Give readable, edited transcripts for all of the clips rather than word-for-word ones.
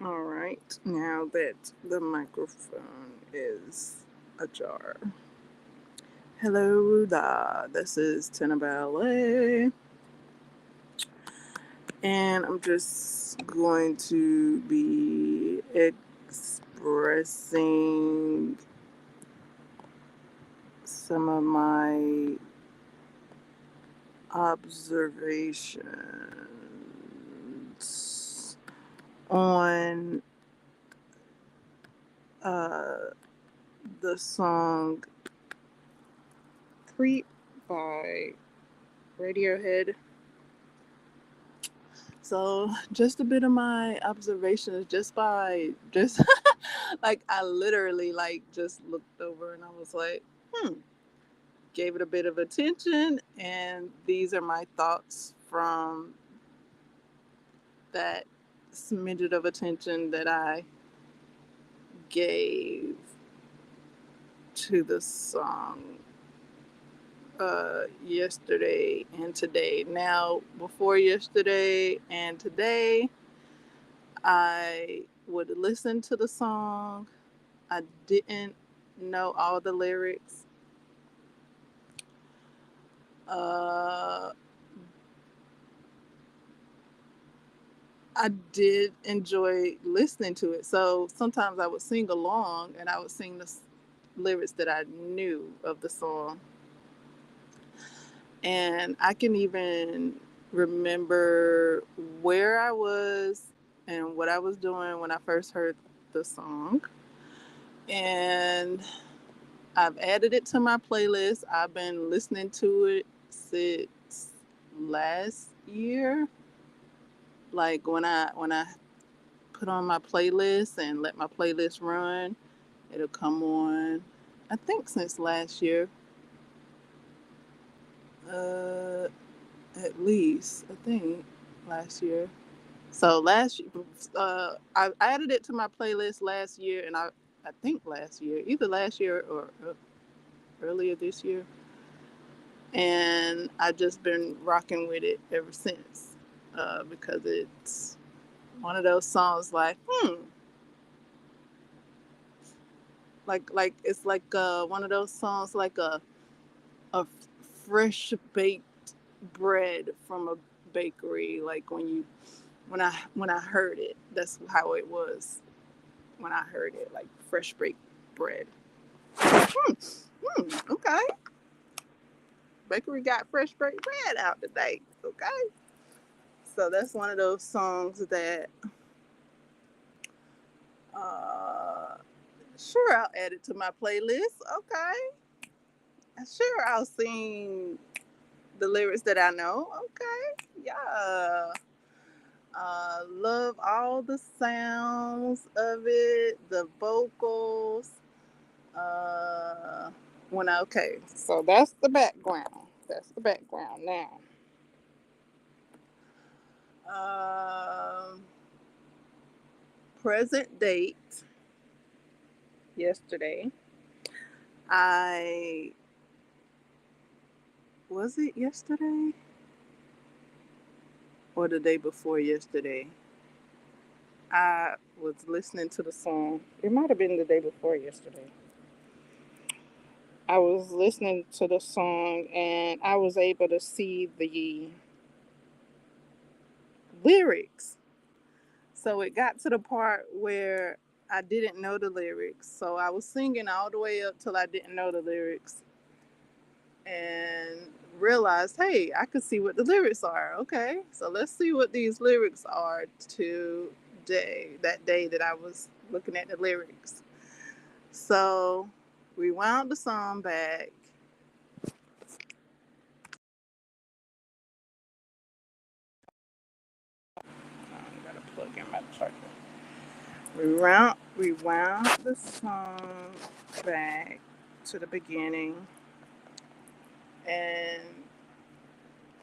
All right, now that the microphone is ajar. Hello, this is Tina Ballet, and I'm just going to be expressing some of my observations on uh, the song Creep by Radiohead. So, just a bit of my observations just by just like I literally like just looked over and I was like, gave it a bit of attention, and these are my thoughts from that smidget of attention that I gave to the song yesterday and today. Now, before yesterday and today, I would listen to the song. I didn't know all the lyrics. Uh, I did enjoy listening to it. So sometimes I would sing along and I would sing the lyrics that I knew of the song. And I can even remember where I was and what I was doing when I first heard the song. And I've added it to my playlist. I've been listening to it since last year. Like when I put on my playlist and let my playlist run, it'll come on. I think since last year, uh, at least I think last year. So I added it to my playlist last year, and I think last year, either last year or earlier this year, and I just been rocking with it ever since because it's one of those songs like like it's like one of those songs like a fresh baked bread from a bakery. Like when I heard it, that's how it was when I heard it, like fresh baked bread. Okay, bakery got fresh baked bread out today. Okay, so that's one of those songs that uh, sure I'll add it to my playlist. Okay, sure I'll sing the lyrics that I know. Okay, yeah. Love all the sounds of it, the vocals. Uh, okay, so that's the background. That's the background now. Um, Present date. Yesterday, I was it yesterday or the day before yesterday. I was listening to the song. It might have been the day before yesterday. I was listening to the song and I was able to see the lyrics. So it got to the part where I didn't know the lyrics. So I was singing all the way up till I didn't know the lyrics and realized, hey, I could see what the lyrics are. Okay, so let's see what these lyrics are today, that day that I was looking at the lyrics. So we wound the song back. I gotta plug in my charger. We wound the song back to the beginning, and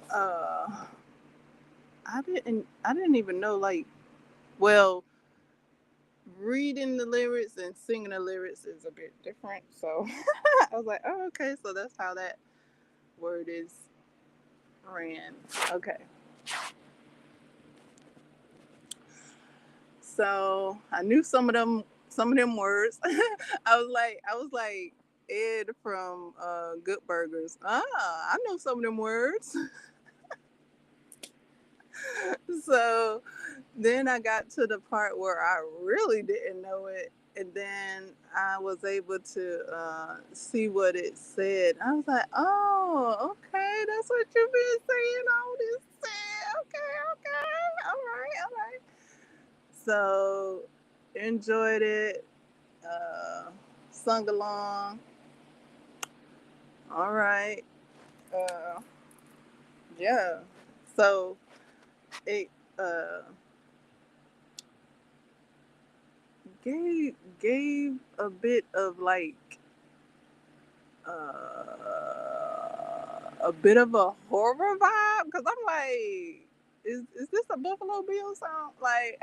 uh, I didn't even know, like, well, reading the lyrics and singing the lyrics is a bit different. So I was like, oh, okay, so that's how that word is ran. Okay, So I knew some of them words. I was like Ed from Good Burgers. I know some of them words. So then I got to the part where I really didn't know it, and then I was able to see what it said. I was like, "Oh, okay, that's what you've been saying all this time. Okay, okay, all right, all right." So enjoyed it, uh, sung along. All right, uh, yeah. So it uh, gave a bit of like a bit of a horror vibe because I'm like, is this a Buffalo Bill song? Like,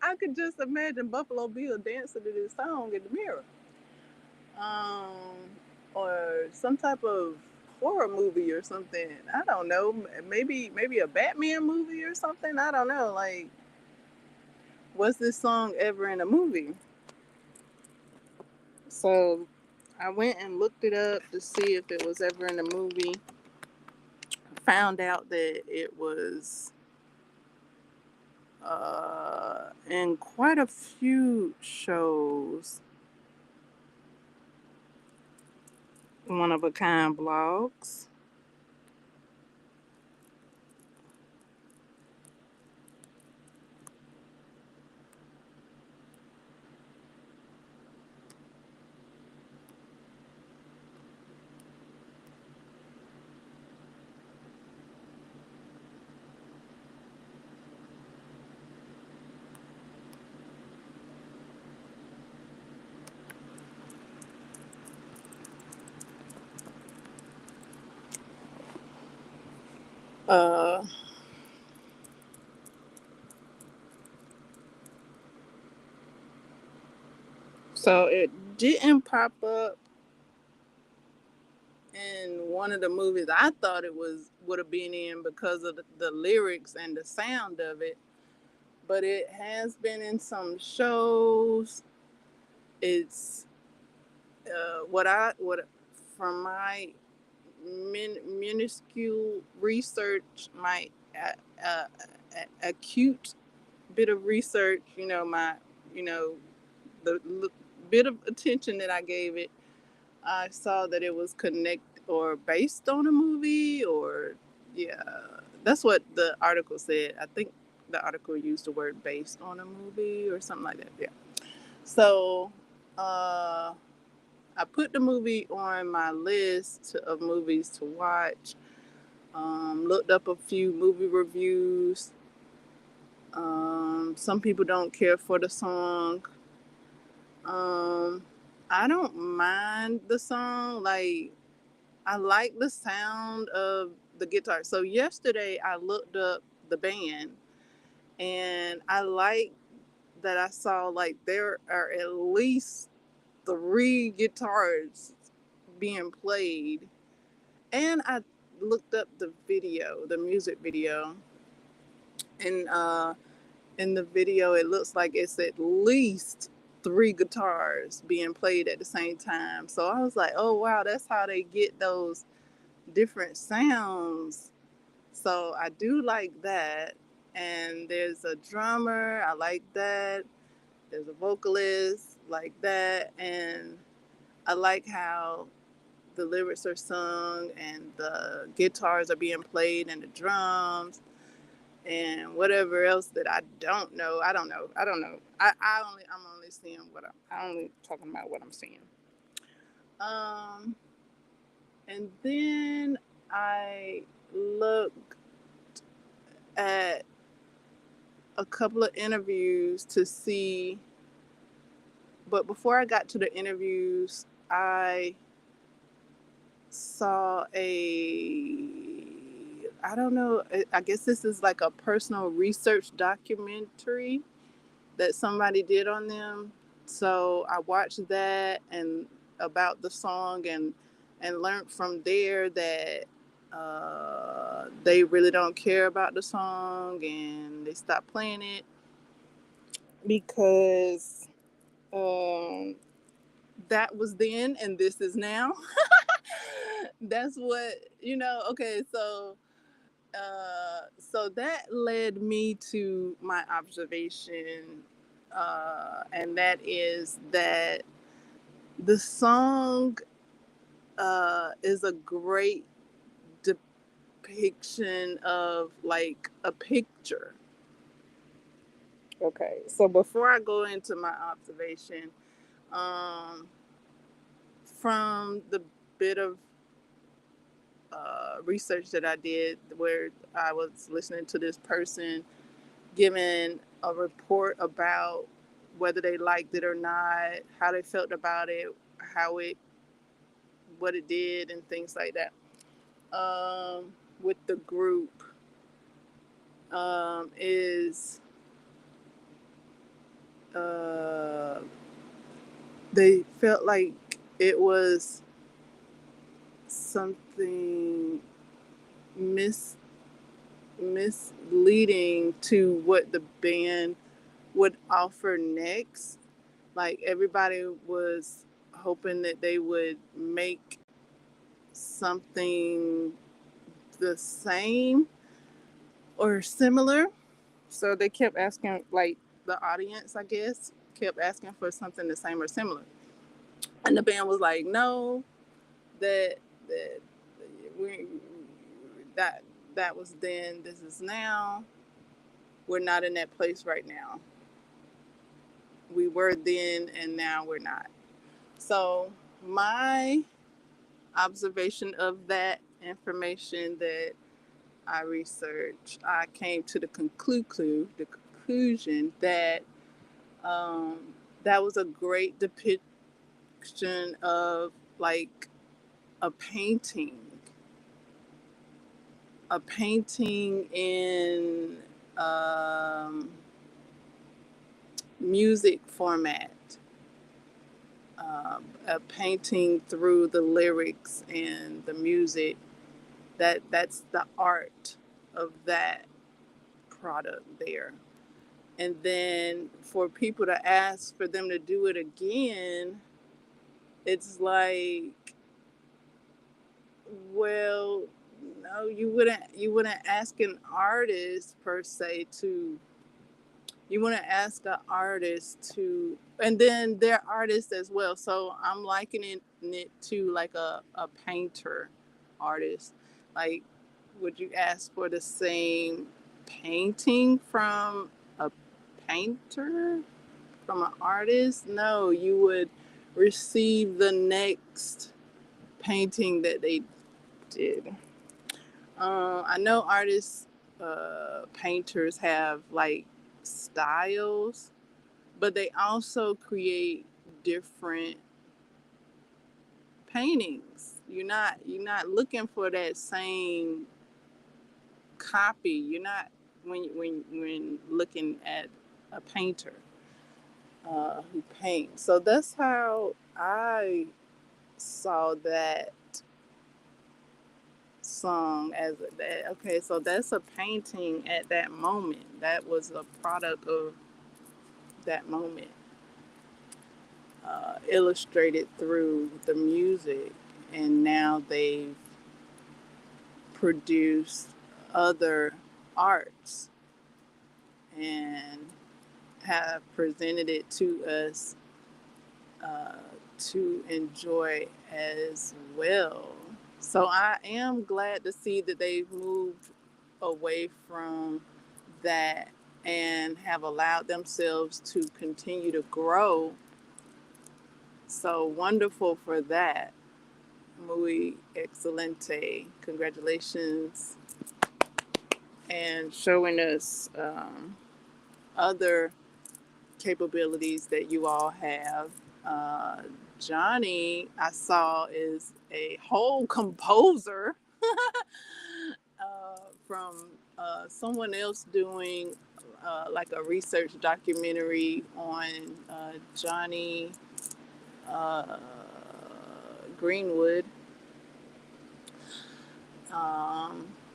I could just imagine Buffalo Bill dancing to this song in the mirror, um, or some type of horror movie or something. I don't know. Maybe a Batman movie or something. I don't know. Like, was this song ever in a movie? So I went and looked it up to see if it was ever in a movie. Found out that it was in quite a few shows, one of a kind blogs. Uh, so it didn't pop up in one of the movies I thought it would have been in because of the lyrics and the sound of it, but it has been in some shows. It's what from my minuscule research, my acute bit of research, you know, the bit of attention that I gave it, I saw that it was connect or based on a movie, or yeah, that's what the article said. I think the article used the word based on a movie or something like that. Yeah. So uh, I put the movie on my list of movies to watch. Looked up a few movie reviews. Some people don't care for the song. Um, I don't mind the song. Like, I like the sound of the guitar. So yesterday I looked up the band, and I like that I saw like there are at least three guitars being played. And I looked up the video, the music video, and in the video it looks like it's at least three guitars being played at the same time. So I was like, oh wow, that's how they get those different sounds. So I do like that. And there's a drummer, I like that. There's a vocalist, like that. And I like how the lyrics are sung and the guitars are being played and the drums and whatever else that I don't know. I don't know. I don't know. I'm only seeing I'm only talking about what I'm seeing. Um and then I looked at a couple of interviews to see, but before I got to the interviews, I saw I don't know, I guess this is like a personal research documentary that somebody did on them. So I watched that and about the song, and learned from there that they really don't care about the song and they stopped playing it. because that was then and this is now. That's what, okay, so that led me to my observation, and that is that the song is a great depiction of like a picture. Okay, so before I go into my observation, um, from the bit of research that I did, where I was listening to this person giving a report about whether they liked it or not, how they felt about it, how it, what it did, and things like that. With the group, is uh, they felt like it was something misleading to what the band would offer next. Like everybody was hoping that they would make something the same or similar. So they kept asking, like the audience, I guess, kept asking for something the same or similar. And the band was like, no, that we that that was then, this is now. We're not in that place right now. We were then and now we're not. So my observation of that information that I researched, I came to the conclusion that um, that was a great depiction of like a painting, a painting in um, music format, a painting through the lyrics and the music. That's the art of that product there. And then for people to ask for them to do it again, it's like, well, no, you wouldn't ask an artist per se to, you wouldn't ask an artist to, and then they're artists as well. So I'm likening it to like a painter artist. Like, would you ask for the same painting from a painter, from an artist? No, you would receive the next painting that they did. I know artists, painters have like styles, but they also create different paintings. You're not looking for that same copy. You're not, when looking at a painter who paints. So that's how I saw that song as that. Okay, so that's a painting at that moment. That was a product of that moment, illustrated through the music, and now they've produced other arts and have presented it to us, uh, to enjoy as well. So I am glad to see that they've moved away from that and have allowed themselves to continue to grow. So wonderful for that. Muy excelente. Congratulations. And showing us other capabilities that you all have. Uh, Johnny, I saw, is a whole composer from someone else doing like a research documentary on Johnny uh, Greenwood.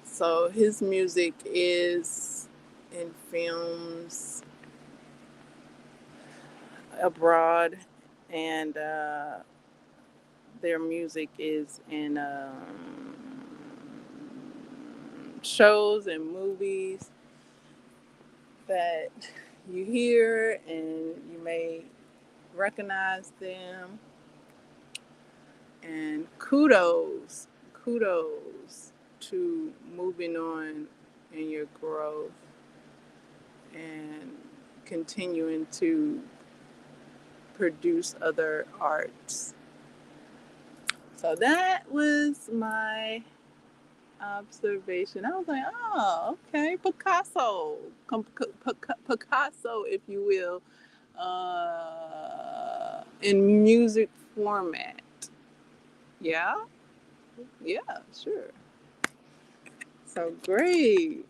So his music is in films abroad, and their music is in shows and movies that you hear and you may recognize them. And kudos to moving on in your growth and continuing to produce other arts. So that was my observation. I was like, oh, okay, Picasso, if you will, in music format. Yeah, yeah, sure. So great,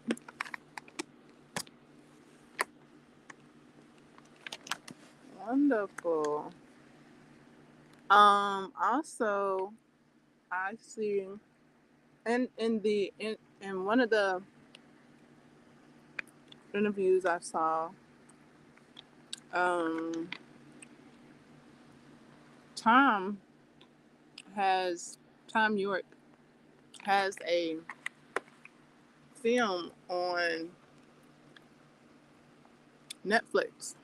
wonderful. Also, I see in one of the interviews I saw, um, Tom has Tom York has a film on Netflix,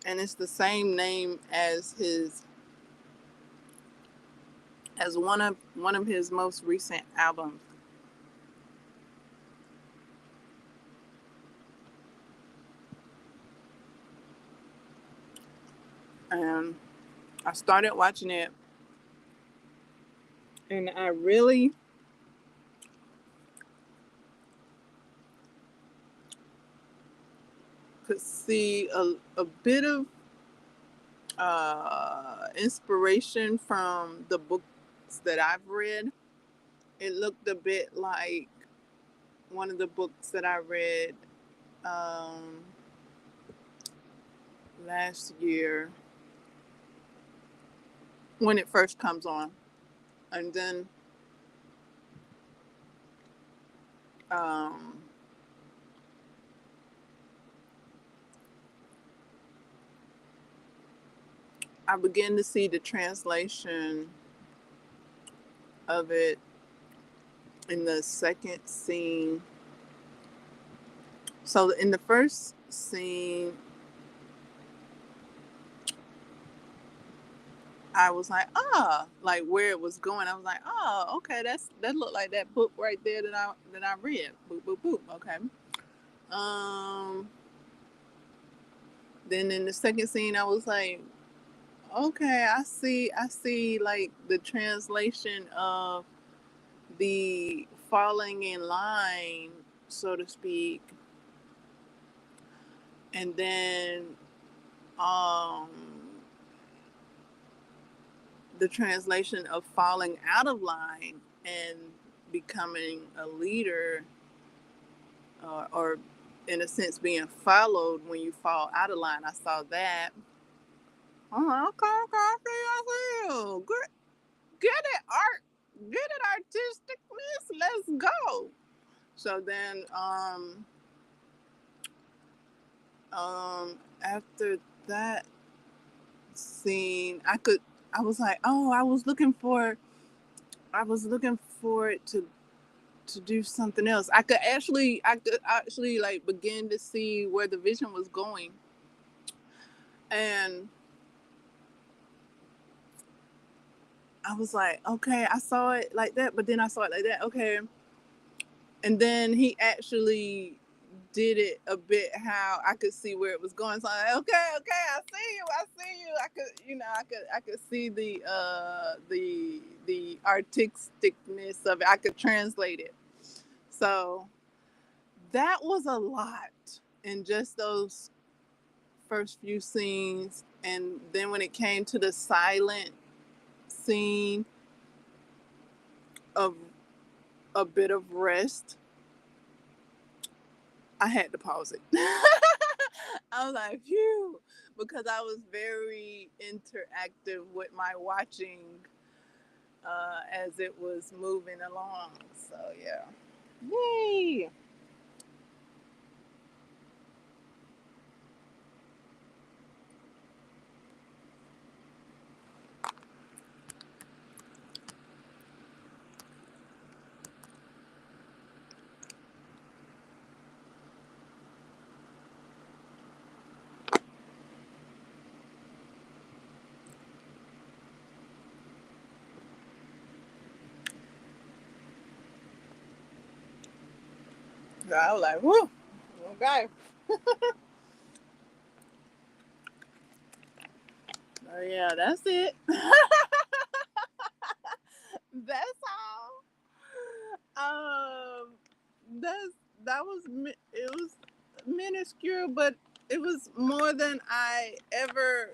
and it's the same name as one of his most recent albums. And I started watching it, and I really could see a bit of inspiration from the books that I've read. It looked a bit like one of the books that I read um, last year when it first comes on. And then um, I began to see the translation of it in the second scene. So in the first scene, I was like, like where it was going. I was like, okay, that looked like that book right there that I read. Boop boop boop. Okay. Um. Then in the second scene, I was like, okay, I see like the translation of the falling in line, so to speak, and then um the translation of falling out of line and becoming a leader, or in a sense being followed when you fall out of line. I saw that. Oh, okay, I see you. Good, get it, get it, artisticness. Let's go. So then, after that scene, I was like, oh, I was looking for it to do something else. I could actually like begin to see where the vision was going. And I was like, okay, I saw it like that, but then I saw it like that. Okay. And then he actually did it a bit how I could see where it was going. So I'm like, okay, I see you. I could see the artisticness of it. I could translate it. So that was a lot in just those first few scenes. And then when it came to the silent scene of a bit of rest, I had to pause it. I was like, phew, because I was very interactive with my watching as it was moving along. So, yeah. Yay! So I was like, whoo, okay. Oh yeah, that's it. That's all. That's that was it was minuscule, but it was more than I ever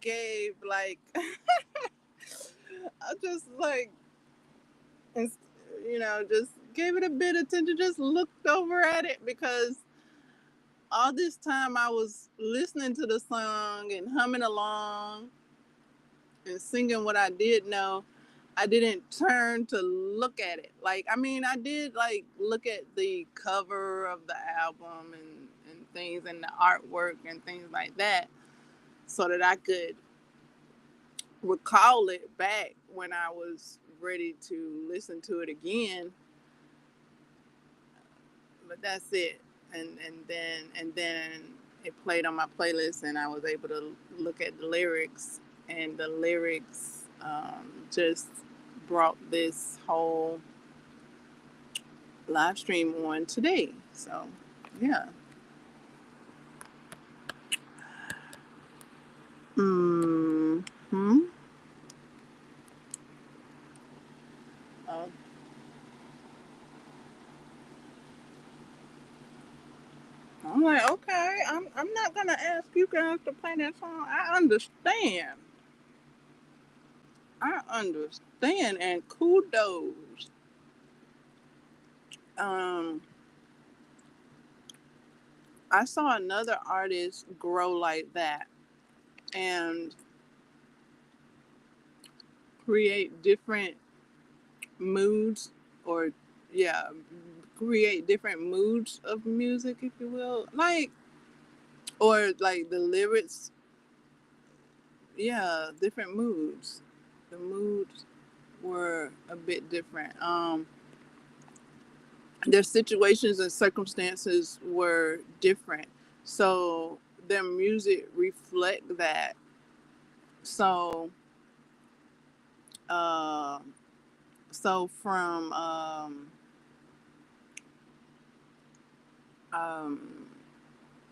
gave. Like I just like, just gave it a bit of attention. Just looked over at it because all this time I was listening to the song and humming along and singing what I did know. I didn't turn to look at it. Like, I mean, I did like look at the cover of the album and things and the artwork and things like that so that I could recall it back when I was ready to listen to it again. But that's it. And then it played on my playlist and I was able to look at the lyrics, and the lyrics just brought this whole live stream on today. So yeah. Hmm. Oh, I'm like, okay, I'm not gonna ask you guys to play that song. I understand. I understand, and kudos. Um, I saw another artist grow like that and create different moods, or yeah, create different moods of music, if you will, like, or like the lyrics, yeah, different moods. The moods were a bit different. Their situations and circumstances were different, so their music reflect that. So uh so from um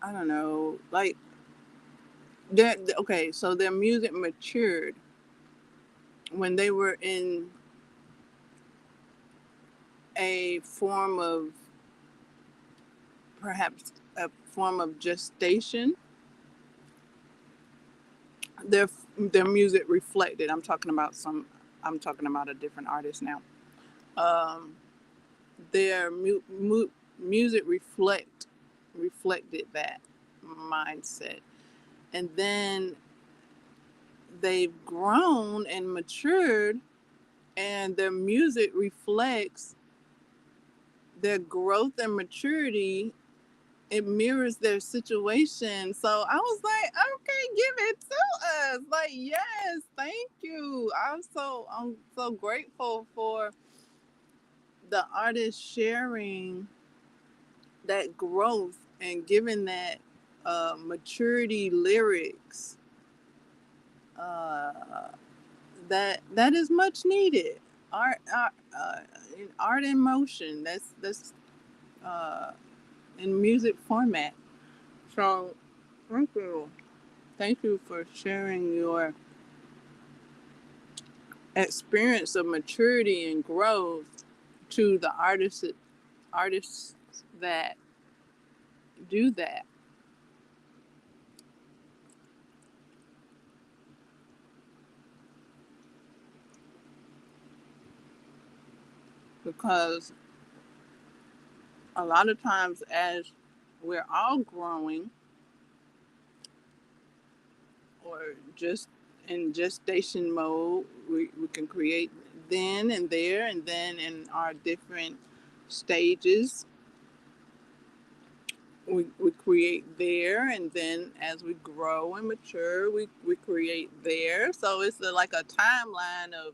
I don't know, like okay, so their music matured when they were in a form of, perhaps a form of gestation. Their music reflected. I'm talking about a different artist now. um their music reflected that mindset, and then they've grown and matured, and their music reflects their growth and maturity. It mirrors their situation. So I was like, okay, give it to us. Like, yes, thank you. I'm so grateful for the artist sharing that growth and giving that maturity lyrics. Uh, that is much needed. Uh, art in motion. That's uh, in music format. So thank you. Thank you for sharing your experience of maturity and growth to the artists that do that. Because a lot of times, as we're all growing, or just in gestation mode, we can create then and there, and then in our different stages, we create there, and then as we grow and mature, we create there. So it's like a timeline of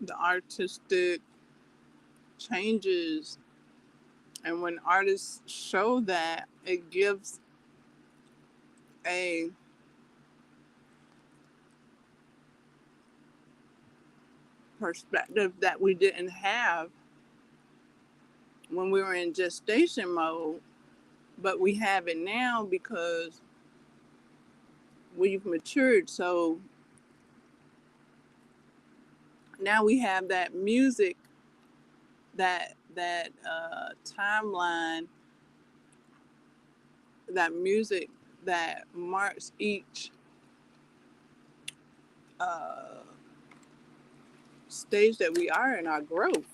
the artistic changes. And when artists show that, it gives a perspective that we didn't have when we were in gestation mode, but we have it now because we've matured. So now we have that music, that timeline, that music that marks each uh, stage that we are in our growth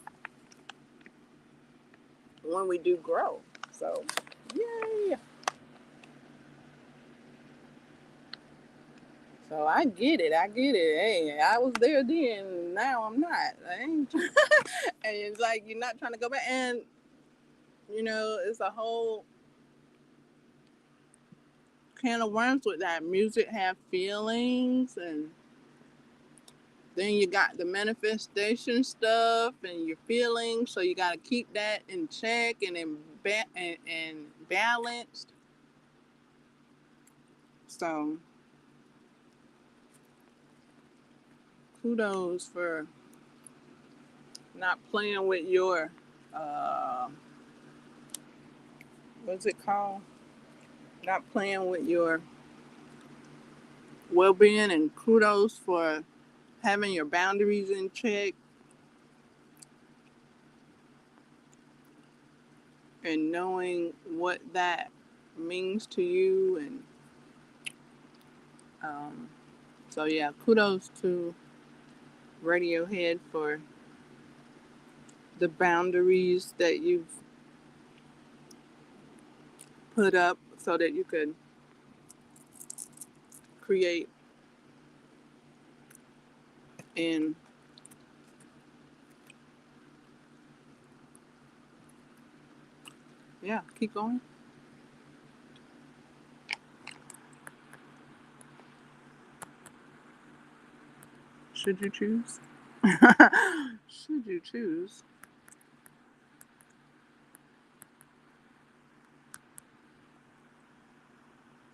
when we do grow. So, yay! So I get it. I get it. Hey, I was there then. Now I'm not. I ain't. And it's like you're not trying to go back. And it's a whole can of worms with that. Music have feelings, and then you got the manifestation stuff and your feelings. So you got to keep that in check and and balanced. So kudos for not playing with your uh, what's it called? Not playing with your well-being, and kudos for having your boundaries in check and knowing what that means to you. And so yeah, kudos to Radiohead for the boundaries that you've put up so that you could create. And yeah, keep going. Should you choose? Should you choose?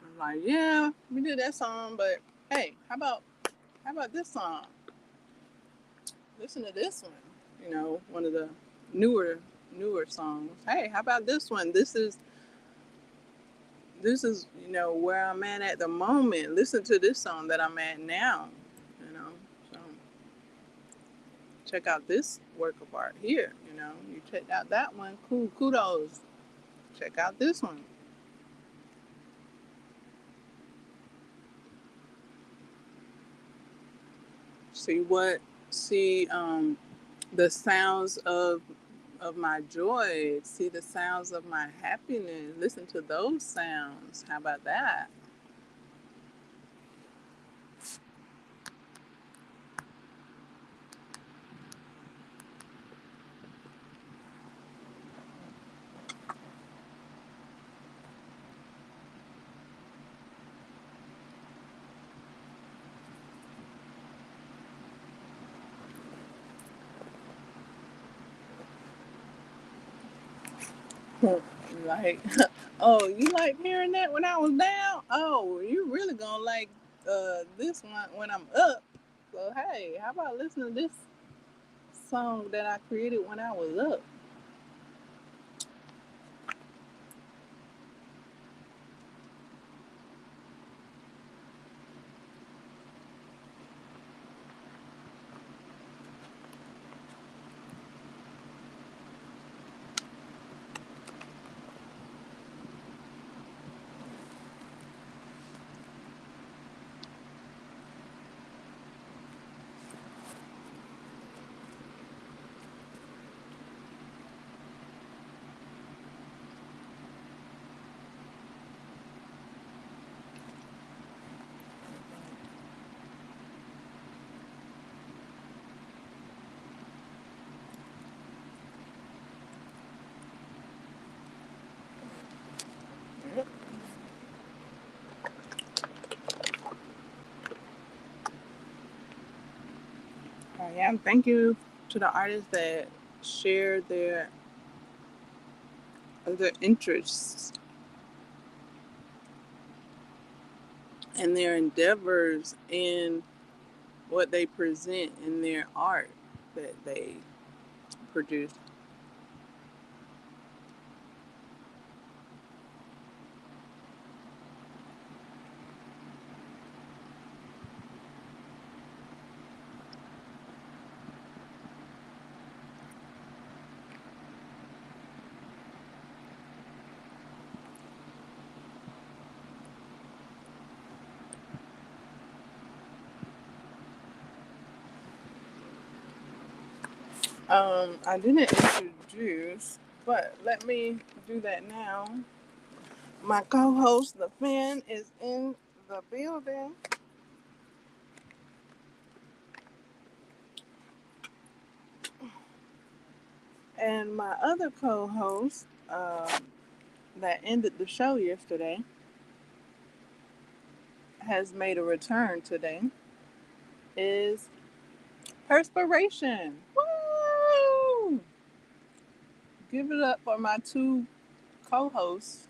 I'm like, yeah, we did that song, but hey, how about this song? Listen to this one. One of the newer songs. Hey, how about this one? This is where I'm at the moment. Listen to this song that I'm at now. So check out this work of art here. You checked out that one. Cool, kudos. Check out this one. See the sounds of my joy. See the sounds of my happiness. Listen to those sounds. How about that? Like, oh, you like hearing that when I was down? Oh, you really gonna like this one when I'm up. So hey, how about listening to this song that I created when I was up? Yeah, thank you to the artists that share their interests and their endeavors in what they present in their art. that they produce. I didn't introduce, but let me do that now. My co-host, the Finn, is in the building, and my other co-host, that ended the show yesterday, has made a return today. Is Perspiration. Woo! Give it up for my two co-hosts.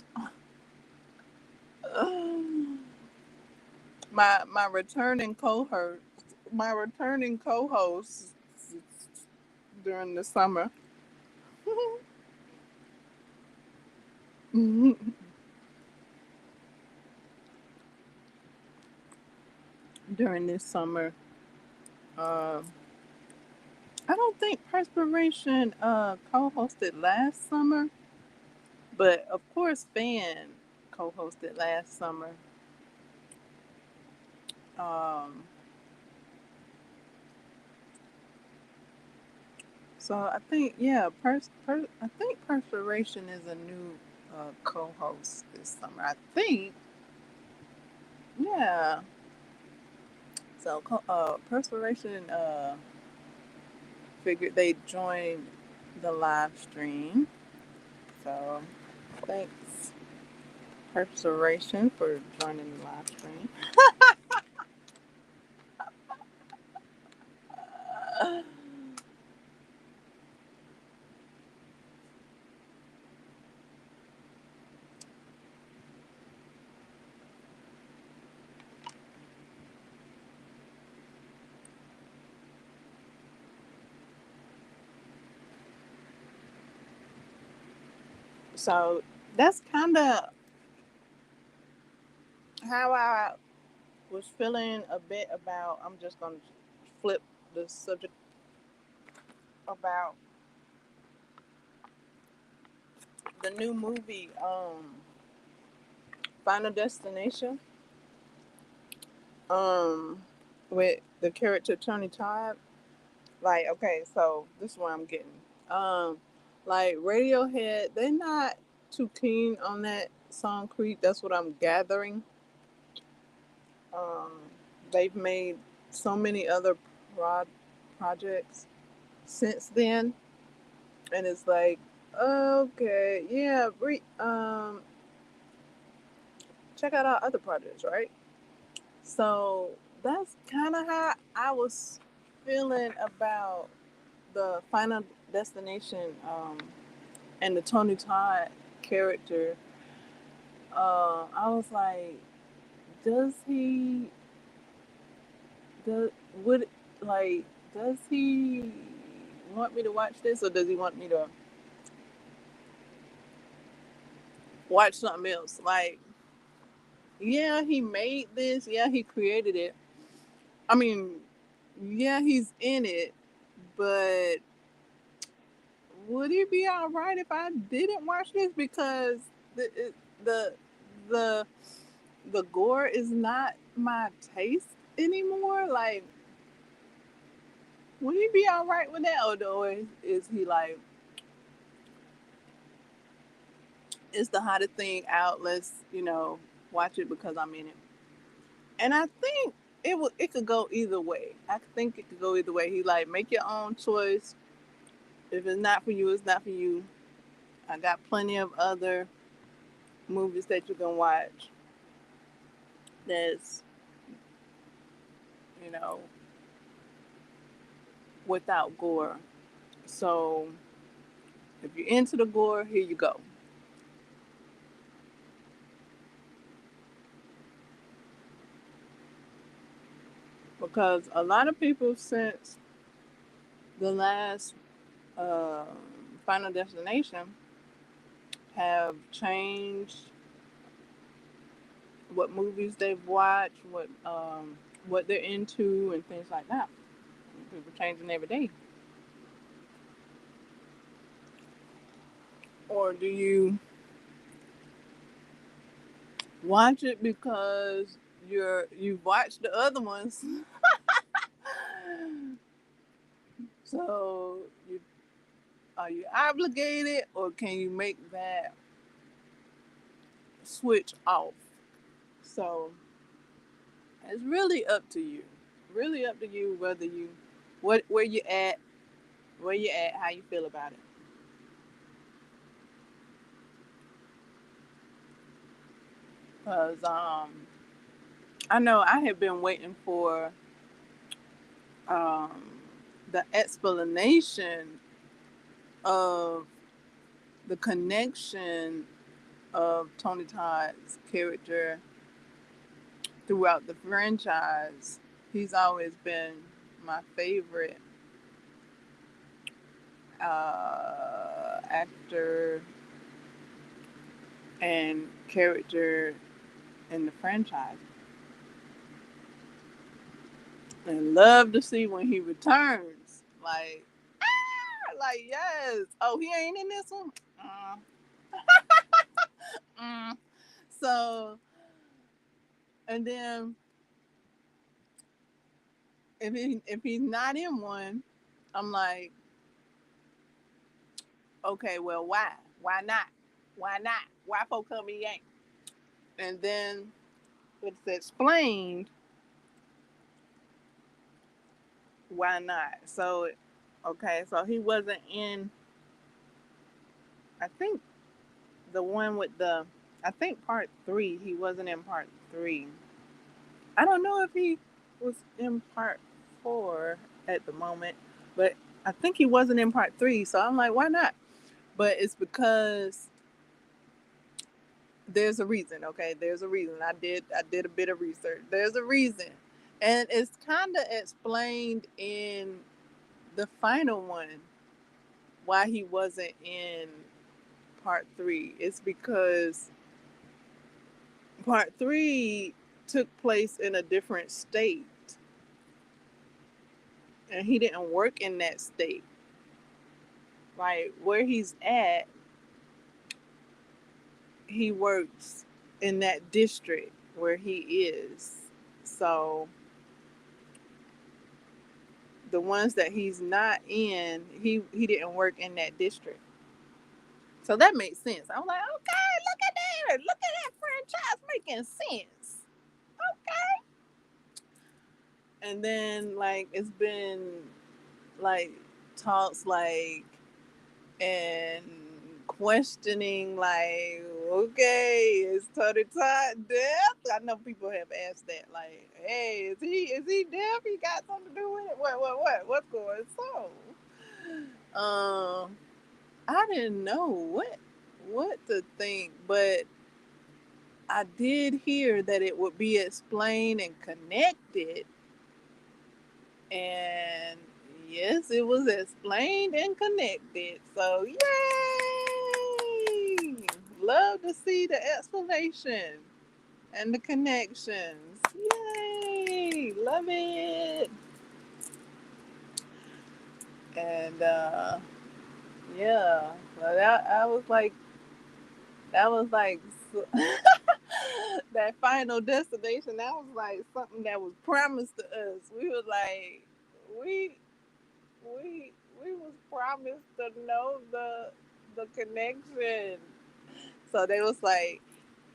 My returning co-host, my returning co-host during the summer. During this summer. Uh, I don't think Perspiration co-hosted last summer, but of course Fan co-hosted last summer. Um, so I think I think Perspiration is a new co-host this summer. I think, yeah. So Perspiration figured they'd join the live stream. So thanks Perspiration for joining the live stream. So that's kind of how I was feeling a bit about. I'm just going to flip the subject about the new movie, Final Destination, um, with the character Tony Todd. Like, okay, so this is what I'm getting. Um, like Radiohead, they're not too keen on that song Creep. That's what I'm gathering. Um, they've made so many other pro- projects since then, and it's like, okay, yeah, check out our other projects, right? So that's kind of how I was feeling about the Final Destination, and the Tony Todd character. I was like, does he does would like does he want me to watch this, or does he want me to watch something else? Like, yeah, he made this. Yeah, he created it. I mean, yeah, he's in it, but would it be all right if I didn't watch this because the the the gore is not my taste anymore? Like, would he be all right with that, or is he like, it's the hottest thing out? Let's watch it because I'm in it. And I think it could go either way. I think it could go either way. He like, make your own choice. If it's not for you, it's not for you. I got plenty of other movies that you can watch that's you know without gore. So if you're into the gore, here you go. Because a lot of people since the last uh, Final Destination have changed what movies they've watched, what they're into, and things like that. People changing every day. Or do you watch it because you've watched the other ones, so you are you obligated, or can you make that switch off? So it's really up to you. Really up to you whether you what where you at, how you feel about it. Cause I know I have been waiting for um the explanation of the connection of Tony Todd's character throughout the franchise. He's always been my favorite actor and character in the franchise. And love to see when he returns. Like yes. Oh, he ain't in this one. Mm. So, and then if he's not in one, I'm like, okay, well, why? Why not? Why not? Why folk come he ain't? And then it's explained why not. So, okay, so he wasn't in. I think the one with the. I think part three. He wasn't in part three. I don't know if he was in part four at the moment, but I think he wasn't in part three. So I'm like, why not? But it's because there's a reason. Okay, there's a reason. I did a bit of research. There's a reason, and it's kind of explained in the final one why he wasn't in part three. It's because part three took place in a different state, and he didn't work in that state. Like where he's at, he works in that district where he is. So the ones that he's not in, he didn't work in that district. So that makes sense. I'm like, okay, look at that. Look at that franchise making sense. Okay. And then like it's been like talks like and questioning like, okay, is Tony Todd deaf? I know people have asked that, like, hey, is he deaf? He got something to do with it? What's going on? I didn't know what to think, but I did hear that it would be explained and connected, and yes, it was explained and connected. So yay! Love to see the explanation and the connections. Yay! Love it. And yeah, well, that was like that final destination. That was like something that was promised to us. We was like, we we we was promised to know the connection. So they was like,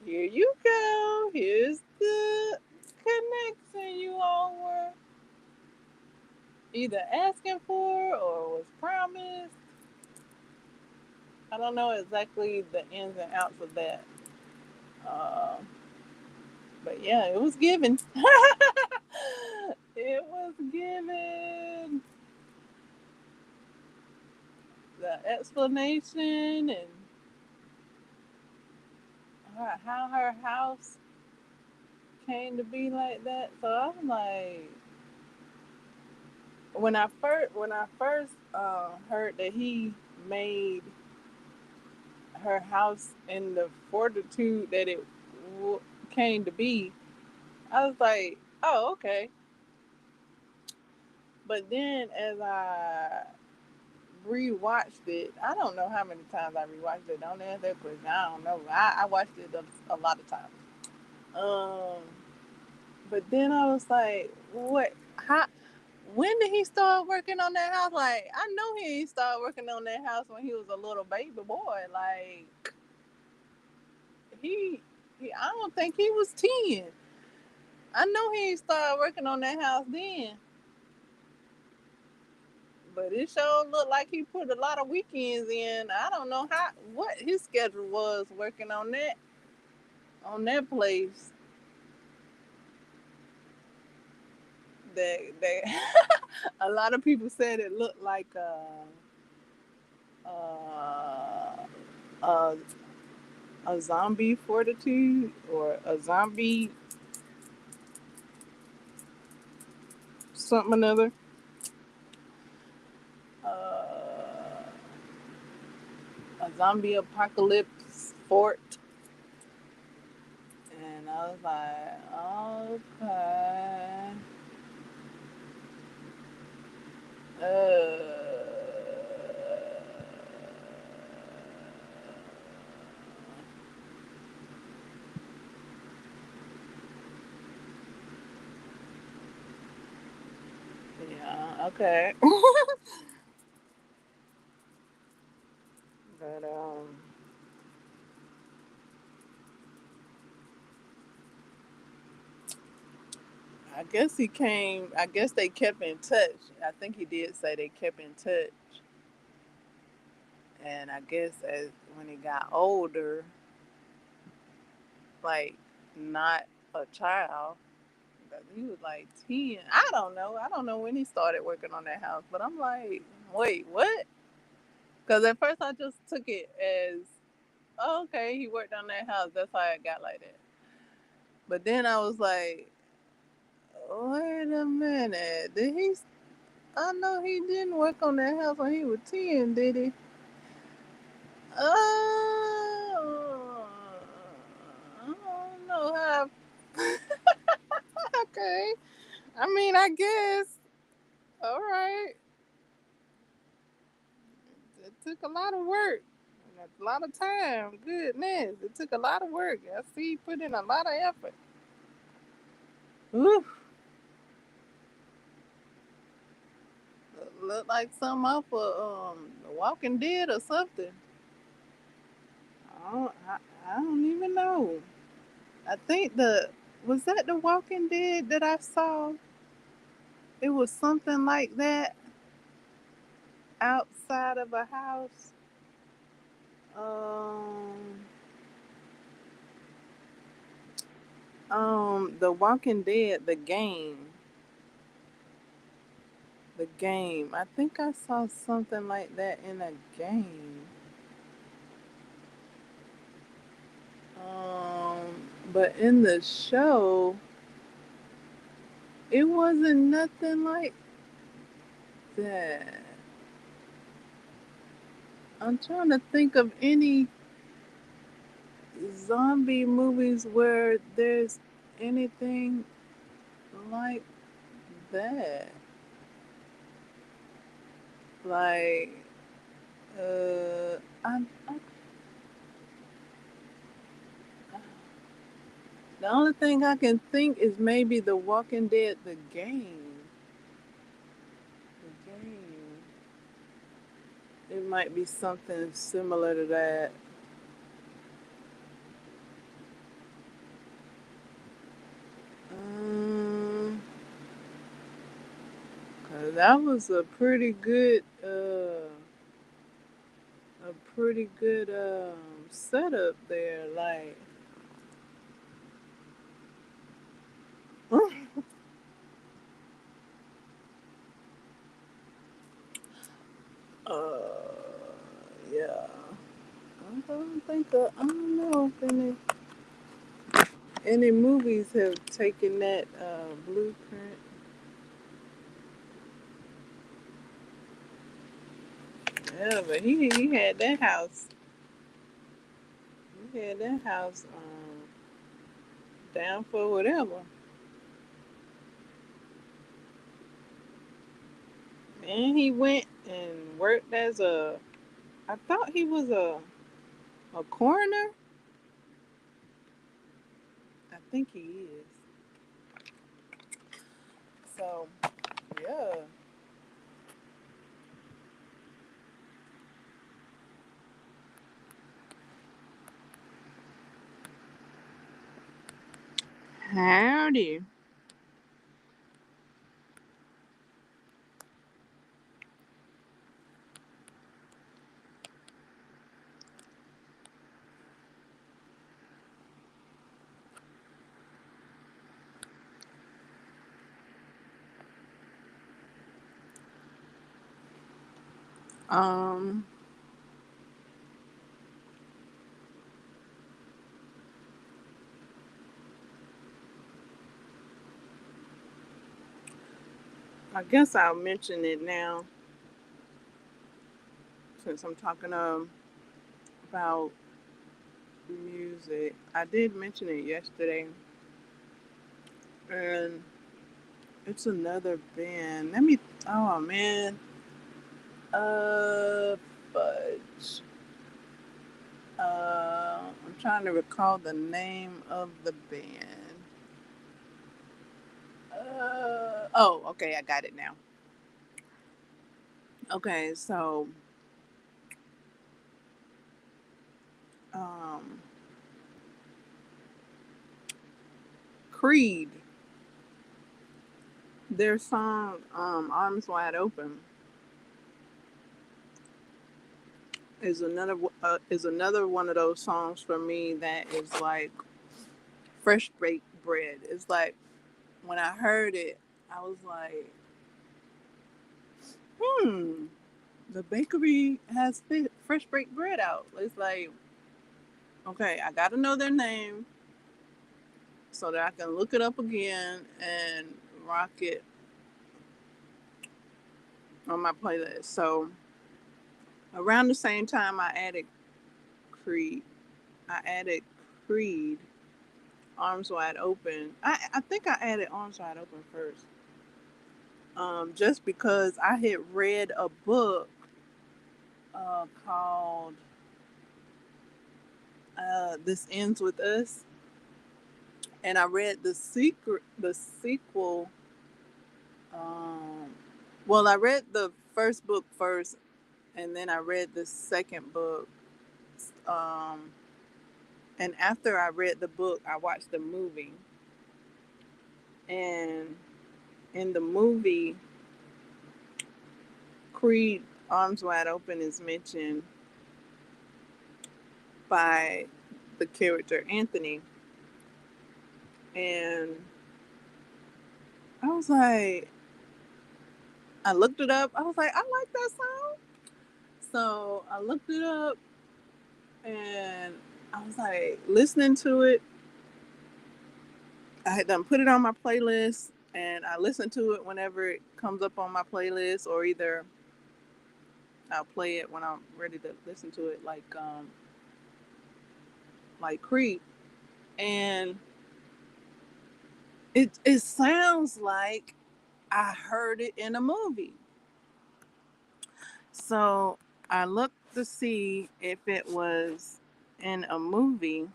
here you go. Here's the connection you all were either asking for or was promised. I don't know exactly the ins and outs of that. Uh, but yeah, it was given. It was given the explanation and how her house came to be like that. So I'm like, when I first heard that he made her house in the fortitude that it w- came to be, I was like, oh, okay. But then as I rewatched it, I don't know how many times I rewatched it. Don't ask that question. I don't know. I watched it a lot of times. Um, but then I was like, what? How? When did he start working on that house? Like, I know he started working on that house when he was a little baby boy. Like, he, I don't think he was 10. I know he started working on that house then. But it sure looked like he put a lot of weekends in. I don't know what his schedule was working on that place. That a lot of people said it looked like uh, uh, a zombie fortitude or a zombie something another. A zombie apocalypse fort. And I was like, okay. Uh, yeah, okay. But I guess he came. I guess they kept in touch. I think he did say they kept in touch. And I guess as when he got older, like not a child, he was like 10. I don't know. I don't know when he started working on that house, but I'm like, wait, what? Because at first I just took it as, oh, okay, he worked on that house. That's how it got like that. But then I was like, wait a minute. Did he? I know he didn't work on that house when he was 10, did he? Oh, I don't know how. Okay. I mean, I guess. All right. It took a lot of work. A lot of time. Goodness. It took a lot of work. I see he put in a lot of effort. Oof. Look like something off of The Walking Dead or something. I don't even know. I think was that The Walking Dead that I saw? It was something like that outside of a house. Um, The Walking Dead, the game. The game. I think I saw something like that in a game. But in the show, it wasn't nothing like that. I'm trying to think of any zombie movies where there's anything like that. Like, I the only thing I can think is maybe The Walking Dead, the game. The game. It might be something similar to that. Um, 'Cause that was a pretty good setup there. Like, uh, yeah. I don't know if any movies have taken that blueprint. Yeah, but he had that house. He had that house down for whatever. And he went and worked as a. I thought he was a coroner. I think he is. So yeah. Howdy. Um, I guess I'll mention it now since I'm talking about music. I did mention it yesterday, and it's another band. Let me. Oh man. Uh, fudge. I'm trying to recall the name of the band. Oh, okay, I got it now. Okay, so um, Creed, their song "Arms Wide Open" is another one of those songs for me that is like fresh baked bread. It's like when I heard it, I was like, hmm, the bakery has fresh baked bread out. It's like, okay, I got to know their name so that I can look it up again and rock it on my playlist. So around the same time Creed, I added Creed, Arms Wide Open. I think I added Arms Wide Open first. Just because I had read a book called "This Ends with Us," and I read the sequel. Um, well, I read the first book first, and then I read the second book. Um, and after I read the book, I watched the movie. And in the movie, Creed Arms Wide Open is mentioned by the character Anthony. And I was like, I looked it up. I was like, I like that song. So I looked it up and I was like, listening to it. I had done put it on my playlist and I listen to it whenever it comes up on my playlist, or either I'll play it when I'm ready to listen to it, like Creep. And it sounds like I heard it in a movie. So I looked to see if it was in a movie,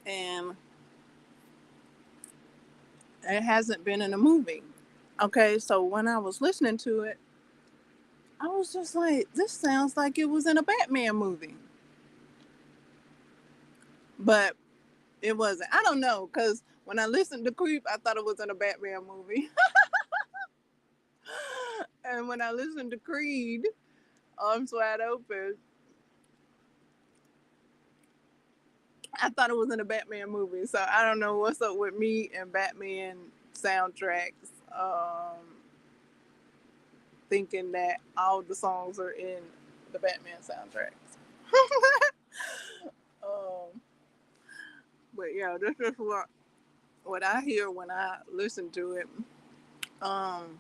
and it hasn't been in a movie. Okay, so when I was listening to it, I was just like, this sounds like it was in a Batman movie. But it wasn't. I don't know, because when I listened to Creep, I thought it was in a Batman movie. And when I listened to Creed, Arms Wide Open, I thought it was in a Batman movie. So I don't know what's up with me and Batman soundtracks. Thinking that all the songs are in the Batman soundtracks. um, but yeah, that's just what I hear when I listen to it. Um,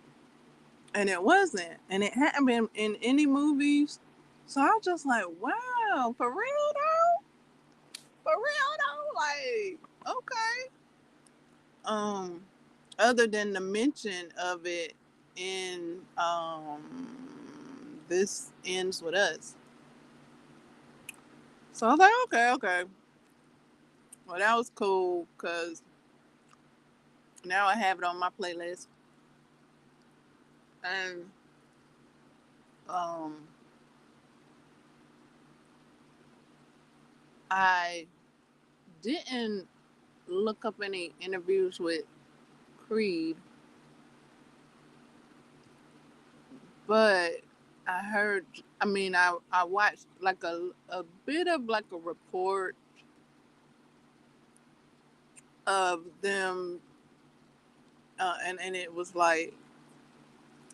and it wasn't, and it hadn't been in any movies. So I was just like, wow, for real though, for real though, like okay. Other than the mention of it in This Ends With Us. So I was like, okay, okay. Well, that was cool because now I have it on my playlist, and um, I didn't look up any interviews with Creed, but I heard. I mean, I watched like a bit of like a report of them, and it was like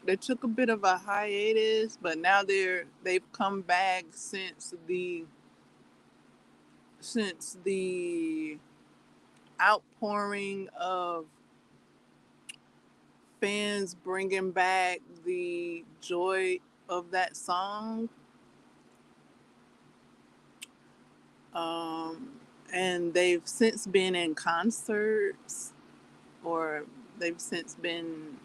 they took a bit of a hiatus, but now they've come back since the outpouring of fans bringing back the joy of that song. Um, and they've since been in concerts, or they've since been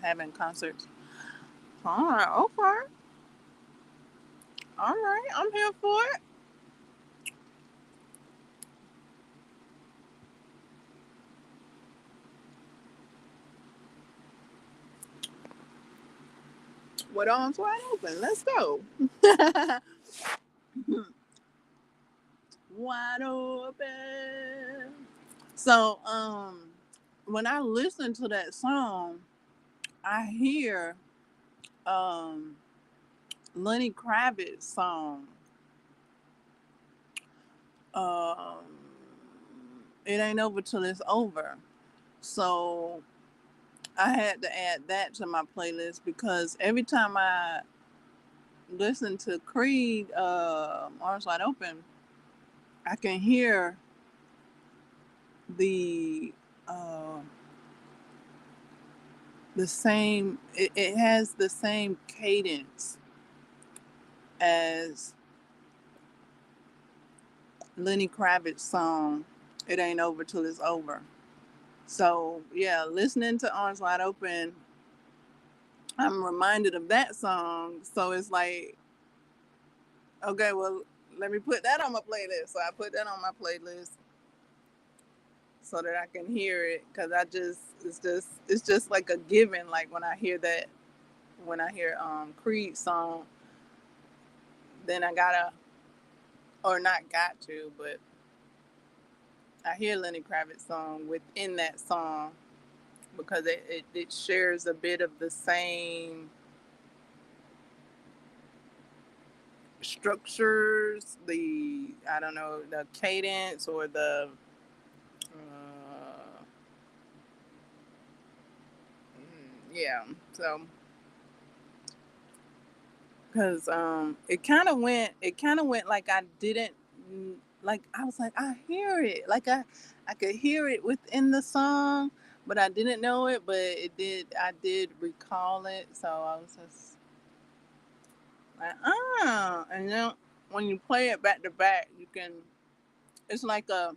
having concerts. All right, okay, all right, I'm here for it. With arms wide open, let's go. Wide open. So, when I listen to that song, I hear um Lenny Kravitz song. Um, it ain't over till it's over. So I had to add that to my playlist because every time I listen to Creed, Arms Wide Open, I can hear the uh, the same. It has the same cadence as Lenny Kravitz song. It ain't over till it's over. So yeah, listening to Arms Wide Open, I'm reminded of that song. So it's like, okay, well, let me put that on my playlist. So I put that on my playlist so that I can hear it because it's just like a given. Like when I hear Creed song, then I gotta, or not got to, but I hear Lenny Kravitz song within that song because it shares a bit of the same structures, the I don't know, the cadence or the yeah. So because it kind of went like I didn't like I was like I hear it like I could hear it within the song, but I didn't know it, but I did recall it, so I was just like and then when you play it back to back, you can it's like a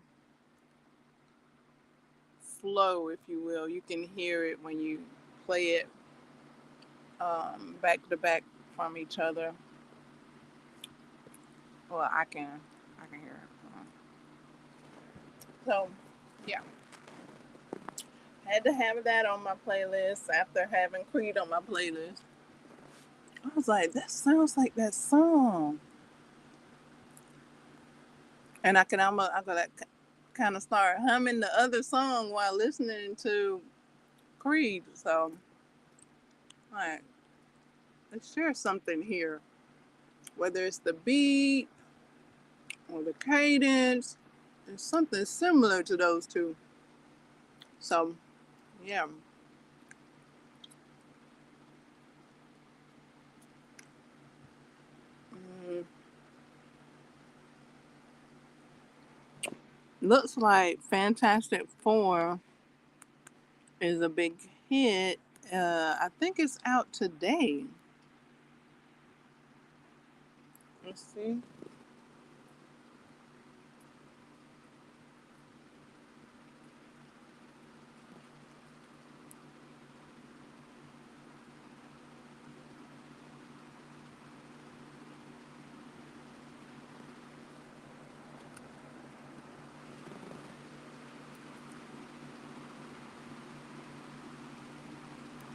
flow, if you will. You can hear it when you play it back to back from each other. Well, I can hear it. So, yeah, had to have that on my playlist after having Creed on my playlist. I was like, that sounds like that song, and I could like, kind of start humming the other song while listening to Creed. So, like, let's share something here, whether it's the beat or the cadence. It's something similar to those two. So, yeah. Mm, looks like Fantastic Four is a big hit, I think it's out today. Let's see.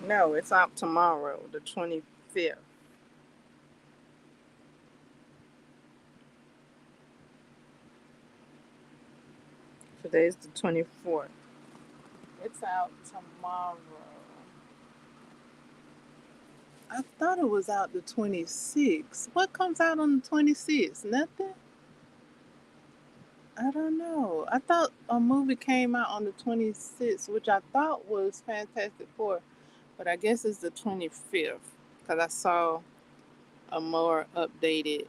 No, it's out tomorrow, the 25th. Today's the 24th. It's out tomorrow. I thought it was out the 26th. What comes out on the 26th? Nothing? I don't know. I thought a movie came out on the 26th, which I thought was Fantastic Four, but I guess it's the 25th because I saw a more updated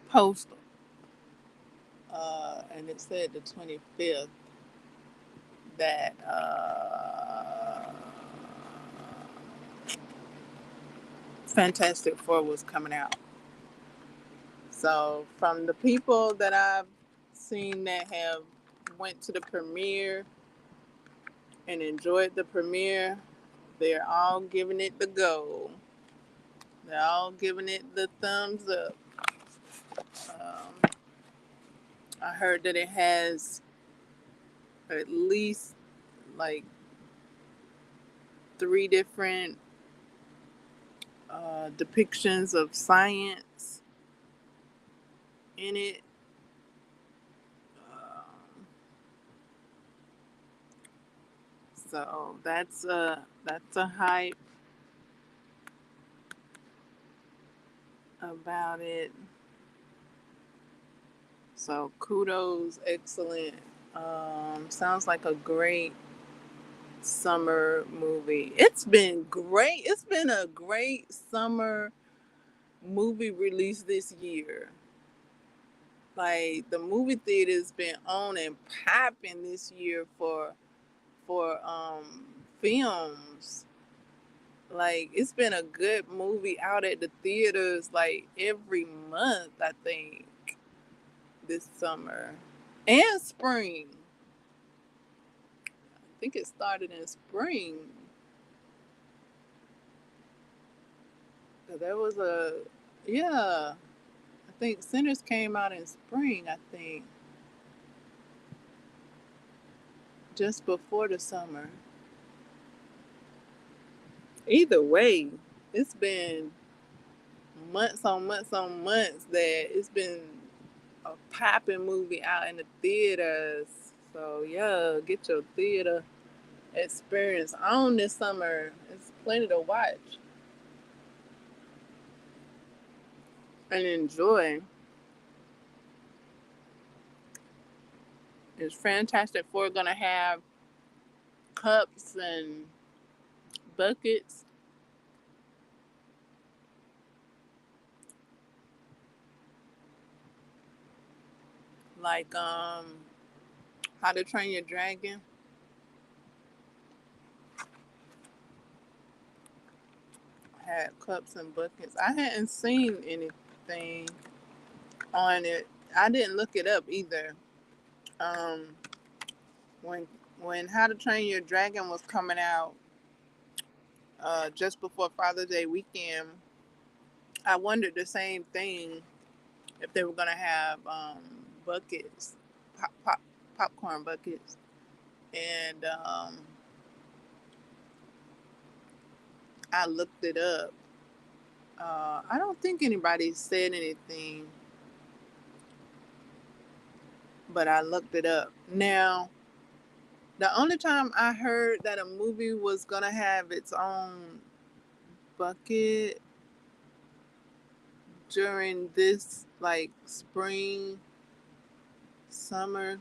post, and it said the 25th that Fantastic Four was coming out. So from the people that I've seen that have went to the premiere and enjoyed the premiere, they're all giving it the go. They're all giving it the thumbs up. Um, I heard that it has at least like three different depictions of science in it. Um, so that's a hype about it. So kudos, excellent. Sounds like a great summer movie. It's been great. It's been a great summer movie release this year. Like the movie theater's been on and popping this year for films. Like it's been a good movie out at the theaters like every month, I think, this summer. And spring. I think it started in spring. There was yeah, I think Sinners came out in spring, I think, just before the summer. Either way, it's been months on months on months that it's been a popping movie out in the theaters. So yeah, get your theater experience on this summer. It's plenty to watch and enjoy. It's Fantastic Four gonna have cups and buckets like How to Train Your Dragon. Had cups and buckets. I hadn't seen anything on it. I didn't look it up either. Um, when when How to Train Your Dragon was coming out just before Father's Day weekend, I wondered the same thing if they were gonna have buckets, popcorn buckets, and I looked it up. I don't think anybody said anything, but I looked it up. Now, the only time I heard that a movie was gonna have its own bucket during this like spring, summer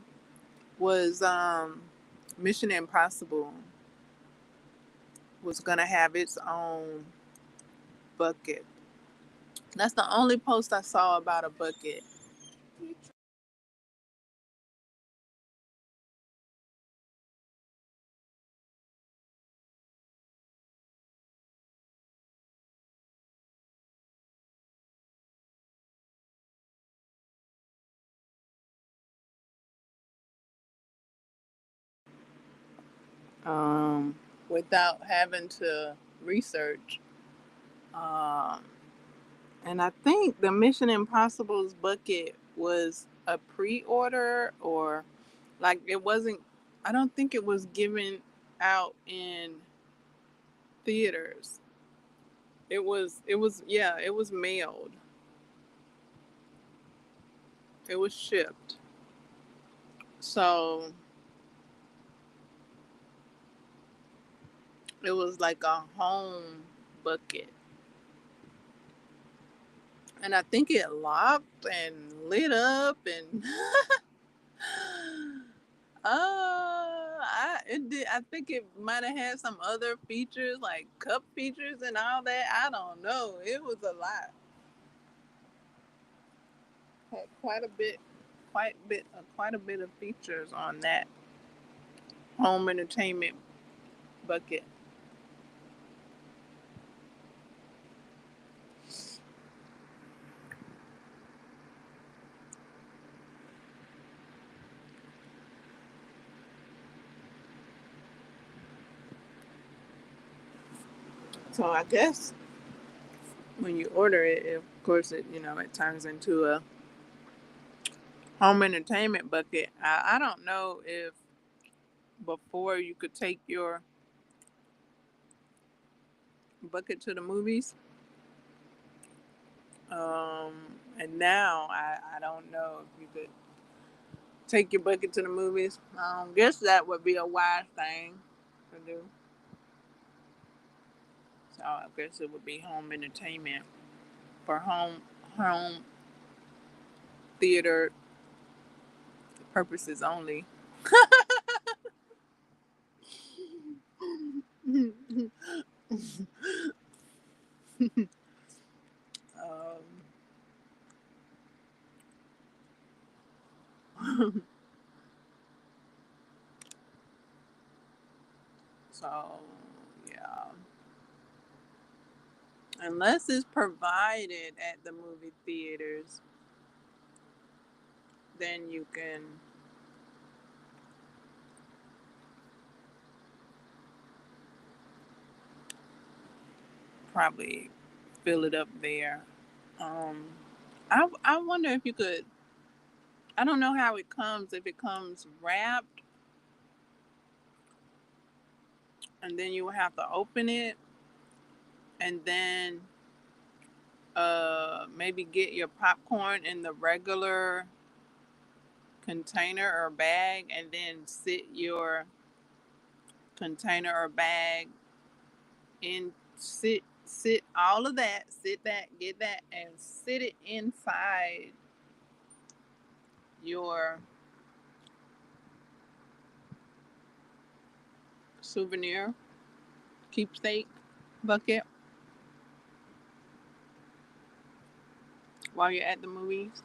was Mission Impossible was gonna have its own bucket. That's the only post I saw about a bucket. um, without having to research. Um, and I think the Mission Impossible's bucket was a pre-order, or like it wasn't. I don't think it was given out in theaters. Yeah, it was mailed. It was shipped. So it was like a home bucket. And I think it locked and lit up and I think it might have had some other features like cup features and all that. I don't know. It was a lot. Had quite a bit of features on that home entertainment bucket. So I guess when you order it, of course it turns into a home entertainment bucket. I don't know if before you could take your bucket to the movies. Um, and now I don't know if you could take your bucket to the movies. Guess that would be a wise thing to do. So I guess it would be home entertainment for home theater purposes only. So yeah, unless it's provided at the movie theaters, then you can probably fill it up there. Um, I wonder if you could. I don't know how it comes. If it comes wrapped, and then you will have to open it, and then maybe get your popcorn in the regular container or bag, and then sit your container or bag in. Sit all of that. Sit that. Get that, and sit it inside your souvenir keepsake bucket while you're at the movies.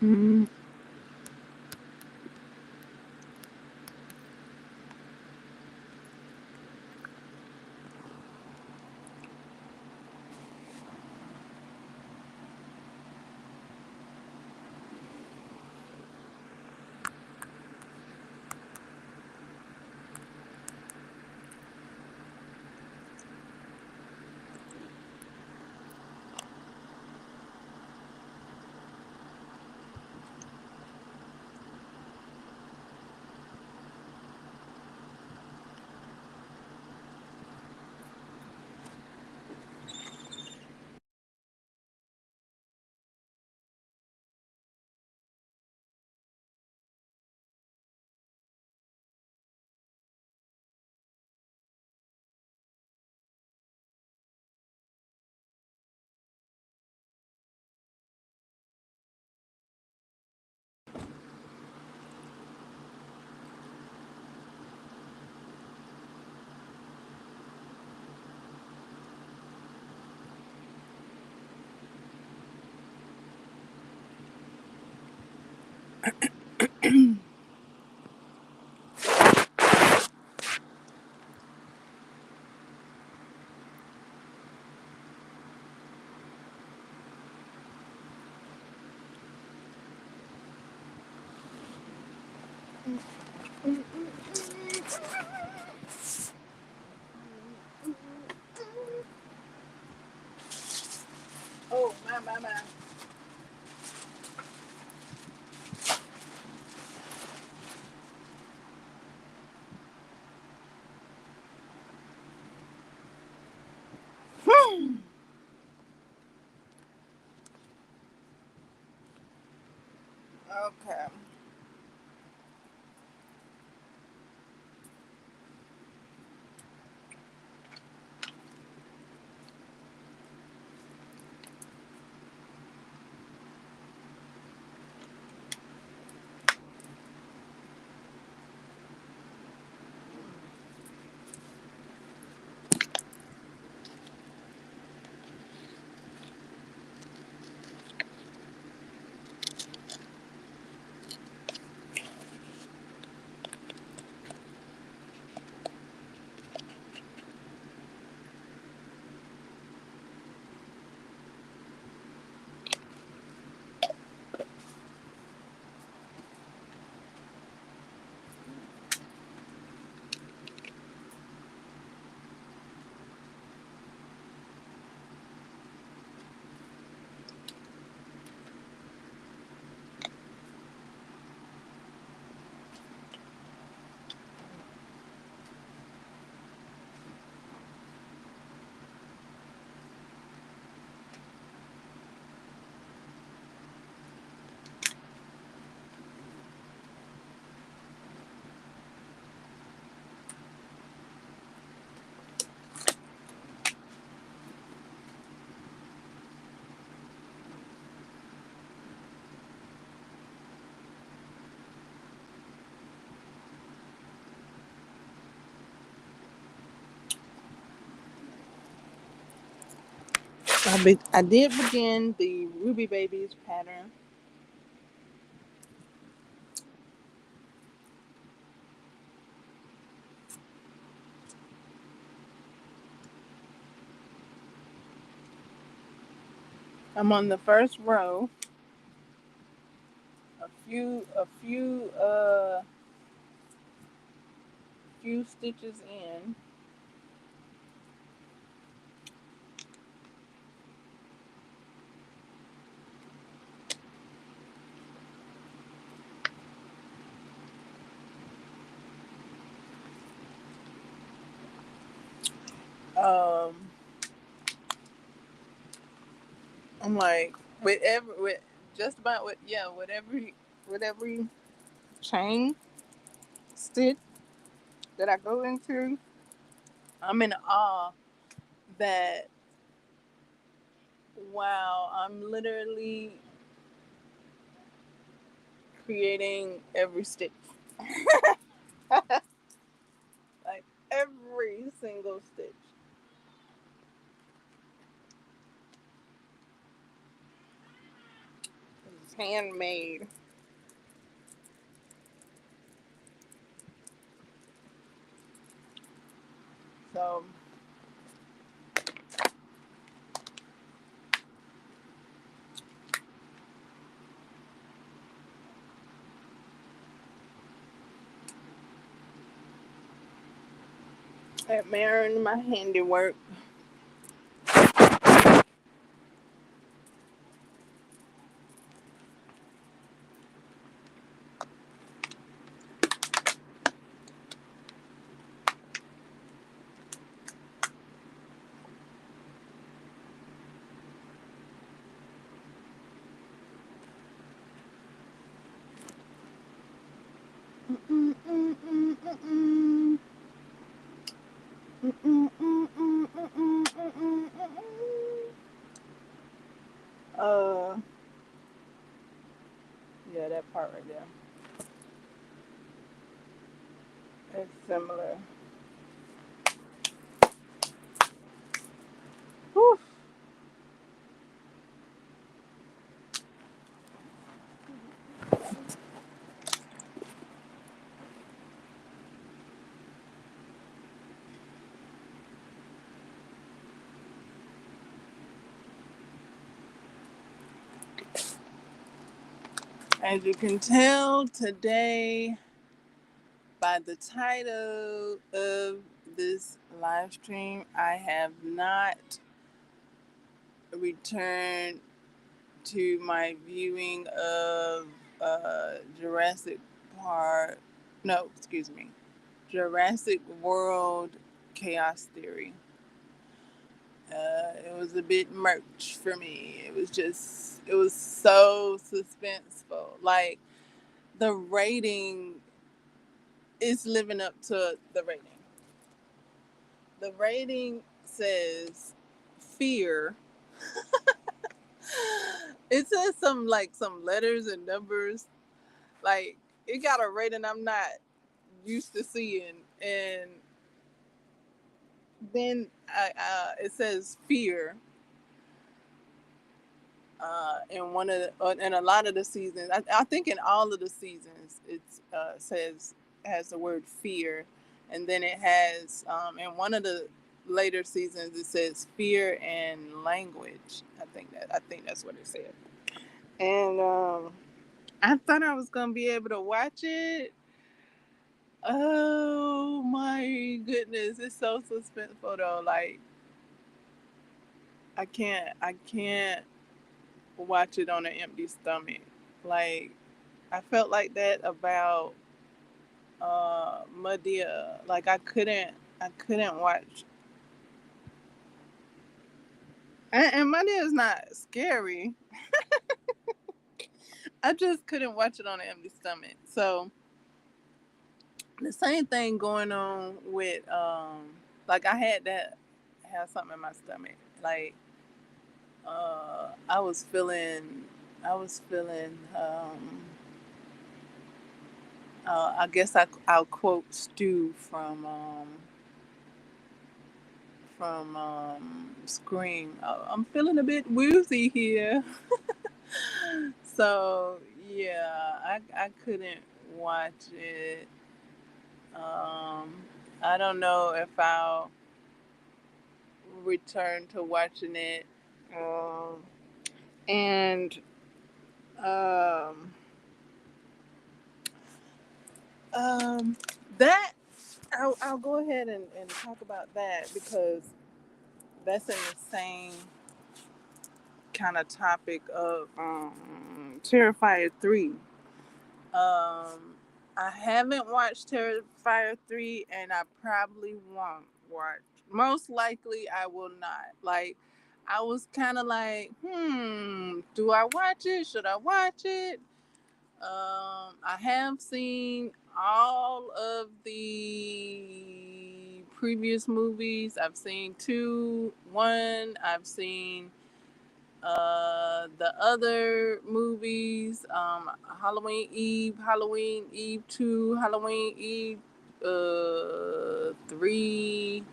Mm. Oh, my. Okay. I did begin the Ruby Babies pattern. I'm on the first row, few stitches in. Um, I'm like with just about with every chain stitch that I go into, I'm in awe that wow, I'm literally creating every stitch. Like every single stitch. It's handmade. So admiring my handiwork. Uh, yeah, that part right there. It's similar. Whew. As you can tell, today by the title of this live stream, I have not returned to my viewing of Jurassic Park. No, excuse me. Jurassic World Chaos Theory. It was a bit merch for me. It was so suspenseful. Like, the rating is living up to the rating. The rating says fear. It says some letters and numbers. Like, it got a rating I'm not used to seeing, and then it says fear. In one of in a lot of the seasons, I think in all of the seasons, it says has the word fear, and then it has in one of the later seasons it says fear and language. I think that's what it said. And I thought I was gonna be able to watch it. Oh my goodness, it's so suspenseful though. Like, I can't watch it on an empty stomach. Like, I felt like that about Madea. Like, I couldn't watch. And Madea is not scary. I just couldn't watch it on an empty stomach. So the same thing going on with like, I had that have something in my stomach. Like, I was feeling I guess I'll quote Stu from Scream. I'm feeling a bit woozy here. So yeah, I couldn't watch it. Um, I don't know if I'll return to watching it. Um, and um, um, that I'll go ahead and talk about that, because that's in the same kind of topic of Terrifier 3. I haven't watched Terrifier 3, and I probably won't watch. Most likely, I will not. Like, I was kind of like, do I watch it? Should I watch it? I have seen all of the previous movies. I've seen one. I've seen the other movies, Halloween Eve 2, Halloween Eve 3,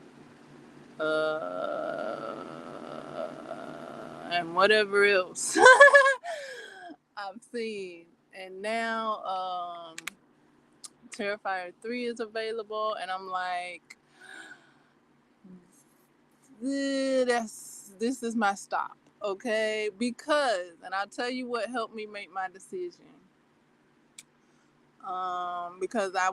and whatever else I've seen. And now Terrifier 3 is available, and I'm like, this is my stop, okay? Because, and I'll tell you what helped me make my decision. Because I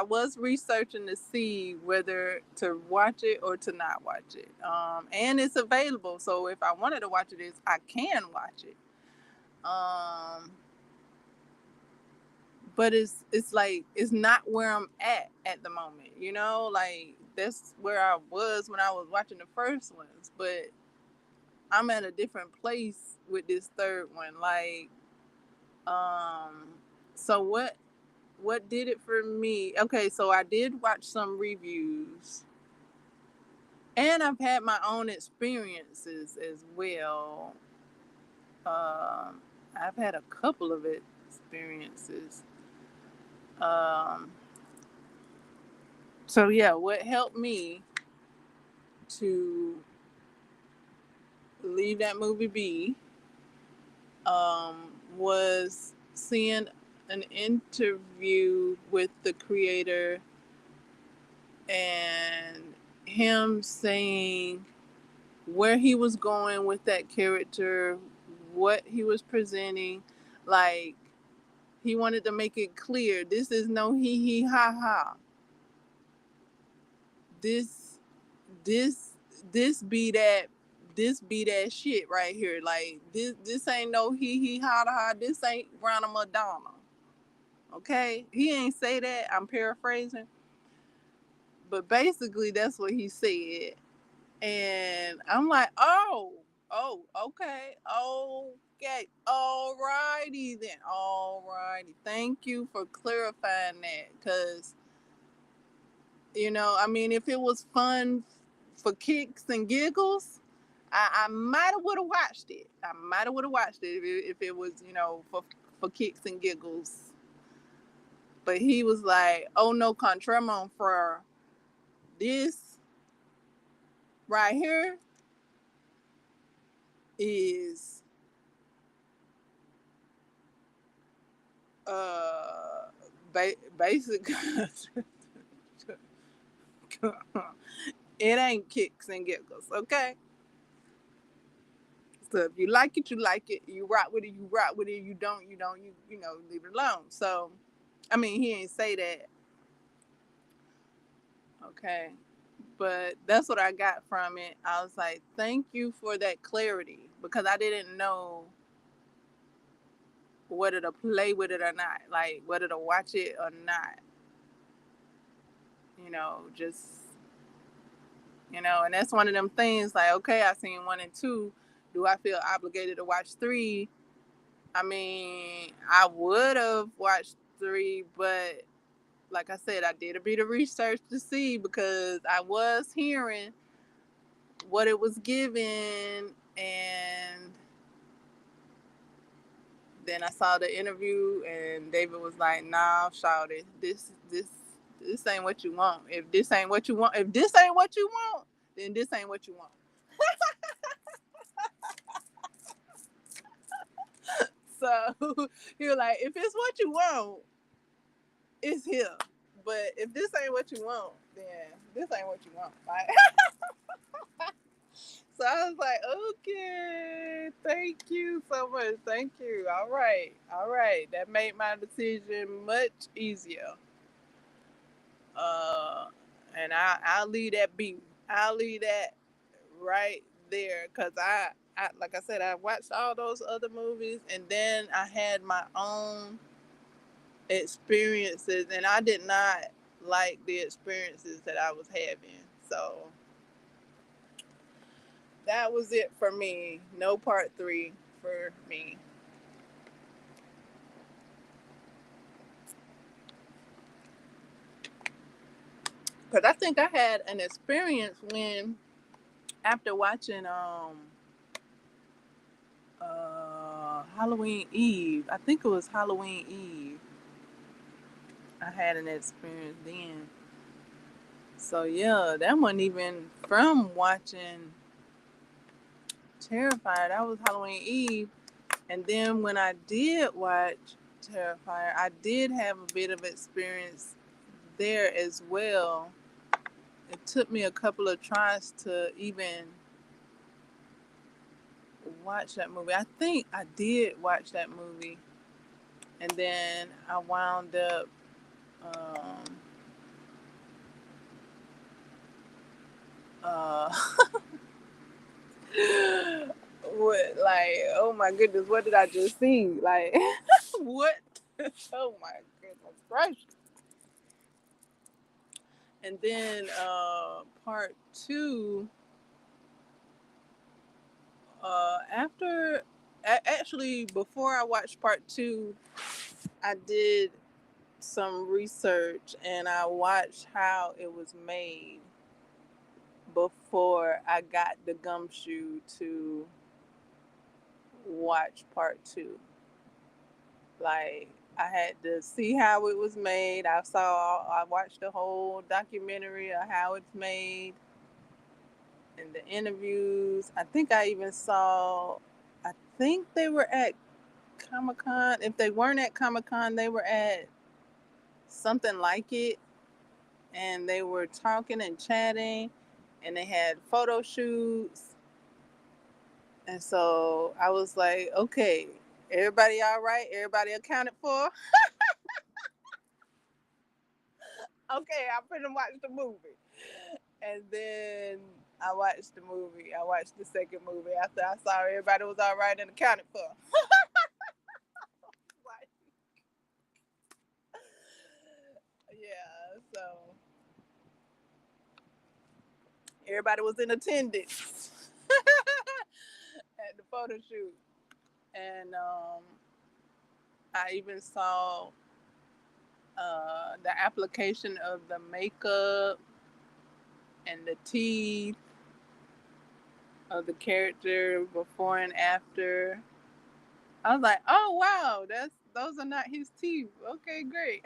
was researching to see whether to watch it or to not watch it. And it's available, so if I wanted to watch it, I can watch it. But it's like, it's not where I'm at the moment, you know? Like, that's where I was when I was watching the first ones, but I'm at a different place with this third one. Like, so what did it for me? Okay, so I did watch some reviews, and I've had my own experiences as well. I've had a couple of experiences. Um, so yeah, what helped me to leave that movie be was seeing an interview with the creator, and him saying where he was going with that character, what he was presenting. Like, He wanted to make it clear, this is no hee hee ha ha. This be that shit right here. Like this ain't no hee hee ha ha. This ain't Ronald Madonna. Okay, he ain't say that. I'm paraphrasing, but basically that's what he said. And I'm like, okay, alrighty then, alrighty. Thank you for clarifying that, because I mean, if it was fun for kicks and giggles, I might have would have watched it. If it was for kicks and giggles. But he was like, "Oh no, Contremon for this right here is basic." It ain't kicks and giggles, okay? So if you like it, you like it. You rock with it, you rock with it. You don't, you leave it alone. So, I mean, he ain't say that, okay? But that's what I got from it. I was like, thank you for that clarity, because I didn't know whether to play with it or not, like whether to watch it or not. Just and that's one of them things. Like, okay, I seen 1 and 2. Do I feel obligated to watch 3? I mean, I would have watched 3, but like I said, I did a bit of research to see, because I was hearing what it was giving, and then I saw the interview, and David was like, "Nah, shawty, this ain't what you want. If this ain't what you want, then this ain't what you want." So he was like, "If it's what you want, it's here. But if this ain't what you want, then this ain't what you want." Like, so I was like, "Okay, thank you so much. Thank you. All right. That made my decision much easier." Uh, and I'll leave that be. I'll leave that right there, because I like I said, I watched all those other movies, and then I had my own experiences, and I did not like the experiences that I was having. So that was it for me. No part 3 for me. Because I think I had an experience when, after watching Halloween Eve, I think it was Halloween Eve, I had an experience then. So yeah, that wasn't even from watching Terrifier. That was Halloween Eve. And then when I did watch Terrifier, I did have a bit of experience there as well. It took me a couple of tries to even watch that movie. I think I did watch that movie, and then I wound up um, uh, what, like, oh my goodness, what did I just see? Like, what? Oh my goodness gracious. And then part 2, after, actually, before I watched part 2, I did some research, and I watched how it was made before I got the gumshoe to watch part 2. Like, I had to see how it was made. I watched the whole documentary of how it's made and the interviews. I think I even saw, I think they were at Comic-Con. If they weren't at Comic-Con, they were at something like it, and they were talking and chatting, and they had photo shoots. And so I was like, okay, Everybody all right? Everybody accounted for? Okay, I'm finna watch the movie. And then I watched the movie. I watched the second movie after I saw everybody was all right and accounted for. Yeah, so everybody was in attendance at the photo shoot. And I even saw the application of the makeup and the teeth of the character before and after. I was like, oh wow, those are not his teeth. Okay, great.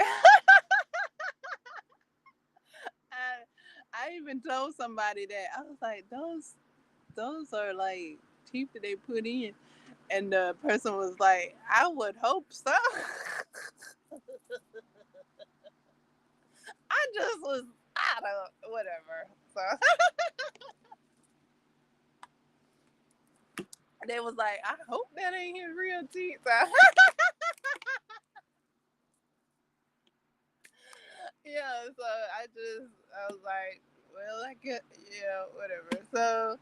I even told somebody that I was like, those are like teeth that they put in, and the person was like, I would hope so. I just was, I don't, whatever. So they was like, I hope that ain't his real teeth. Yeah, so I was like, well, I get, yeah, whatever. So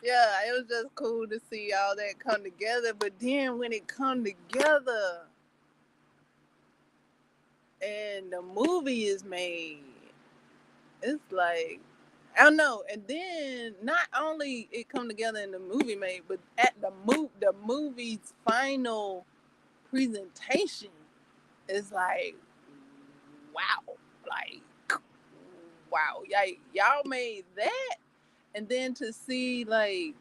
yeah, it was just cool to see all that come together. But then when it come together and the movie is made, it's like, I don't know. And then not only it come together in the movie made, but at the movie's final presentation is like, wow, like wow, y'all made that, and then to see like,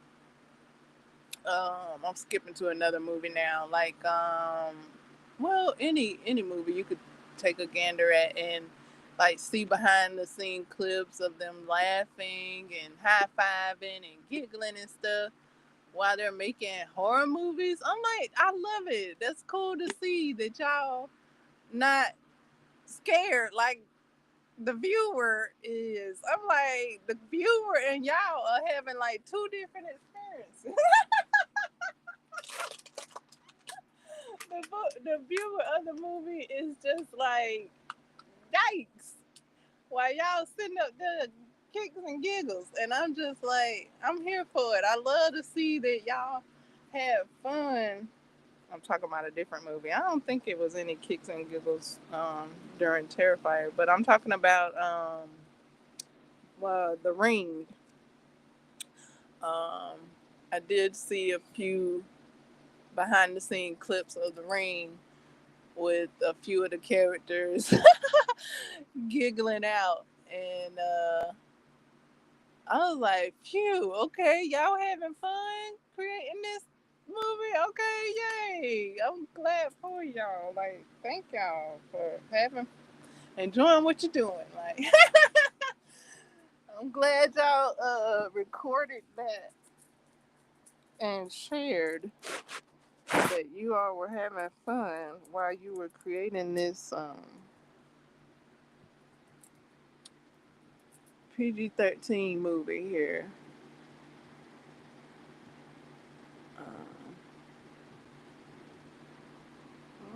I'm skipping to another movie now, like well, any movie you could take a gander at and like see behind the scene clips of them laughing and high fiving and giggling and stuff while they're making horror movies. I'm like, I love it. That's cool to see that y'all not scared like the viewer is. I'm like, the viewer and y'all are having like two different experiences. The viewer of the movie is just like, yikes. While y'all sitting up there kicks and giggles. And I'm just like, I'm here for it. I love to see that y'all have fun. I'm talking about a different movie. I don't think it was any kicks and giggles during Terrifier, but I'm talking about The Ring. Um, I did see a few behind the scene clips of The Ring with a few of the characters giggling out, and I was like, phew, okay, y'all having fun creating this movie? Okay, yay. I'm glad for y'all. Like, thank y'all for enjoying what you're doing. Like, I'm glad y'all recorded that and shared that you all were having fun while you were creating this PG-13 movie here.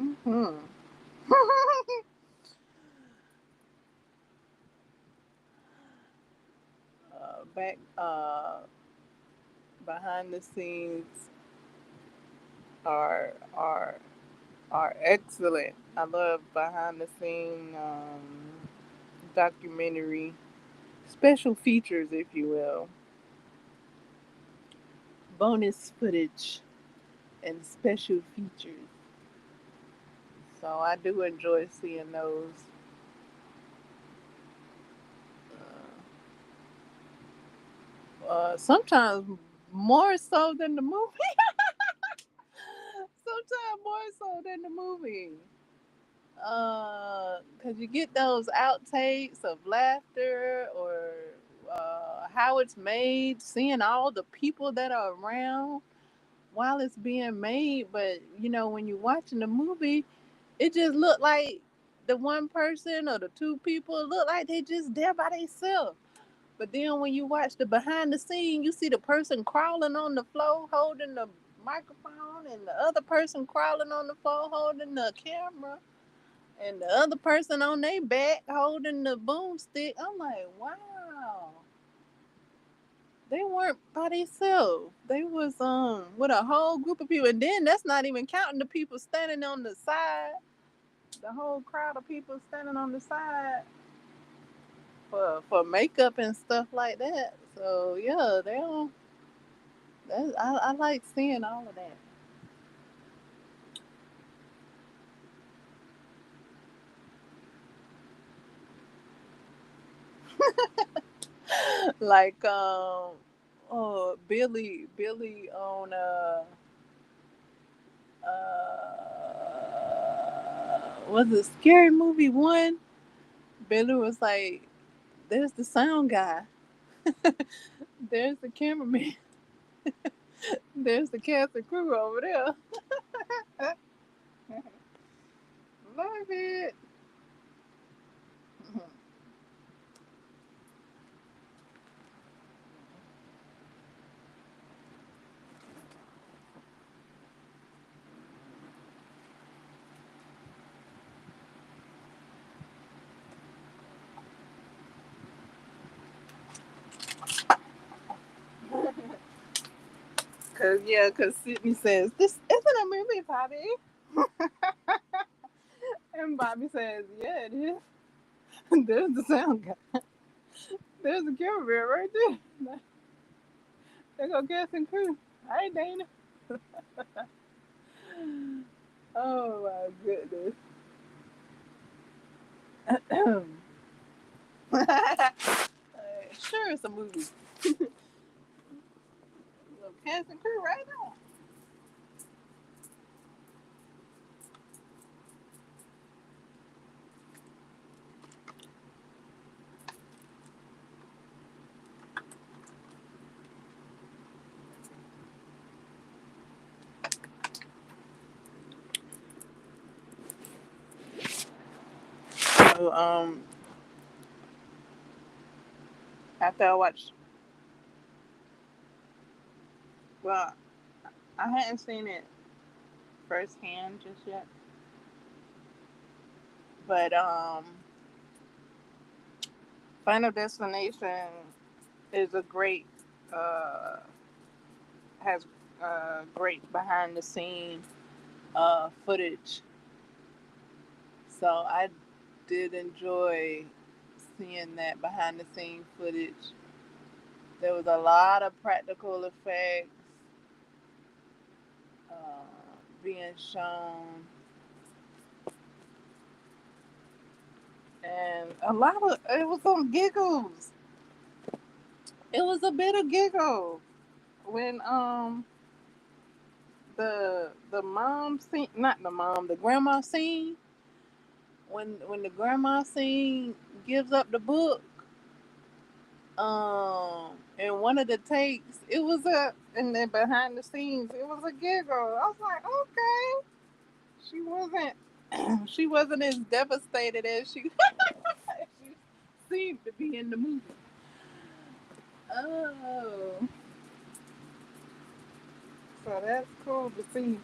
Mm-hmm. Back behind the scenes are are excellent. I love behind the scene documentary special features, if you will, bonus footage and special features. So I do enjoy seeing those. Sometimes more so than the movie. Sometimes more so than the movie. Cause you get those outtakes of laughter or how it's made, seeing all the people that are around while it's being made. But you know, when you're watching the movie, it just looked like the one person or the two people look like they just there by themselves. But then when you watch the behind the scene, you see the person crawling on the floor holding the microphone, and the other person crawling on the floor holding the camera, and the other person on their back holding the boomstick. I'm like, wow, they weren't by themselves. They was with a whole group of people, and then that's not even counting the people standing on the side, the whole crowd of people standing on the side for makeup and stuff like that. So yeah, they don't. I like seeing all of that. Like oh Billy on was it Scary Movie one? Billy was like, "There's the sound guy. There's the cameraman. There's the cast and crew over there." Love it. Cause Sydney says this isn't a movie, Bobby, and Bobby says, "Yeah, it is." There's the sound guy. There's the cameraman right there. There go cast and crew. Hi, Dana. Oh my goodness. Sure, it's a movie. Cast and crew right now. So after I watched, well, I hadn't seen it firsthand just yet, but Final Destination is a great uh has great behind the scene footage. So I did enjoy seeing that behind the scene footage. There was a lot of practical effects uh, being shown, and a lot of it was some giggles. It was a bit of giggle when the mom scene, not the mom, the grandma scene. When the grandma scene gives up the book, in one of the takes, it was a and then behind the scenes, it was a giggle. I was like, okay, she wasn't she wasn't as devastated as she she seemed to be in the movie. Oh, so that's cool to see.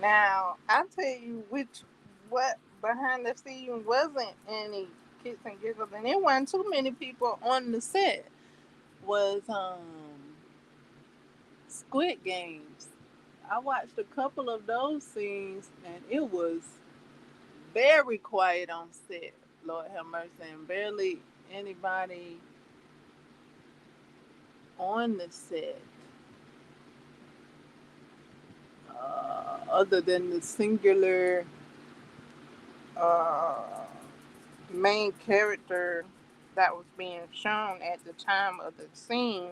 Now I'll tell you which what behind the scene wasn't any kicks and giggles, and there wasn't too many people on the set. Was Squid Games. I watched a couple of those scenes, and it was very quiet on set. Lord have mercy, and barely anybody on the set, other than the singular uh, main character that was being shown at the time of the scene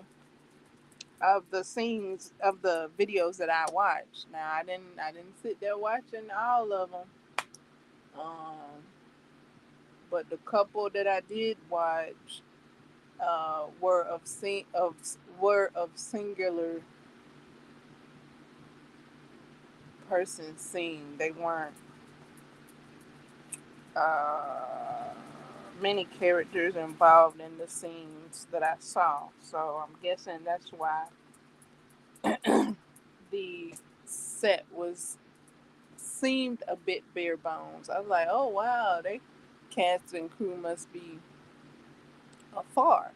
of the scenes of the videos that I watched. Now I didn't sit there watching all of them, um, but the couple that I did watch were of singular person seen. They weren't uh, many characters involved in the scenes that I saw. So I'm guessing that's why the set was seemed a bit bare bones. I was like, oh wow, they cast and crew must be afar,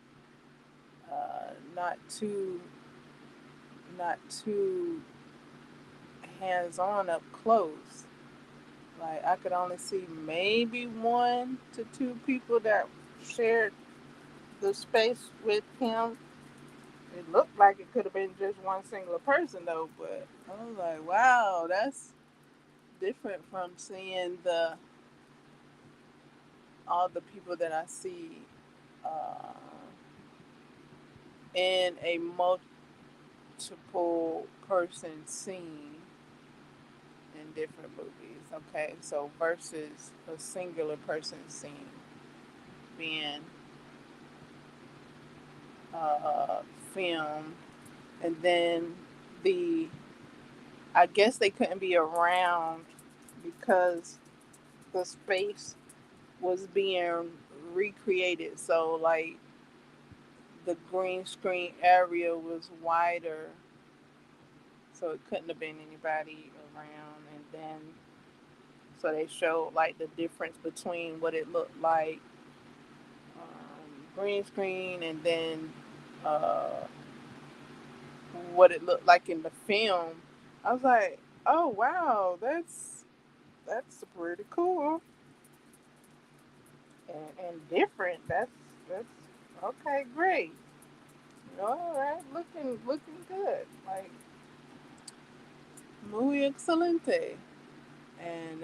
not too hands on up close. Like I could only see maybe one to two people that shared the space with him. It looked like it could have been just one single person though, but I was like, wow, that's different from seeing the all the people that I see uh, in a multiple person scene in different movies. Okay, so versus a singular person scene being uh, filmed, and then the I guess they couldn't be around because the space was being recreated. So like the green screen area was wider, so it couldn't have been anybody around. And then so they showed like the difference between what it looked like green screen and then uh, what it looked like in the film. I was like, oh wow, that's pretty cool and different. That's okay, great. All right, looking good. Like muy excelente. And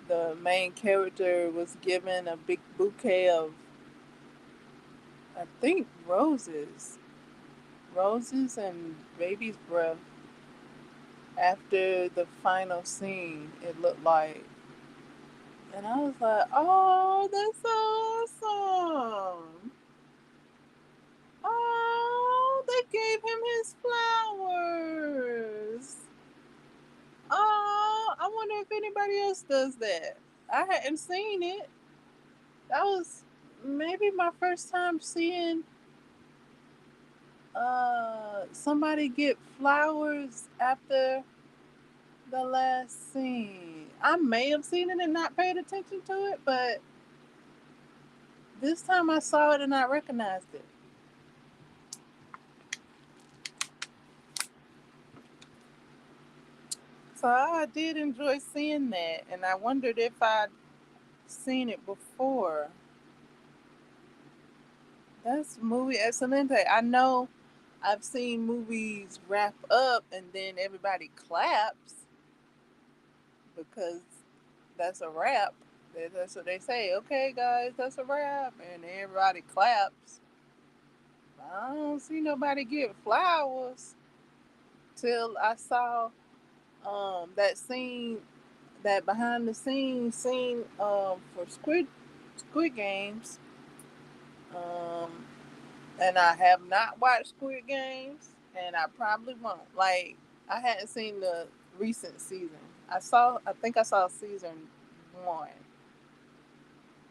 the main character was given a big bouquet of, I think, roses and baby's breath. After the final scene, it looked like, and I was like, "Oh, that's awesome! Oh, they gave him his flowers. Oh, I wonder if anybody else does that. I hadn't seen it. That was maybe my first time seeing somebody get flowers after the last scene. I may have seen it and not paid attention to it, but this time I saw it and I recognized it. So I did enjoy seeing that, and I wondered if I'd seen it before. That's movie excelente. I know I've seen movies wrap up and then everybody claps because that's a wrap. That's what they say. Okay, guys, that's a wrap, and everybody claps. I don't see nobody get flowers till I saw that scene, that behind the scenes scene for Squid Games. Um, and I have not watched Squid Games, and I probably won't. Like I hadn't seen the recent season. I think I saw season 1,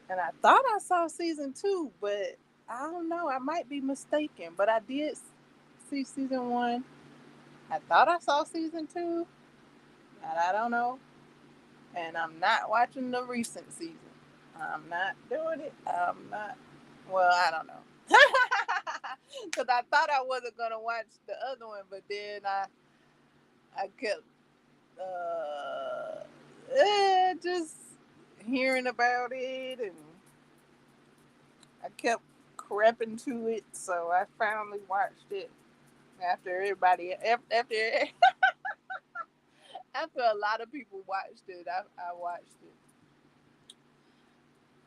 and I thought I saw season 2, but I don't know. I might be mistaken, but I did see season 1. I thought I saw season 2, and I don't know. And I'm not watching the recent season. I'm not doing it. I'm not. Well, I don't know. Because I thought I wasn't gonna watch the other one, but then I kept just hearing about it, and I kept prepping to it, so I finally watched it after everybody after after a lot of people watched it. I watched it,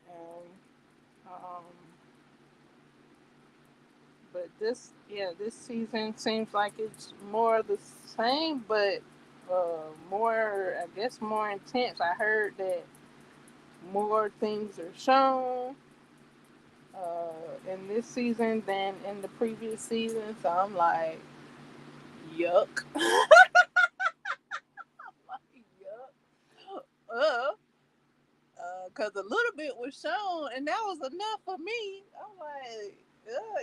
and um, but this season seems like it's more of the same, but more, I guess, more intense. I heard that more things are shown in this season than in the previous season. So I'm like, yuck. Yuck. Because a little bit was shown, and that was enough for me. I'm like,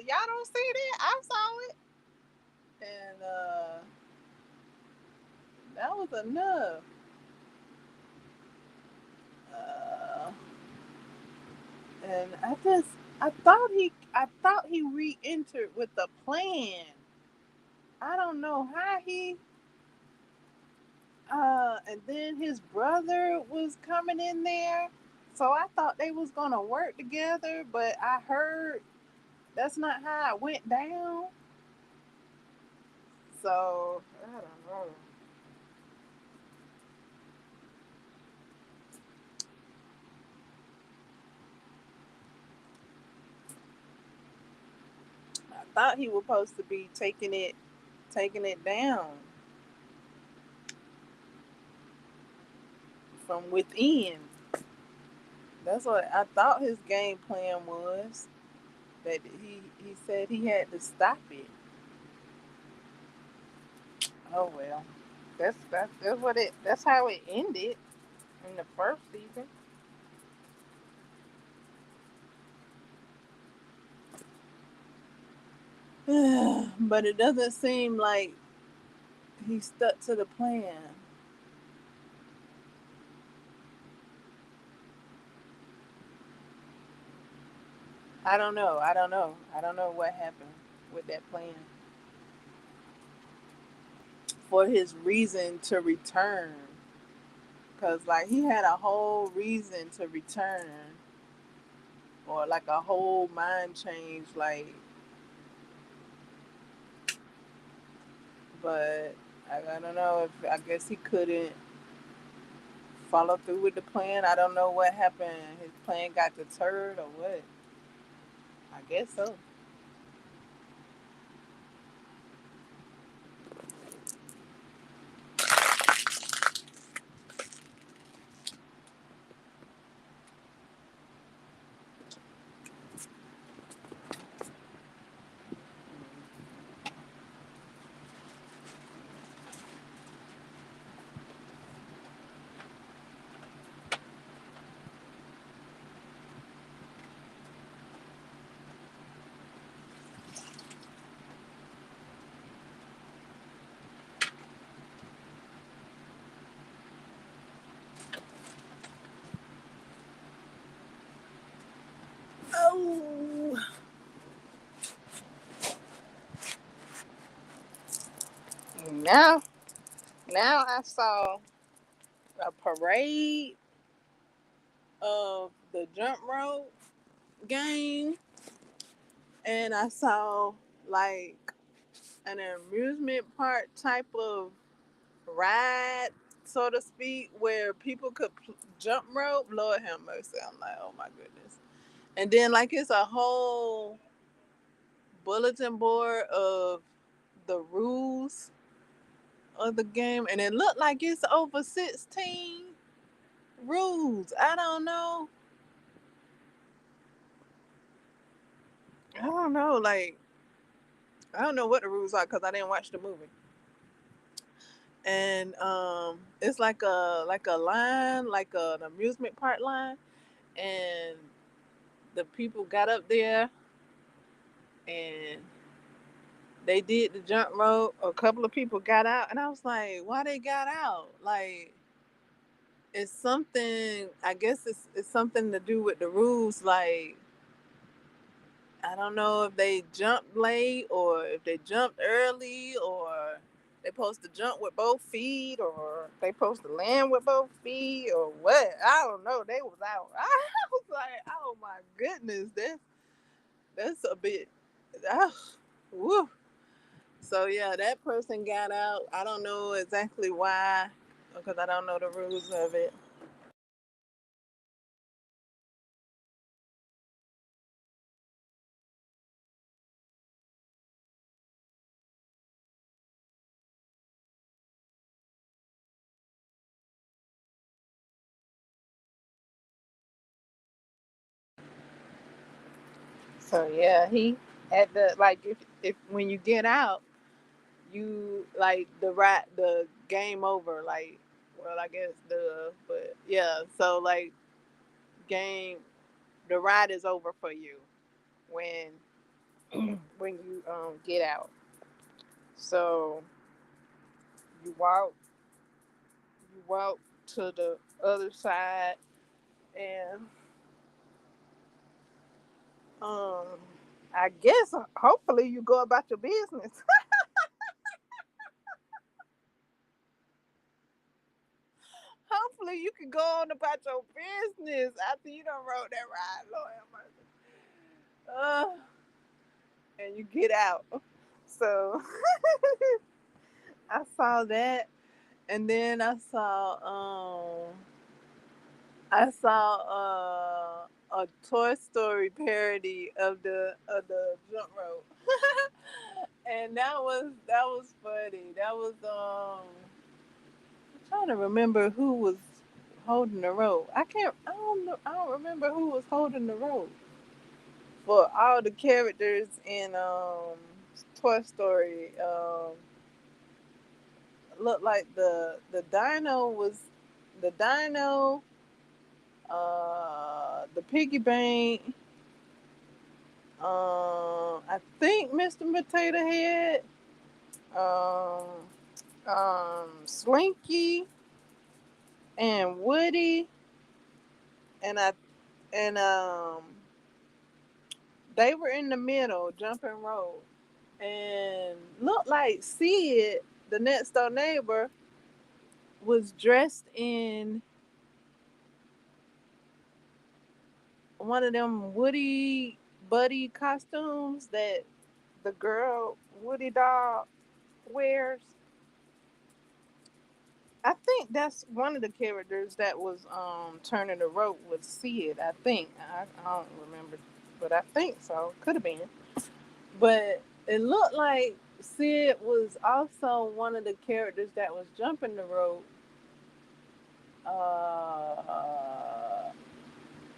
y'all don't see that? I saw it. And that was enough. Uh, and I thought he re-entered with a plan. I don't know how he and then his brother was coming in there. So I thought they was gonna work together, but I heard that's not how it went down. So I don't know. I thought he was supposed to be taking it down from within. That's what I thought his game plan was. That he said he had to stop it. Oh well. That's what it that's how it ended in the first season. But it doesn't seem like he stuck to the plan. I don't know. I don't know. I don't know what happened with that plan for his reason to return. Cause like he had a whole reason to return, or like a whole mind change. Like, but I don't know if I guess he couldn't follow through with the plan. I don't know what happened. His plan got deterred or what. I guess so. Oh, now now I saw a parade of the jump rope game, and I saw like an amusement park type of ride, so to speak, where people could jump rope. Lord have mercy. I'm like, oh my goodness. And then like it's a whole bulletin board of the rules of the game, and it looked like it's over 16 rules. I don't know. I don't know. Like I don't know what the rules are because I didn't watch the movie. And it's like a line, like an amusement park line, and the people got up there and they did the jump rope. A couple of people got out, and I was like, why they got out? Like it's something. I guess it's something to do with the rules. Like I don't know if they jumped late or if they jumped early or they supposed to jump with both feet or they supposed to land with both feet or what. I don't know. They was out. I was like, oh my goodness, this. That's a bit. Ah, woo. So yeah, that person got out. I don't know exactly why, because I don't know the rules of it. So yeah, he at the like if when you get out, you like the game over. Like, well, I guess but yeah. So like game the ride is over for you when when you get out. So you walk you walk to the other side and um I guess hopefully you go about your business. Hopefully you can go on about your business after you done rode that ride, Lord have mercy. And you get out. So I saw that, and then I saw a Toy Story parody of the jump rope. And that was funny. That was I'm trying to remember who was holding the rope. I don't know. I don't remember who was holding the rope for all the characters in Toy Story. Looked like the dino was the dino, the piggy bank. I think Mr. Potato Head, um, Slinky, and Woody, and I and they were in the middle jumping rope, and looked like Sid, the next door neighbor, was dressed in one of them Woody Buddy costumes that the girl Woody doll wears. I think that's one of the characters that was turning the rope with Sid. I think I don't remember, but I think so. Could have been, but it looked like Sid was also one of the characters that was jumping the rope. Uh,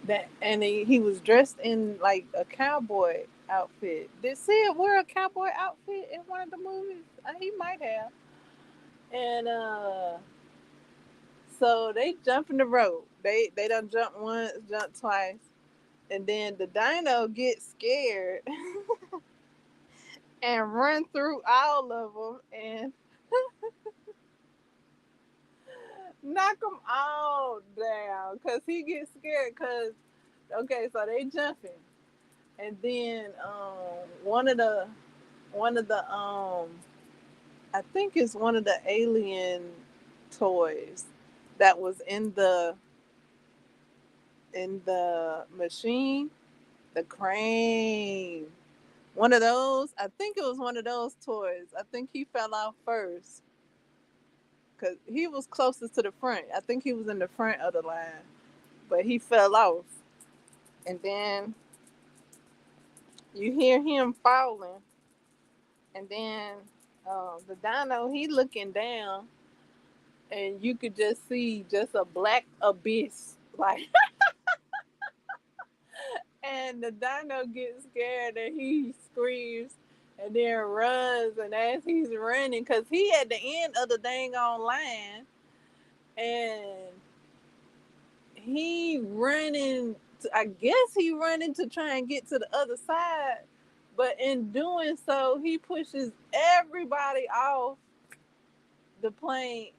that and he was dressed in like a cowboy outfit. Did Sid wear a cowboy outfit in one of the movies? He might have. And so they jump in the rope. They don't jump once, jump twice, and then the dino gets scared and run through all of them and knock them all down because he gets scared. Because okay, so they jumping, and then one of the I think it's one of the alien toys that was in the machine, the crane. One of those, I think it was one of those toys. I think he fell off first because he was closest to the front. I think he was in the front of the line, but he fell off. And then you hear him falling, and then the dino, he looking down, and you could just see just a black abyss, like. And the dino gets scared and he screams and then runs. And as he's running, because he at the end of the dang on line, and he running, I guess he running to try and get to the other side. But in doing so, he pushes everybody off the plane,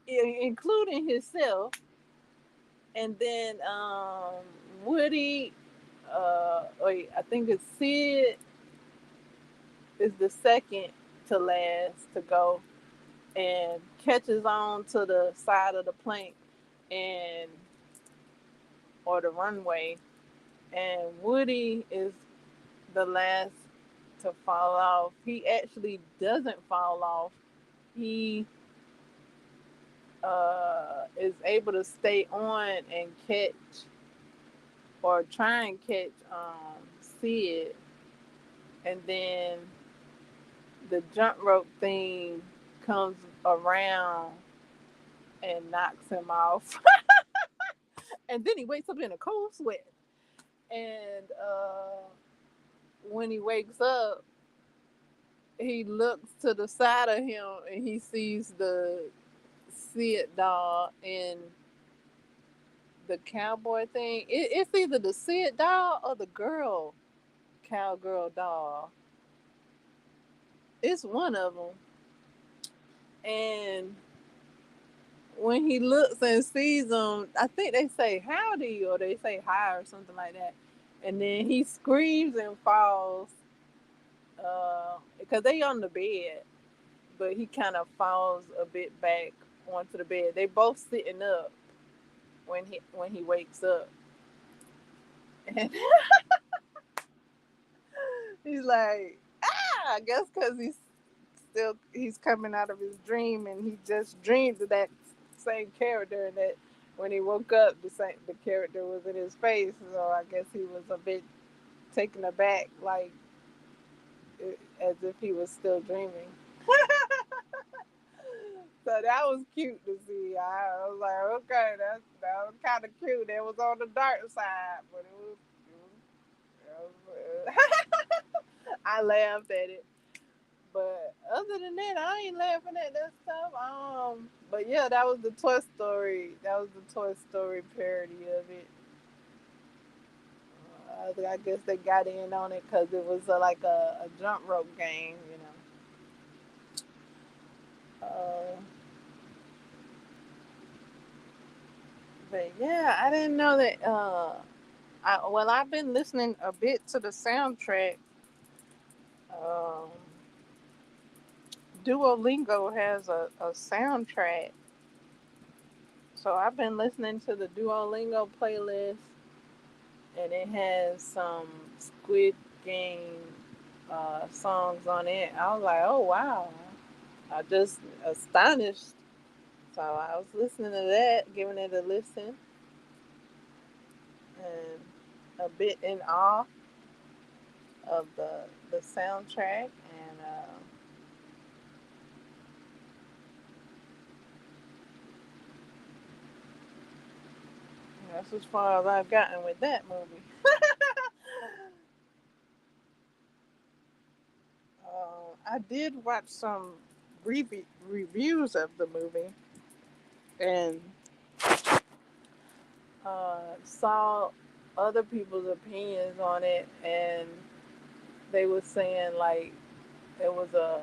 including himself. And then Woody, wait, I think it's Sid is the second to last to go and catches on to the side of the plank and or the runway, and Woody is the last to fall off. He actually doesn't fall off. He is able to stay on and catch or try and catch Sid, and then the jump rope thing comes around and knocks him off. And then he wakes up in a cold sweat. And when he wakes up, he looks to the side of him and he sees the Sid doll and the cowboy thing. It's either the Sid doll or the girl cowgirl doll. It's one of them. And when he looks and sees them, I think they say howdy or they say hi or something like that. And then he screams and falls because they on the bed, but he kind of falls a bit back onto the bed. They both sitting up when he wakes up, and he's like, ah, I guess because he's coming out of his dream, and he just dreamed of that same character, and that when he woke up, the character was in his face. So I guess he was a bit taken aback, like as if he was still dreaming. So that was cute to see. I was like, okay, that was kind of cute. It was on the dark side, but I laughed at it. But other than that, I ain't laughing at that stuff. But yeah, that was the Toy Story. That was the Toy Story parody of it. I guess they got in on it because it was like a jump rope game, you know. Uh, but yeah, I didn't know that. I've been listening a bit to the soundtrack. Um, Duolingo has a soundtrack, so I've been listening to the Duolingo playlist, and it has some Squid Game songs on it. I was like, oh wow, I just astonished. So I was listening to that, giving it a listen, and a bit in awe of the soundtrack, and that's as far as I've gotten with that movie. I did watch some reviews of the movie and saw other people's opinions on it, and they were saying like it was a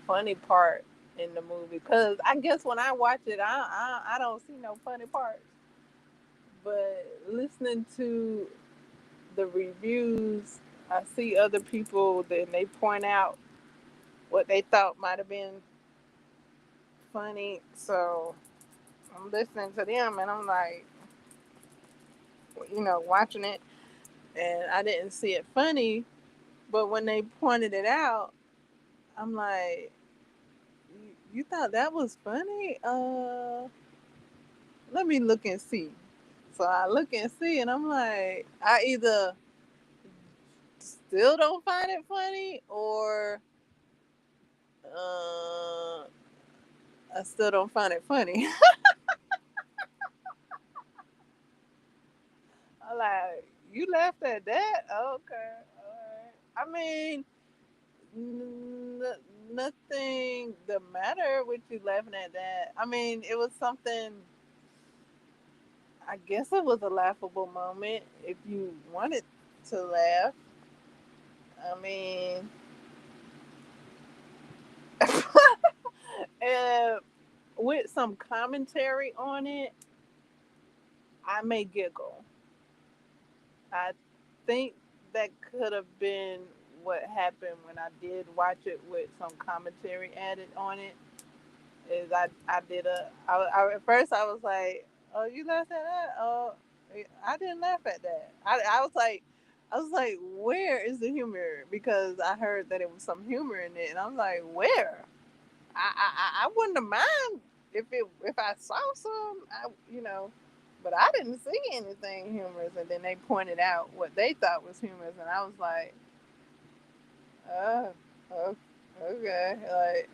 funny part in the movie. Because I guess when I watch it, I don't see no funny parts. But listening to the reviews, I see other people that they point out what they thought might have been funny. So I'm listening to them and I'm like, watching it, and I didn't see it funny. But when they pointed it out, I'm like, you thought that was funny? Let me look and see. So I look and see, and I'm like, I either still don't find it funny, or uh, I still don't find it funny. I'm like, you laughed at that? Okay, all right. I mean, n- nothing the matter with you laughing at that. I mean, it was something. I guess it was a laughable moment if you wanted to laugh. I mean, and with some commentary on it, I may giggle. I think that could have been what happened when I did watch it with some commentary added on it. Is I did at first I was like, oh, you laughed at that? Oh, I didn't laugh at that. I was like, I was like, where is the humor? Because I heard that it was some humor in it, and I'm like, where? I wouldn't have mind if I saw some, but I didn't see anything humorous. And then they pointed out what they thought was humorous, and I was like, oh, okay, like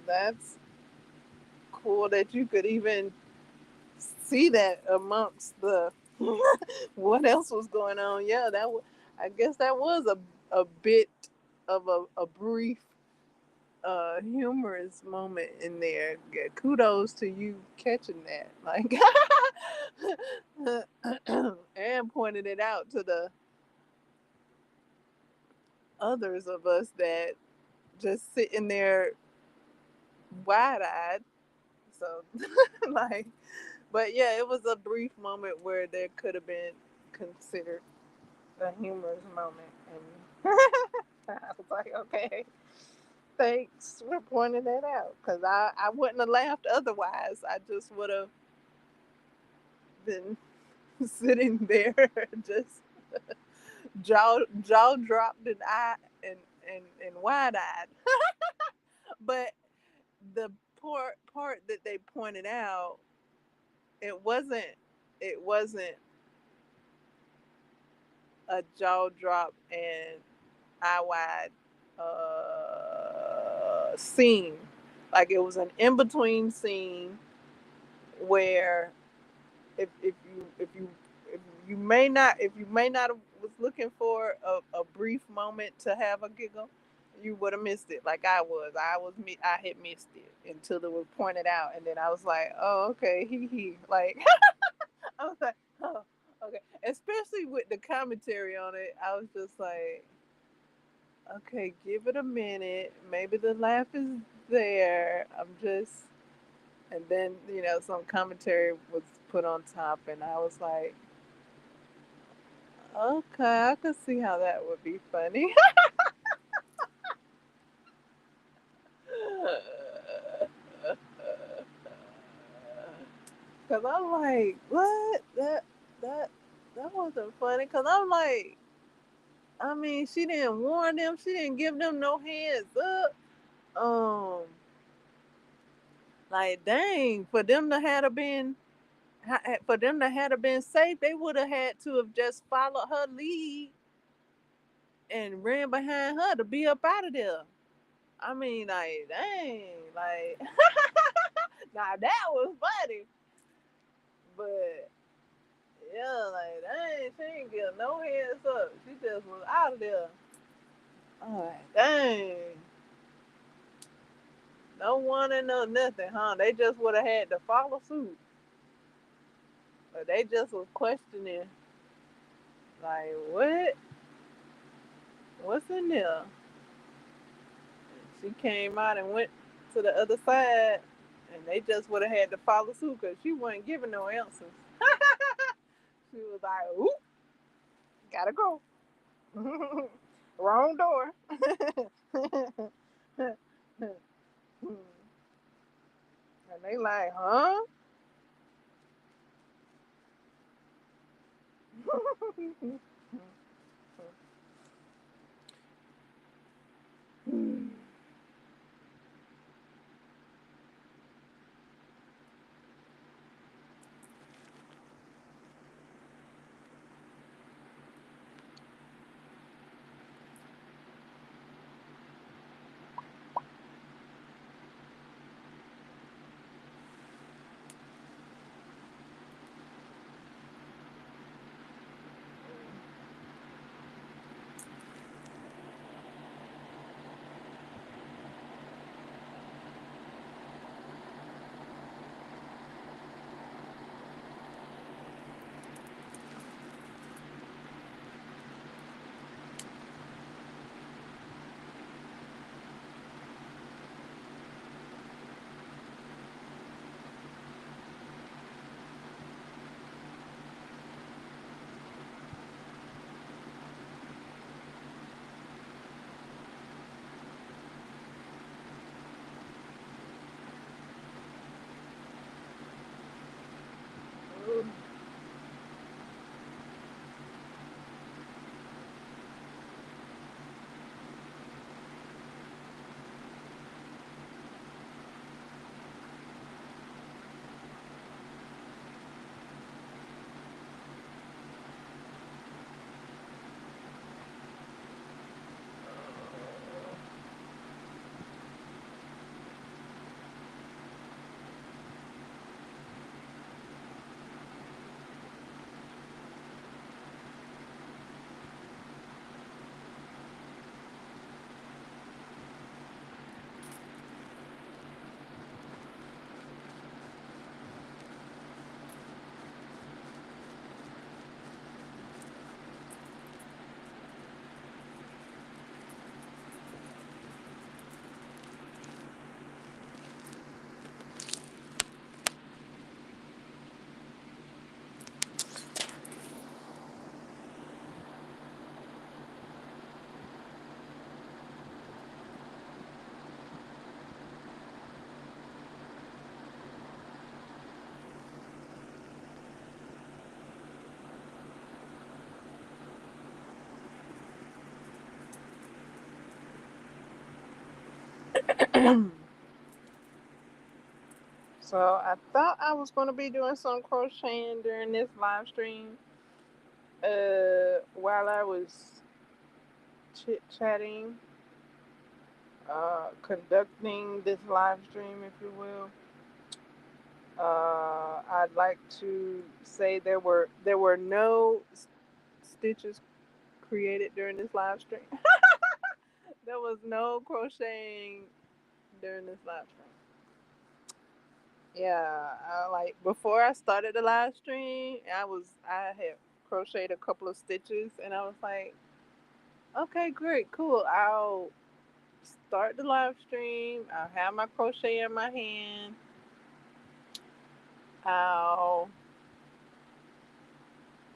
that's cool that you could even see that amongst the what else was going on. Yeah, I guess that was a bit of a brief humorous moment in there. Yeah, kudos to you catching that, like, and pointed it out to the others of us that just sitting there wide eyed. So, like, but yeah, it was a brief moment where there could have been considered a humorous moment, and I was like, okay, thanks for pointing that out, because I wouldn't have laughed otherwise. I just would have been sitting there just jaw dropped and and wide eyed. But the part that they pointed out, it wasn't it wasn't a jaw drop and eye wide scene. Like it was an in between scene where if you may not have was looking for a brief moment to have a giggle, you would have missed it. Like I had missed it until it was pointed out, and then I was like, oh, okay, he like I was like, oh, okay. Especially with the commentary on it, I was just like, okay, give it a minute. Maybe the laugh is there. And then some commentary was put on top, and I was like, okay, I could see how that would be funny. Cause I'm like, what? That wasn't funny. Cause I'm like, I mean, she didn't warn them. She didn't give them no heads up. Um, like, dang, for them to have been safe, they would have had to have just followed her lead and ran behind her to be up out of there. I mean, like, dang, like, now that was funny, but yeah, like, dang, she didn't give no heads up. She just was out of there. I'm like, dang, no warning, no nothing, huh? They just would have had to follow suit, but they just was questioning, like, what's in there? She came out and went to the other side, and they just would have had to follow suit because she wasn't giving no answers. She was like, "Oop, gotta go, wrong door." And they like, huh? So I thought I was going to be doing some crocheting during this live stream. While I was chit chatting, conducting this live stream, if you will. I'd like to say there were no stitches created during this live stream. There was no crocheting during this live stream. Yeah, like before I started the live stream, I had crocheted a couple of stitches, and I was like, okay, great, cool. I'll start the live stream. I'll have my crochet in my hand. I'll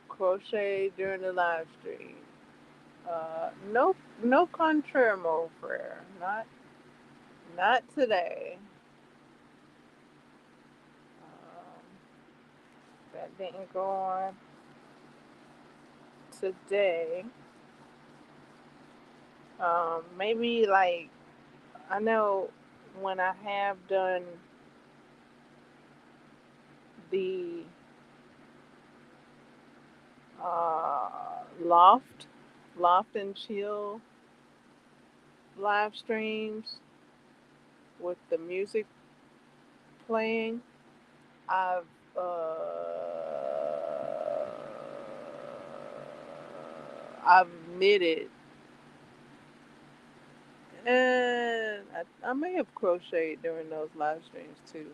crochet during the live stream. No, no contraire mode prayer. Not today. Um, that didn't go on today. Maybe like I know when I have done the loft, loft and chill live streams with the music playing. I've I've knitted and I may have crocheted during those live streams too.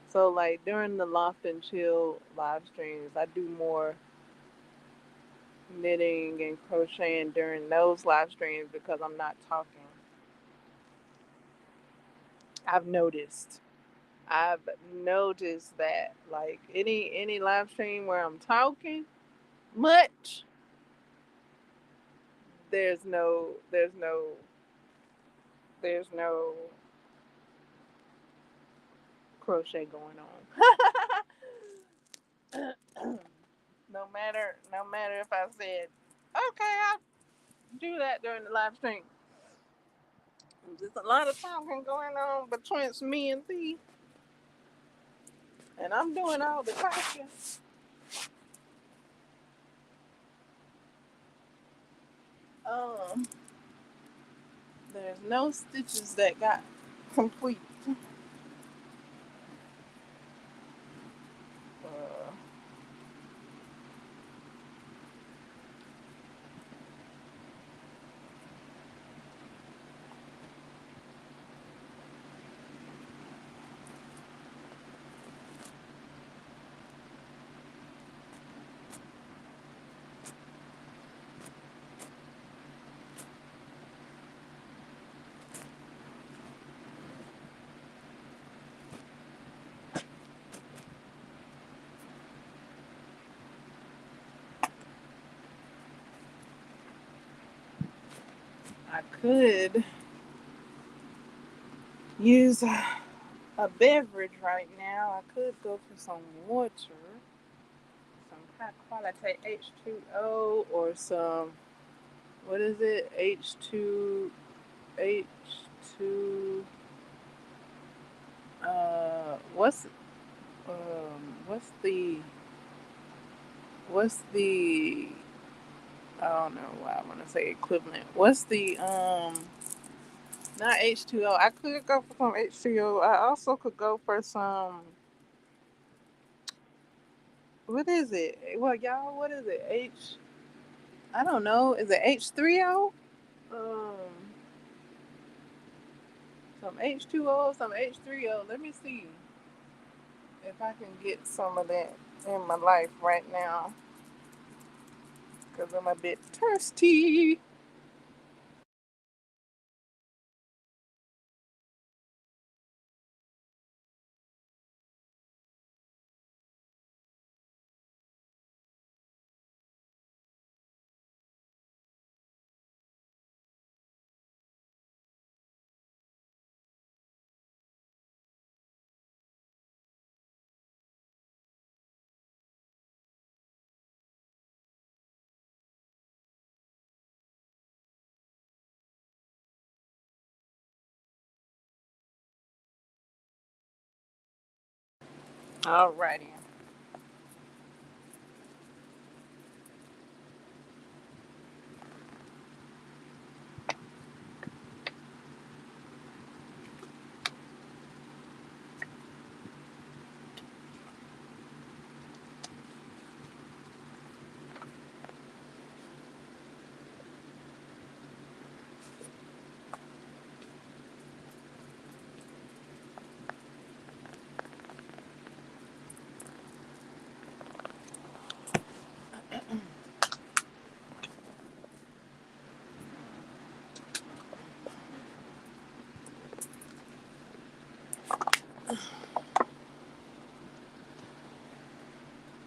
So like during the loft and chill live streams, I do more knitting and crocheting during those live streams because I'm not talking. I've noticed. I've noticed that like any live stream where I'm talking much, there's no there's no there's no crochet going on. No matter if I said, okay, I'll do that during the live stream. There's a lot of talking going on between me and thee, and I'm doing all the talking. Um, there's no stitches that got complete. Uh, I could use a beverage right now. I could go for some water, some high quality H2O or some, what is it? H2, what's, what's the, I don't know why I want to say equivalent. What's the, not H2O. I could go for some H2O. I also could go for some, what is it? Well, y'all, what is it? I don't know. Is it H3O? Um, some H2O, some H3O. Let me see if I can get some of that in my life right now because I'm a bit thirsty. Alrighty.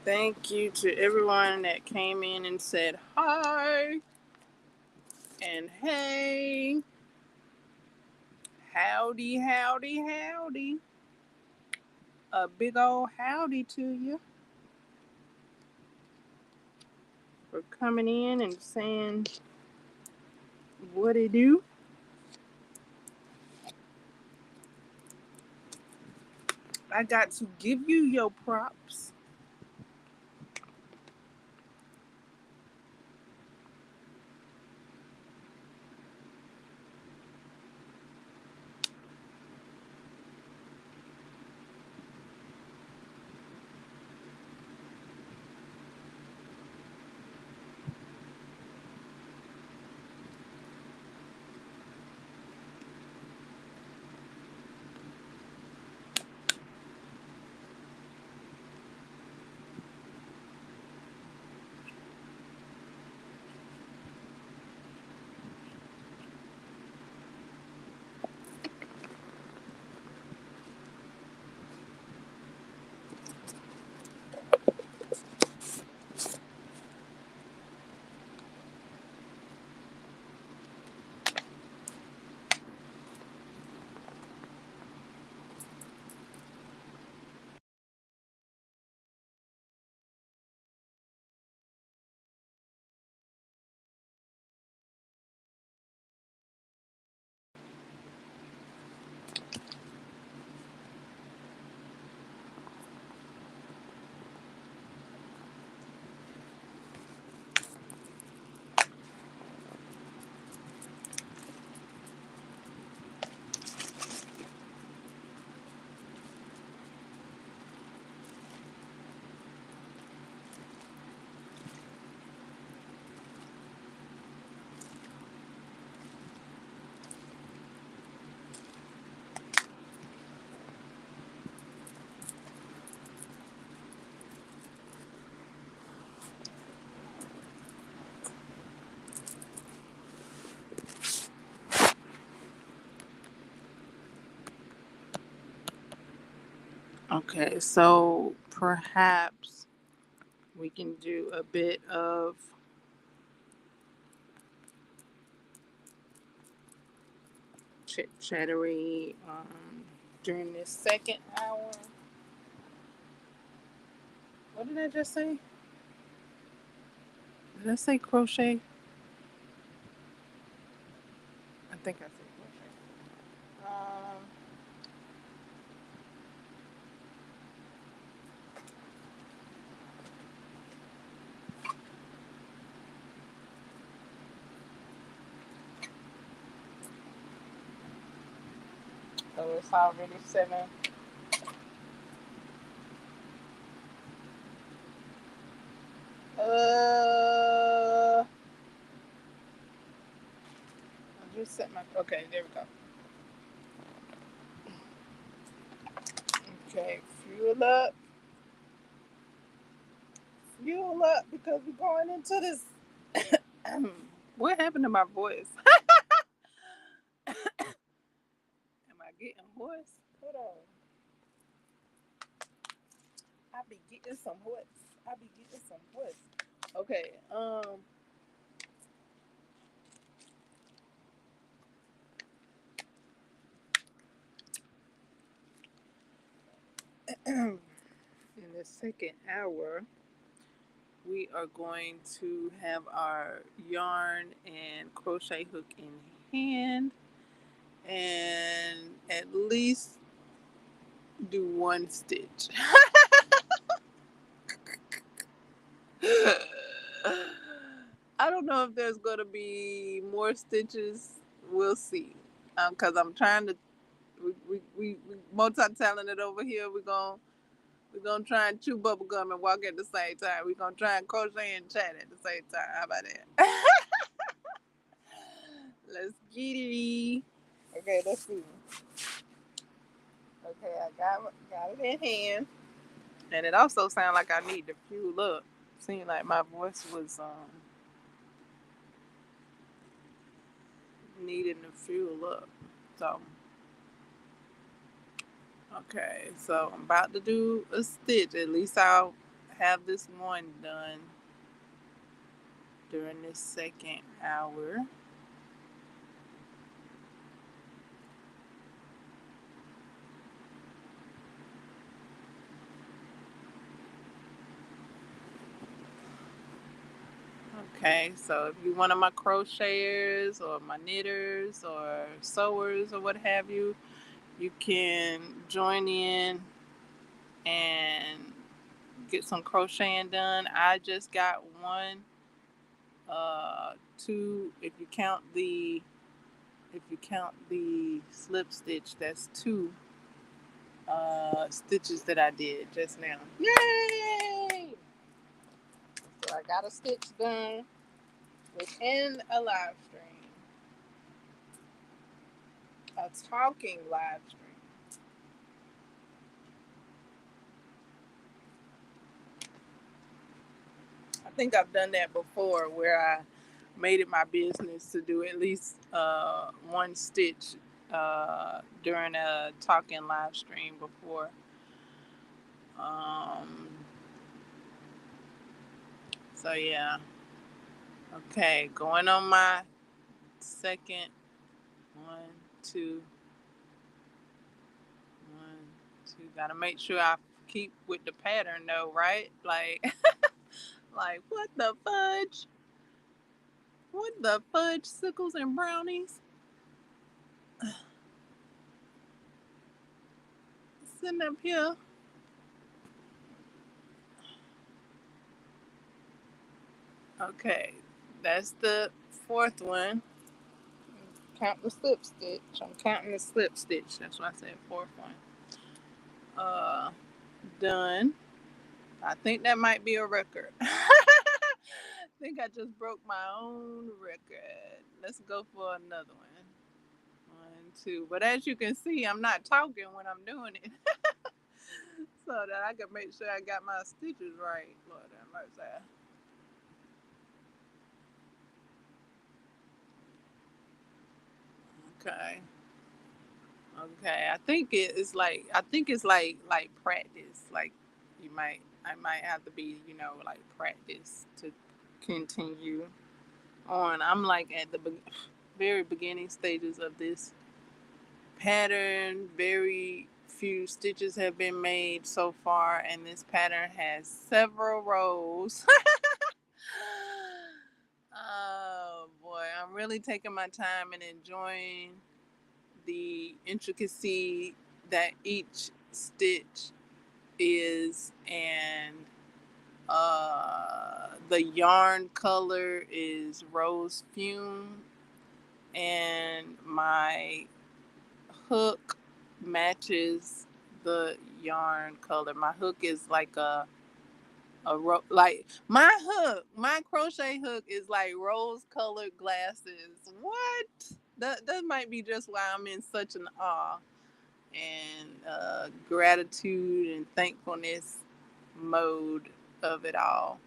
Thank you to everyone that came in and said hi and hey. Howdy, howdy, howdy. A big old howdy to you for coming in and saying what it do. I got to give you your props. Okay, so perhaps we can do a bit of chit chattery during this second hour. What did I just say? Did I say crochet? I think I said crochet. So it's already 7. I just set my. Okay, there we go. Okay, fuel up. Fuel up because we're going into this. What happened to my voice? Am I getting hoarse? Hold on. I be getting some hoarse. I be getting some hoarse. Okay. In the second hour, we are going to have our yarn and crochet hook in hand and at least do one stitch. I don't know if there's going to be more stitches. We'll see. Because I'm trying to, we multi-talented over here. We're gonna try and chew bubble gum and walk at the same time. We're gonna try and crochet and chat at the same time. How about that? Let's get it. Okay, let's see. Okay, I got it in hand. And it also sounds like I need to fuel up. Seemed like my voice was needing to fuel up. So okay, so I'm about to do a stitch. At least I'll have this one done during this second hour. Okay, so if you're one of my crocheters or my knitters or sewers or what have you, you can join in and get some crocheting done. I just got one, two. If you count the slip stitch, that's two stitches that I did just now. Yay! So I got a stitch done within a live stream, a talking live stream. I think I've done that before where I made it my business to do at least one stitch during a talking live stream before. Um, so yeah. Okay, going on my second one, two, one, two. Gotta make sure I keep with the pattern though, right? Like, like what the fudge? What the fudge, sickles and brownies? Sitting up here. Okay, that's the fourth one. Count the slip stitch. I'm counting the slip stitch. That's why I said fourth one. Uh, done. I think that might be a record. I think I just broke my own record. Let's go for another one. One, two. But as you can see, I'm not talking when I'm doing it. So that I can make sure I got my stitches right. Lord have mercy. Okay. Okay. I think it's like practice. Like I might have to be, like practice to continue on. I'm like at the very beginning stages of this pattern. Very few stitches have been made so far, and this pattern has several rows. Oh boy, I'm really taking my time and enjoying the intricacy that each stitch is, and the yarn color is rose fume, and my hook matches the yarn color. My hook is like like my crochet hook is like rose colored glasses. What? That might be just why I'm in such an awe and gratitude and thankfulness mode of it all.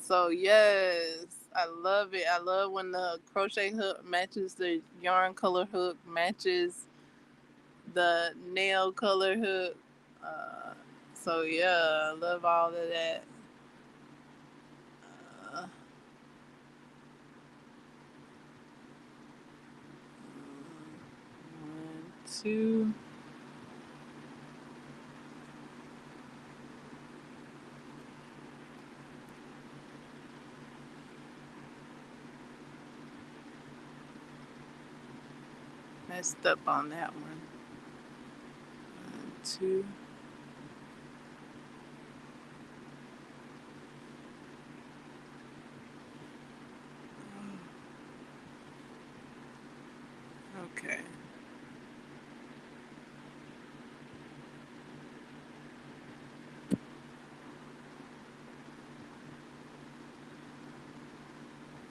So yes, I love it. I love when the crochet hook matches the yarn color hook, matches the nail color hook. Uh, so yeah, I love all of that. Uh, one, two. Messed up on that one. One, two. Okay.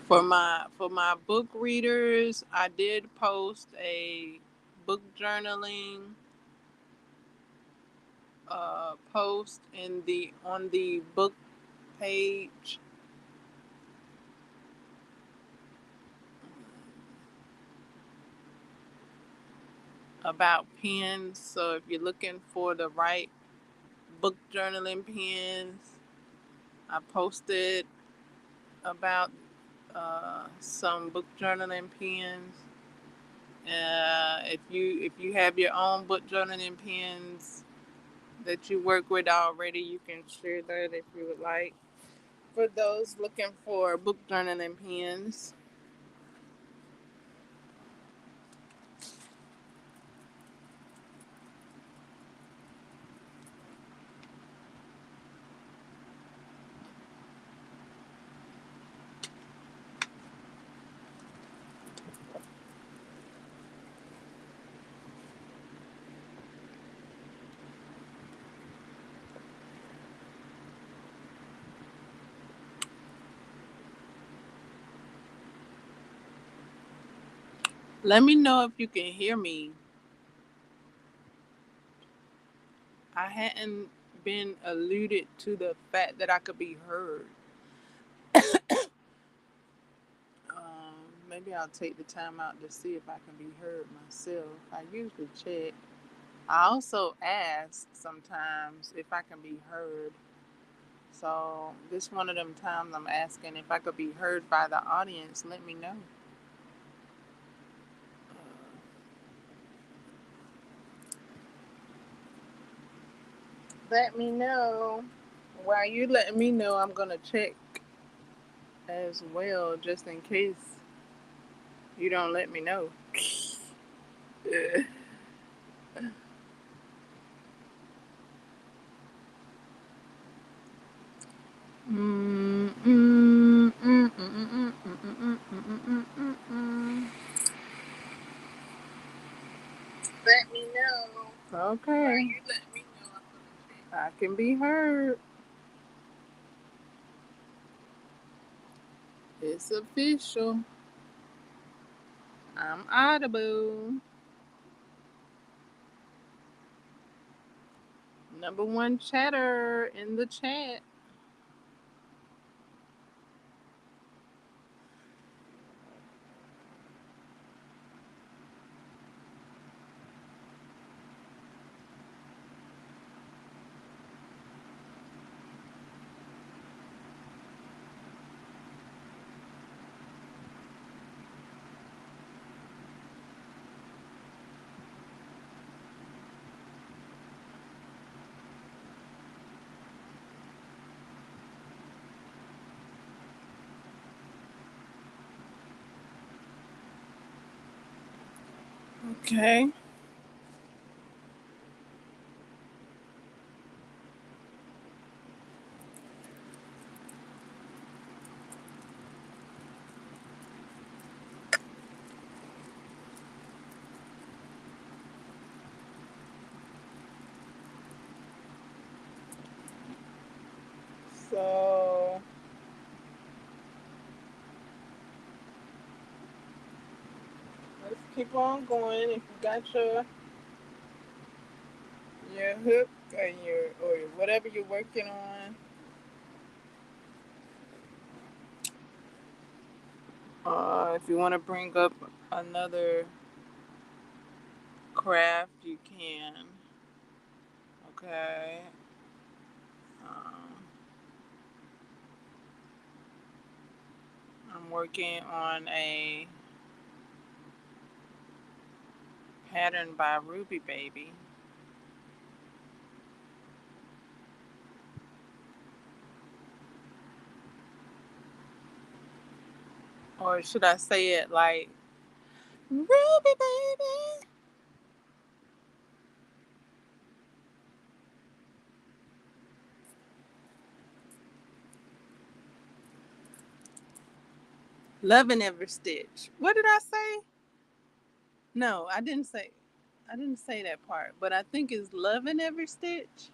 For my book readers, I did post a book journaling post in the on the book page about pens. So if you're looking for the right book journaling pens, I posted about some book journaling pens. If you have your own book journaling pens that you work with already, you can share that if you would like. For those looking for book journaling pens, let me know if you can hear me. I hadn't been alluded to the fact that I could be heard. Maybe I'll take the time out to see if I can be heard myself. I usually check. I also ask sometimes if I can be heard. So this one of them times I'm asking if I could be heard by the audience. Let me know. Let me know. While you letting me know, I'm gonna check as well, just in case you don't let me know. Let me know. Okay. You let me know. I can be heard. It's official. I'm audible. Number one chatter in the chat. Okay. So let's keep on going. If you got your hook or whatever you're working on, if you want to bring up another craft, you can. Okay. Um, I'm working on a pattern by Ruby Baby. Or should I say it like Ruby Baby? Loving every stitch. What did I say? No, I didn't say that part, but I think it's loving every stitch.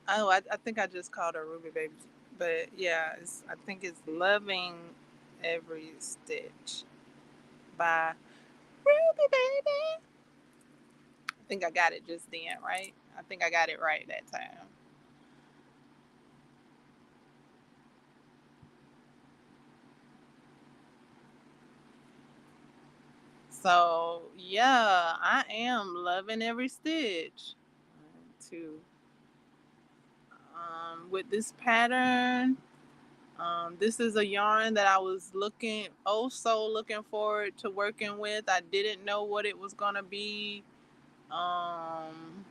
Oh, I think I just called her Ruby Baby, but yeah, I think it's loving every stitch by Ruby Baby. I think I got it just then, right? I think I got it right that time. So yeah, I am loving every stitch. To with this pattern, this is a yarn that I was looking forward to working with. I didn't know what it was gonna be. Um,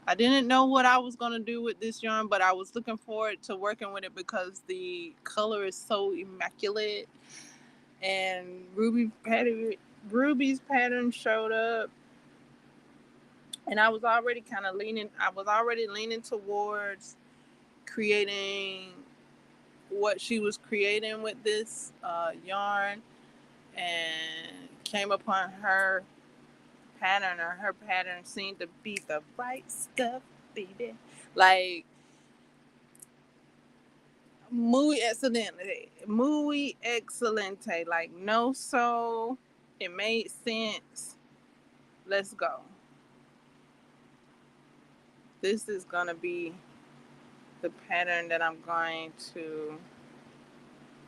I didn't know what I was gonna do with this yarn, but I was looking forward to working with it because the color is so immaculate. And Ruby's pattern showed up, and I was already kind of leaning. I was already leaning towards creating what she was creating with this yarn, and came upon her pattern, or her pattern seemed to be the right stuff, baby. Like muy excelente. Like no, so it made sense. Let's go. This is gonna be the pattern that I'm going to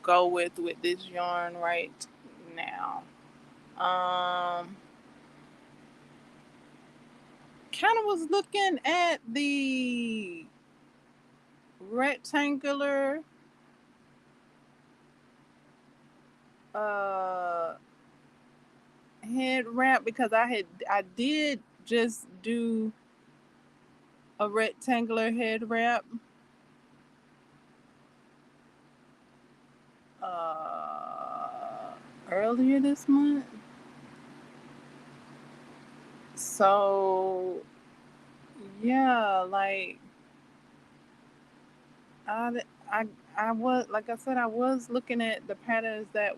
go with this yarn right now. Um, Kind of was looking at the rectangular uh head wrap because I did just do a rectangular head wrap uh earlier this month. So yeah, like I I I was, like I said, I was looking at the patterns that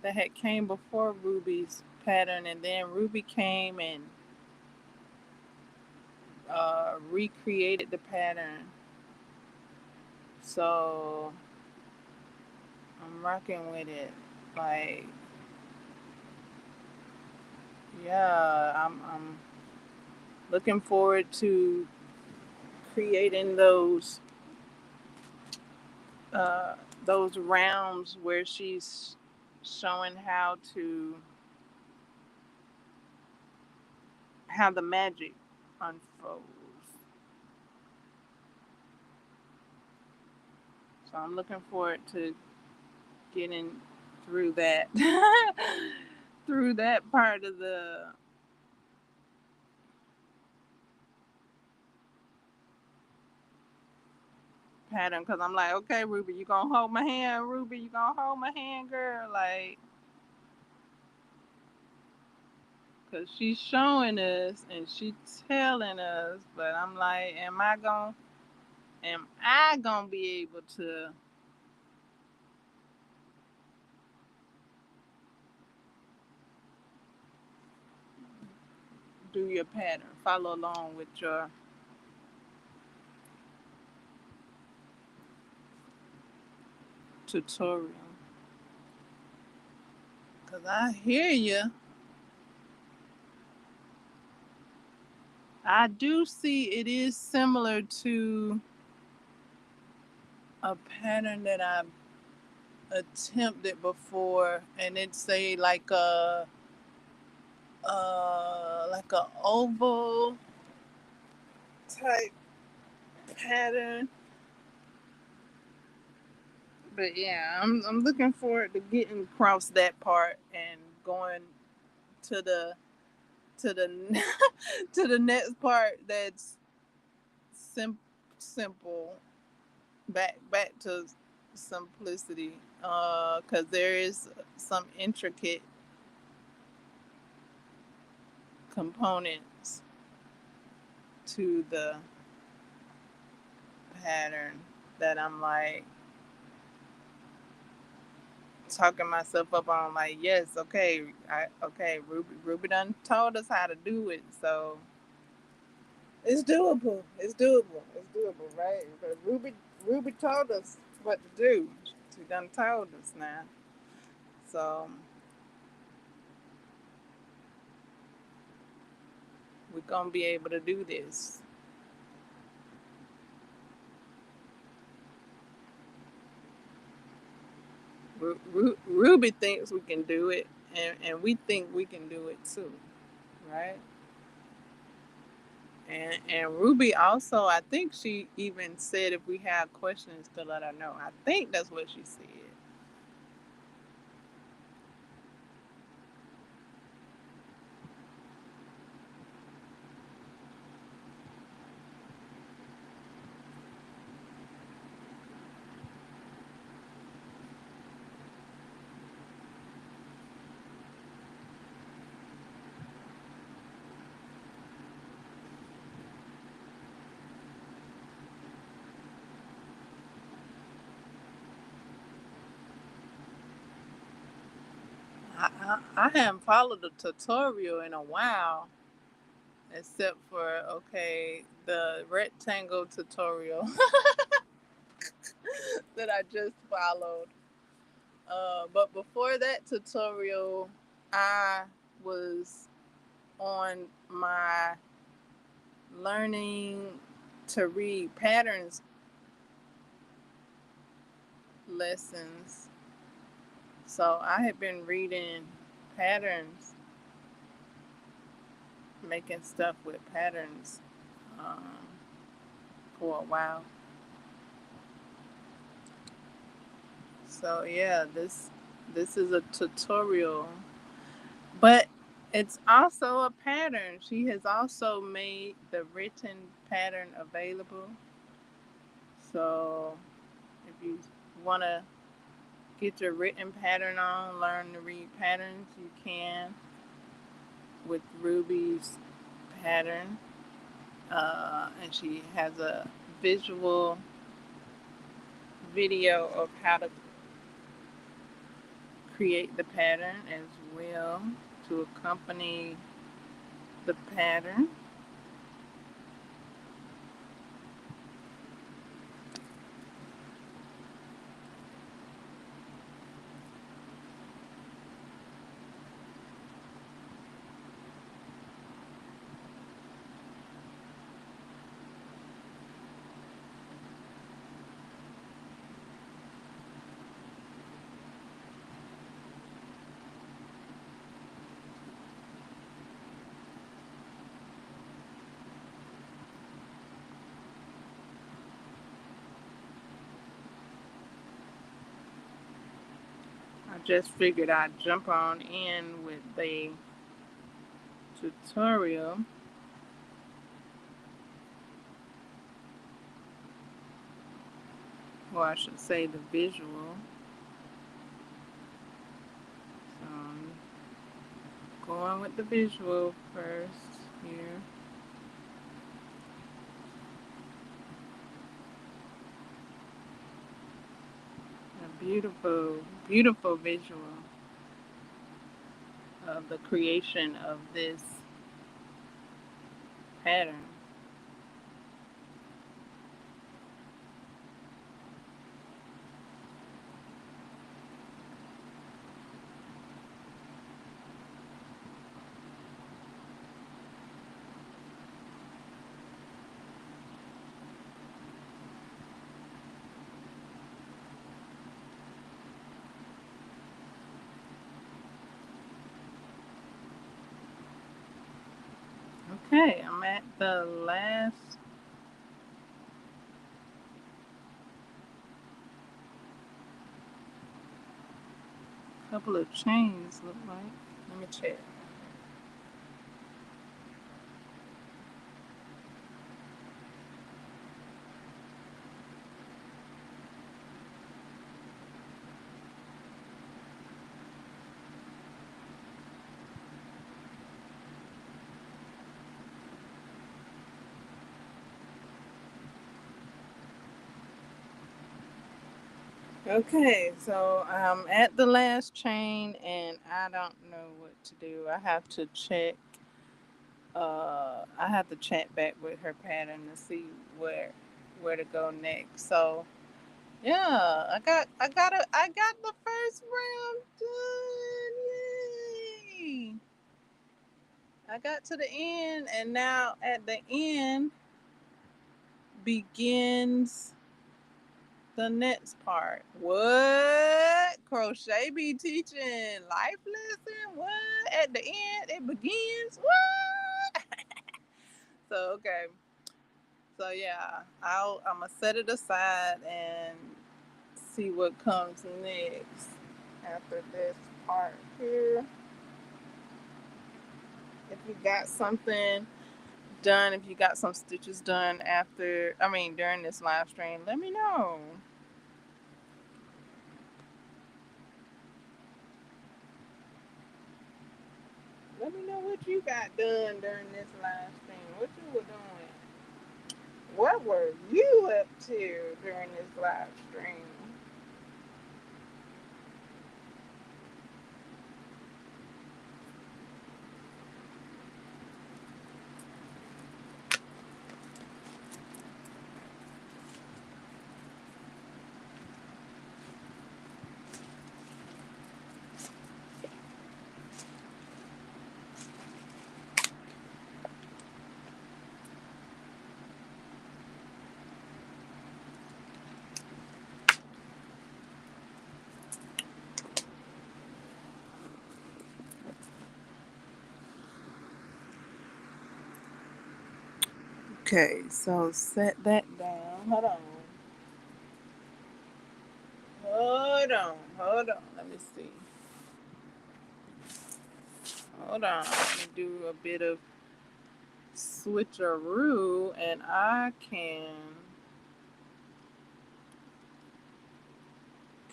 had came before Ruby's pattern, and then Ruby came and recreated the pattern. So I'm rocking with it. Like, yeah, I'm looking forward to creating uh, those rounds where she's showing how the magic unfolds. So I'm looking forward to getting through that through that part of the pattern, because I'm like, okay, Ruby, you gonna hold my hand? Ruby, you gonna hold my hand, girl? Like, because she's showing us and she's telling us, but I'm like, am I gonna be able to do your pattern, follow along with your tutorial? Because I hear you. I do see it is similar to a pattern that I've attempted before, and it's like a oval type pattern. But yeah, I'm looking forward to getting across that part and going to the to the next part that's simple, back to simplicity, because there is some intricate components to the pattern that I'm like, talking myself up on like, yes, okay, Ruby done told us how to do it, so it's doable. It's doable. It's doable, right? But Ruby told us what to do. She done told us now. So we're gonna be able to do this. Ruby thinks we can do it, and we think we can do it too, right? And Ruby also, I think she even said if we have questions to let her know. I think that's what she said. I haven't followed the tutorial in a while, except for the rectangle tutorial that I just followed. But before that tutorial, I was on my learning to read patterns lessons. So I had been reading patterns, making stuff with patterns um, for a while. So yeah, this is a tutorial, but it's also a pattern. She has also made the written pattern available. So if you want to get your written pattern on, learn to read patterns, you can with Ruby's pattern. And she has a visual video of how to create the pattern as well to accompany the pattern. I just figured I'd jump on in with the tutorial. Or I should say the visual. So I'm going with the visual first here. A beautiful, beautiful visual of the creation of this pattern. Okay, I'm at the last couple of chains, look like. Let me check. Okay, so I'm at the last chain and I don't know what to do. I have to chat back with her pattern to see where to go next. So yeah, I got the first round done. Yay! I got to the end, and now at the end begins the next part. What? Crochet be teaching life lesson? What? At the end it begins? What? So okay. So yeah, I'm gonna set it aside and see what comes next after this part here. If you got something done, if you got some stitches done during this live stream, let me know. Let me know what you got done during this live stream. What you were doing. What were you up to during this live stream? Okay, so set that down. Hold on. Let me see. Hold on. Let me do a bit of switcheroo and I can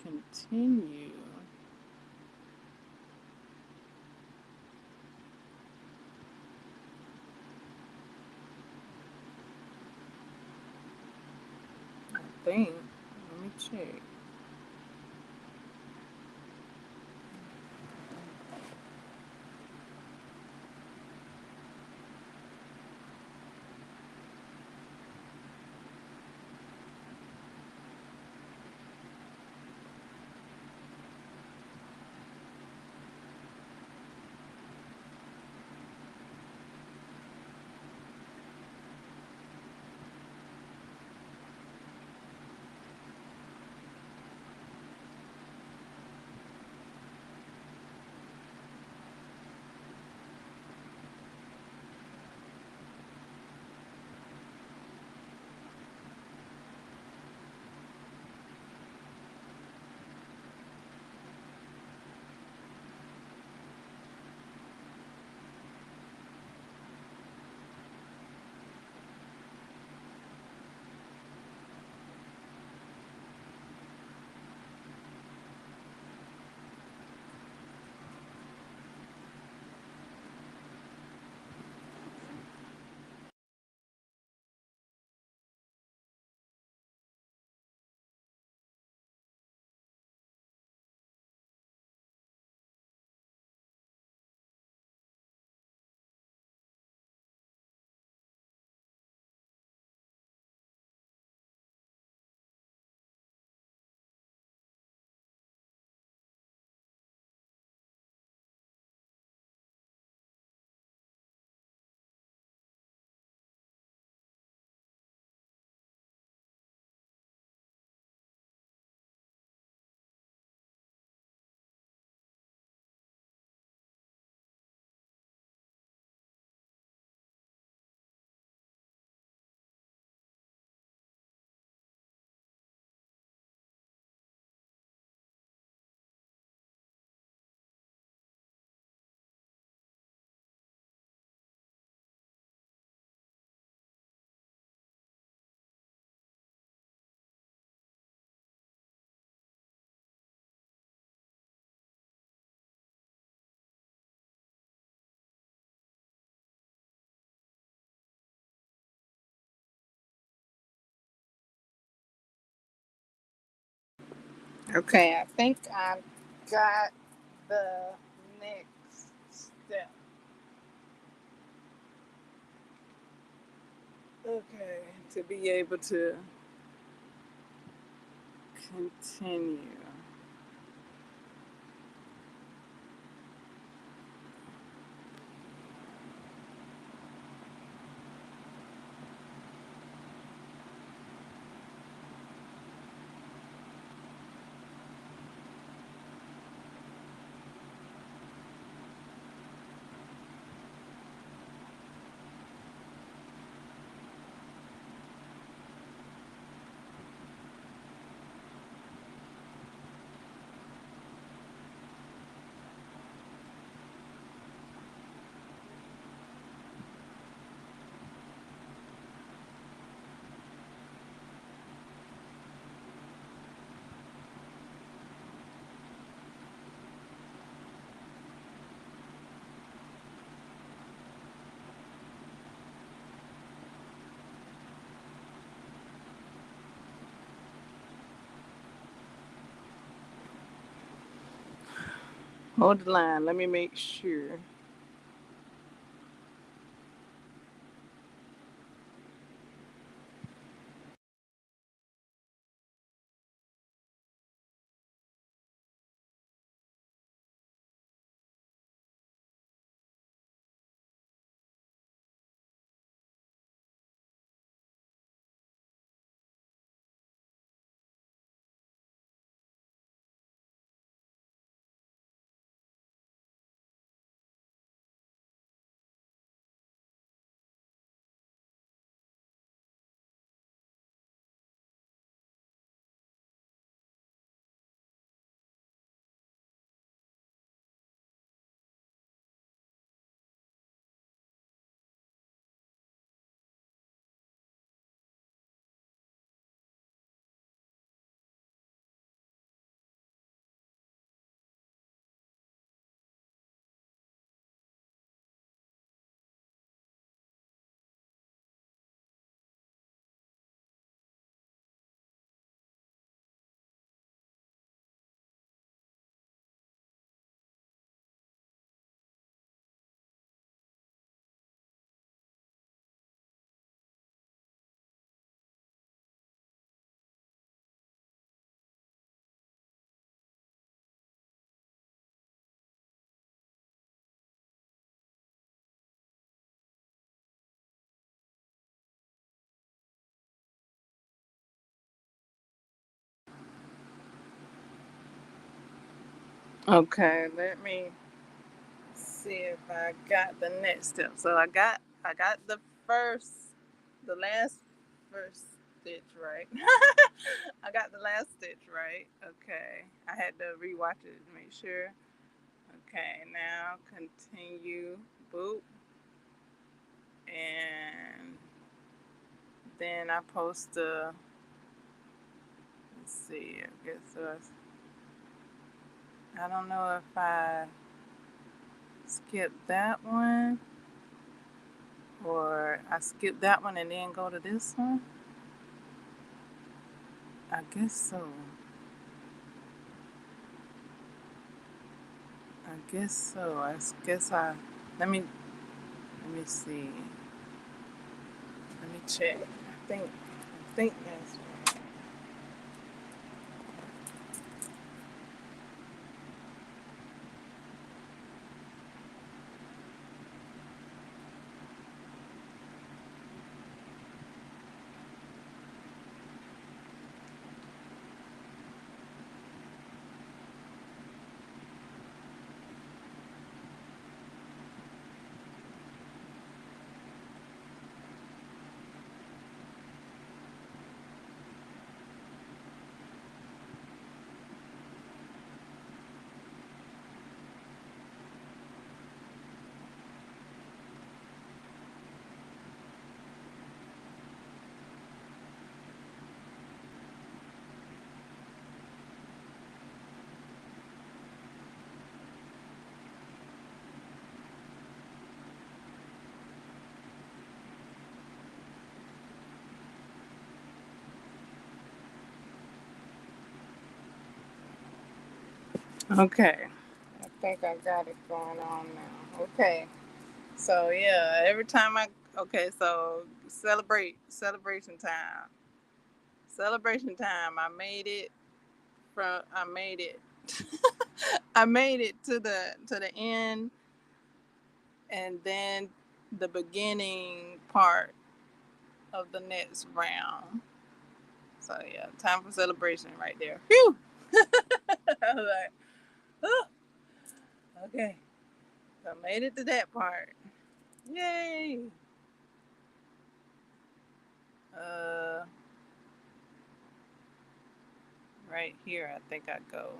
continue. I think. Let me check. Okay, I think I got the next step. Okay, to be able to continue. Hold the line. Let me make sure. Okay, let me see if I got the next step. So I got the last first stitch right. I got the last stitch right. Okay. I had to rewatch it to make sure. Okay, now continue. Boop. And then I post the, let's see, I guess I don't know if I skipped that one or I skip that one and then go to this one. I guess so. I guess so. I guess I let me see. Let me check. I think that's right. Okay. I think I got it going on now. Okay. So yeah, every time okay, so celebration time. Celebration time. I made it I made it to the end, and then the beginning part of the next round. So yeah, time for celebration right there. Phew. I was like, oh, okay. So I made it to that part. Yay. Uh right here I think I go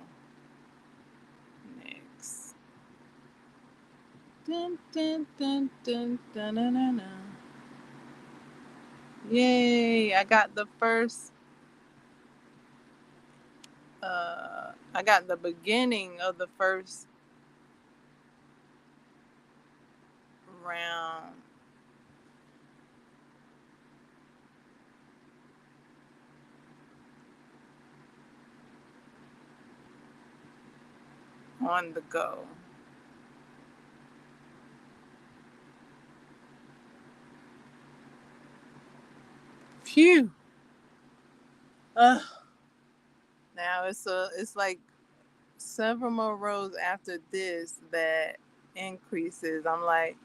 next. Dun, dun, dun, dun, dun, dun, dun, dun. Yay! I got the beginning of the first round. On the go. Phew. Ugh. Now it's like several more rows after this that increases. I'm like,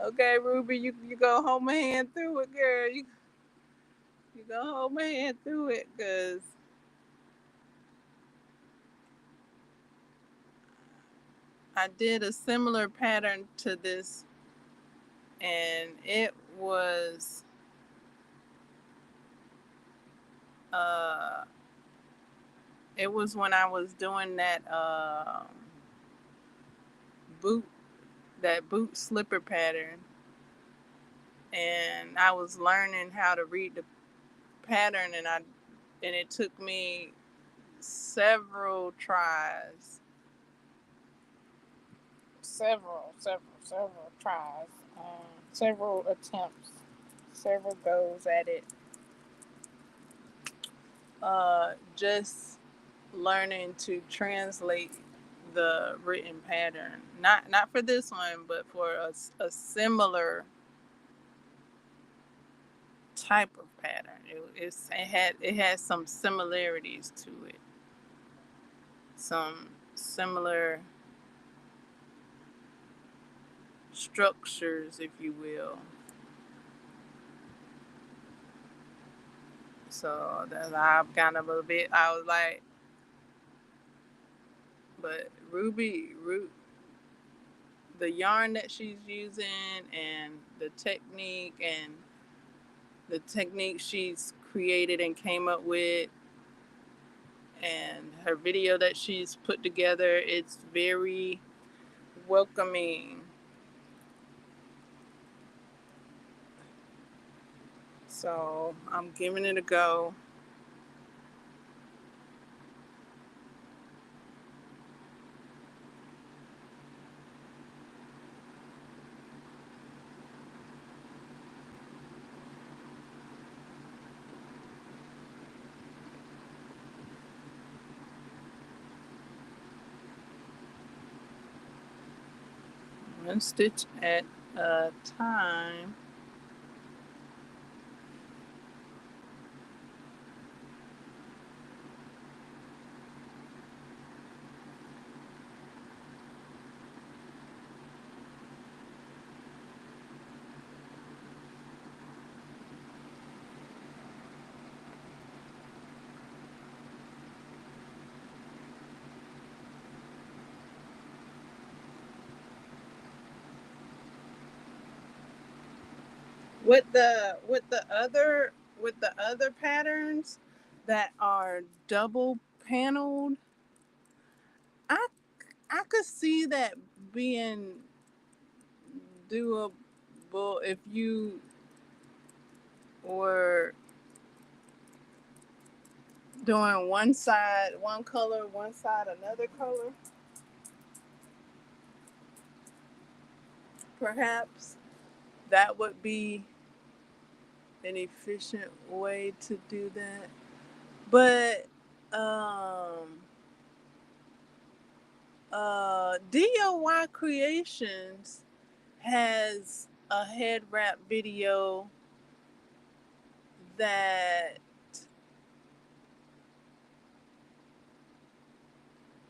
okay, Ruby, you go hold my hand through it, girl. You go hold my hand through it, cause I did a similar pattern to this, and uh it was when I was doing boot boot slipper pattern, and I was learning how to read the pattern, and it took me several tries, several tries, several attempts, several goes at it. Just learning to translate the written pattern. Not for this one, but for a similar type of pattern. It had some similarities to it, some similar structures, if you will. So that's I'm kind of a bit. I was like, but the yarn that she's using, and the technique she's created and came up with, and her video that she's put together, it's very welcoming. So I'm giving it a go. One stitch at a time. With the other patterns that are double paneled, I I could see that being doable if you were doing one side one color, one side another color. Perhaps that would be an efficient way to do that. But um DOY Creations has a head wrap video that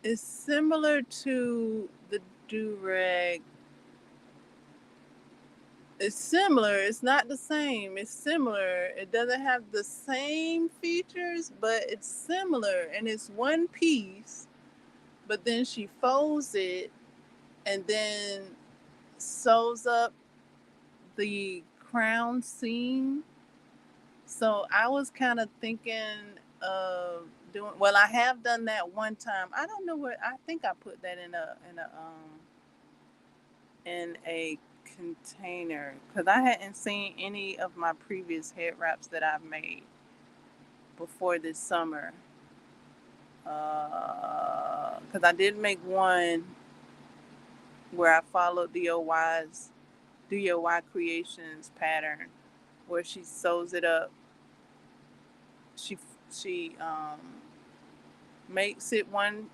is similar to the do-rag. It's similar. It's not the same. It's similar. It doesn't have the same features, but it's similar. And it's one piece, but then she folds it and then sews up the crown seam. So I was kind of thinking of doing. Well, I have done that one time. I don't know what. I think I put that in a container because I hadn't seen any of my previous head wraps that I've made before this summer. Because I did make one where I followed DOY Creations pattern, where she sews it up. She makes it one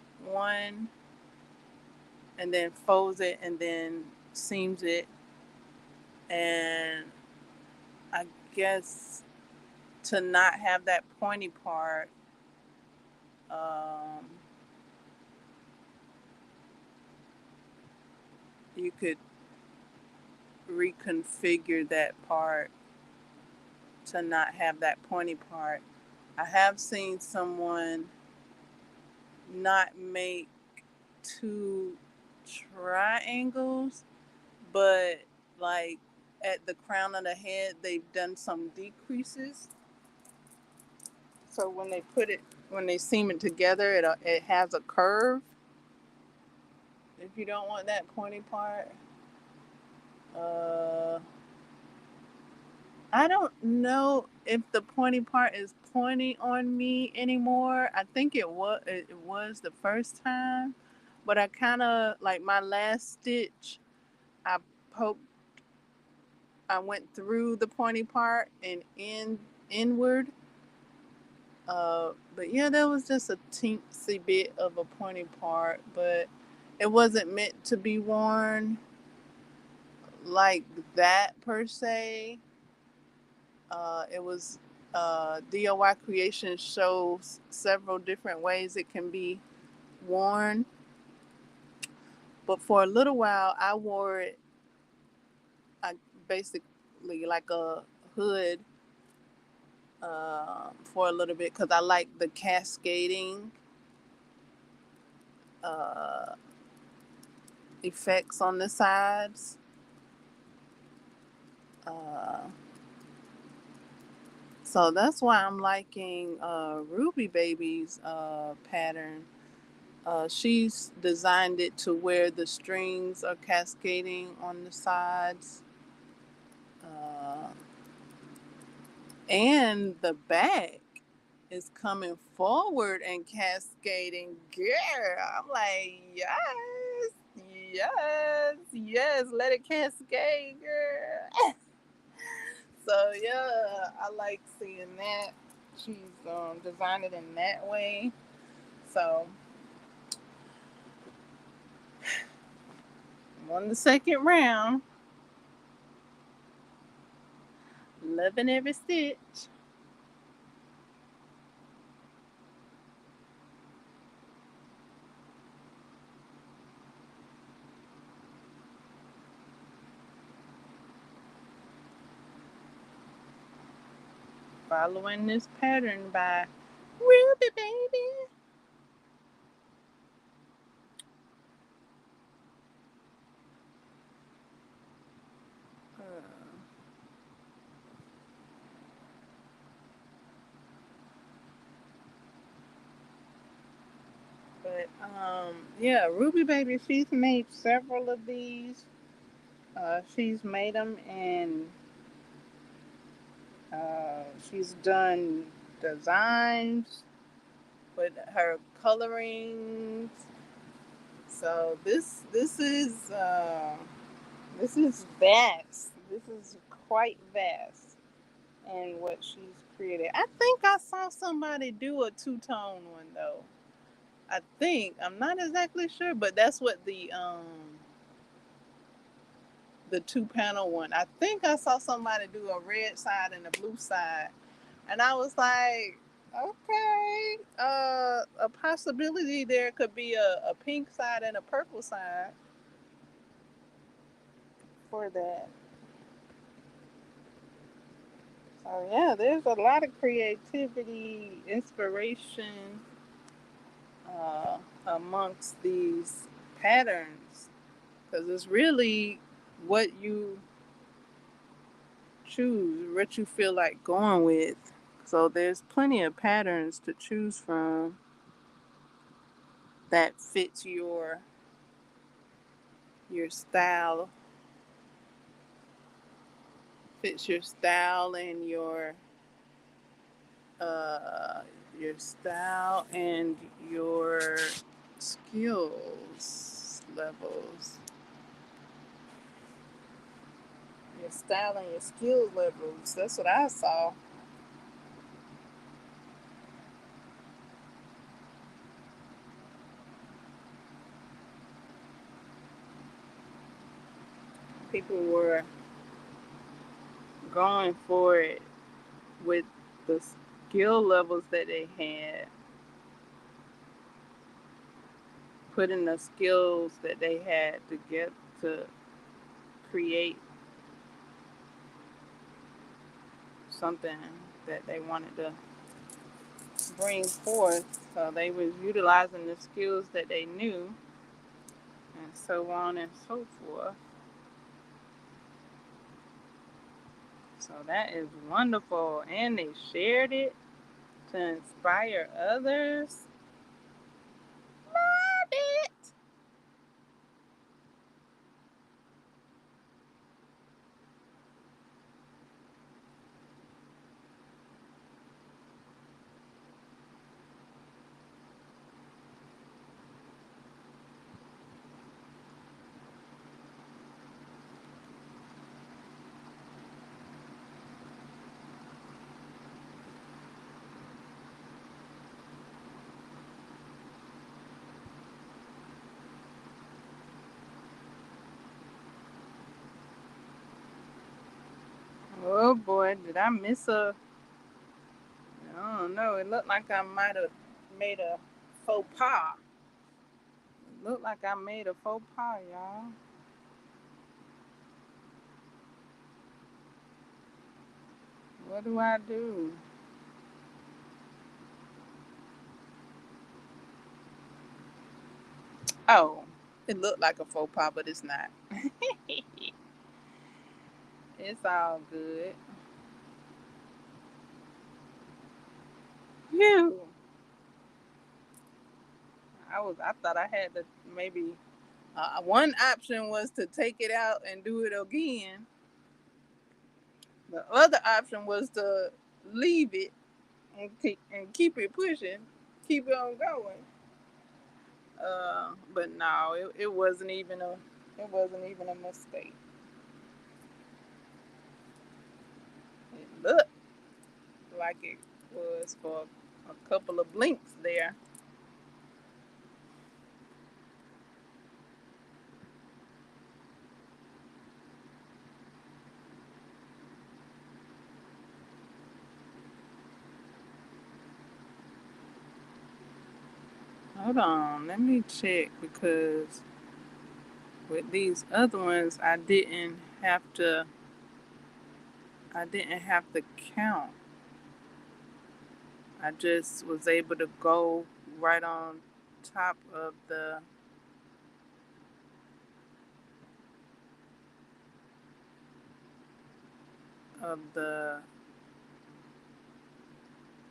and then folds it and then seams it, and I guess to not have that pointy part, you could reconfigure that part to not have that pointy part. I have seen someone not make two triangles, but like at the crown of the head, they've done some decreases. So when they seam it together, it has a curve. If you don't want that pointy part, I don't know if the pointy part is pointy on me anymore. I think it was the first time, but I kind of like my last stitch. I poked. I went through the pointy part and inward. But yeah, there was just a teensy bit of a pointy part, but it wasn't meant to be worn like that per se. It was DIY Creation shows several different ways it can be worn. But for a little while, I wore it basically like a hood for a little bit because I like the cascading uh, effects on the sides. Uh, so that's why I'm liking Ruby Baby's pattern. She's designed it to where the strings are cascading on the sides. And the back is coming forward and cascading. Girl, I'm like, yes, let it cascade, girl. So yeah, I like seeing that. She's designed it in that way. So on the second round, loving every stitch. Following this pattern by Ruby Baby. But yeah, Ruby Baby, she's made several of these. She's made them and she's done designs with her colorings. So this is vast. This is quite vast in what she's created. I think I saw somebody do a two-tone one though. I think, I'm not exactly sure, but that's what the 2 panel one. I think I saw somebody do a red side and a blue side, and I was like, okay, a possibility there could be a pink side and a purple side for that. So yeah, there's a lot of creativity, inspiration uh, amongst these patterns, because it's really what you choose, what you feel like going with. So there's plenty of patterns to choose from that fits your style, fits uh your style and your skills levels. Your style and your skills levels. That's what I saw. People were going for it with the skill levels that they had, putting the skills that they had to get to create something that they wanted to bring forth. So they was utilizing the skills that they knew, and so on and so forth. So that is wonderful, and they shared it to inspire others. Love it. Oh boy, did I miss a? I don't know. It looked like I might have made a faux pas. It looked like I made a faux pas, y'all. What do I do? Oh, it looked like a faux pas, but it's not. It's all good. Phew. I thought I had to maybe. One option was to take it out and do it again. The other option was to leave it and keep it pushing, keep it on going. But no, it wasn't even a mistake. It looked like it was for a couple of blinks there. Hold on, let me check because with these other ones, I didn't have to count. I just was able to go right on top of the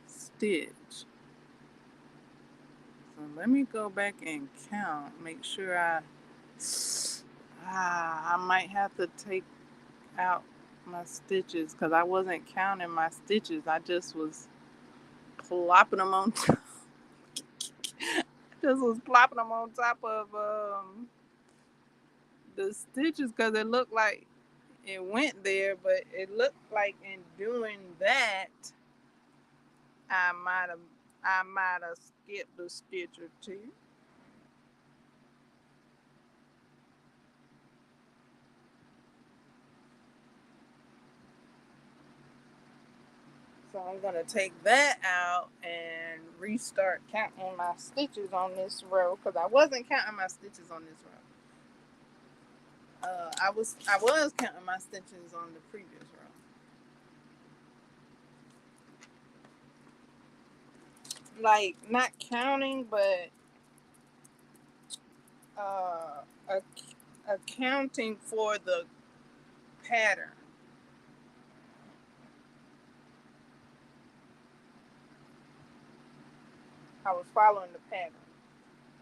stitch. So let me go back and count. Make sure I might have to take out my stitches because I wasn't counting my stitches. I just was plopping them on. Just was plopping them on top of the stitches because it looked like it went there, but it looked like in doing that, I might have I might have skipped a stitch or two. So I'm going to take that out and restart counting my stitches on this row because I wasn't counting my stitches on this row. I was counting my stitches on the previous row. Like not counting, but uh, accounting for the pattern. I was following the pattern.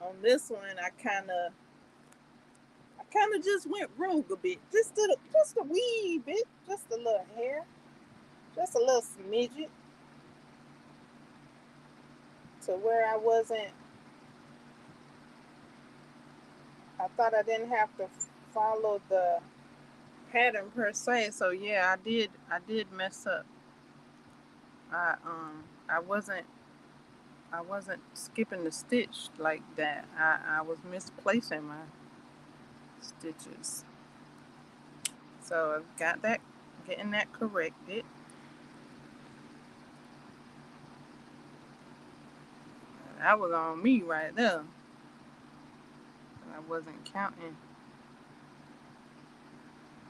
On this one, I kind of just went rogue a bit, just a wee bit, just a little hair, just a little smidget, to where I wasn't. I thought I didn't have to follow the pattern per se. So yeah, I did mess up. I wasn't skipping the stitch like that. I was misplacing my stitches. So I've got that, getting that corrected. That was on me right there. I wasn't counting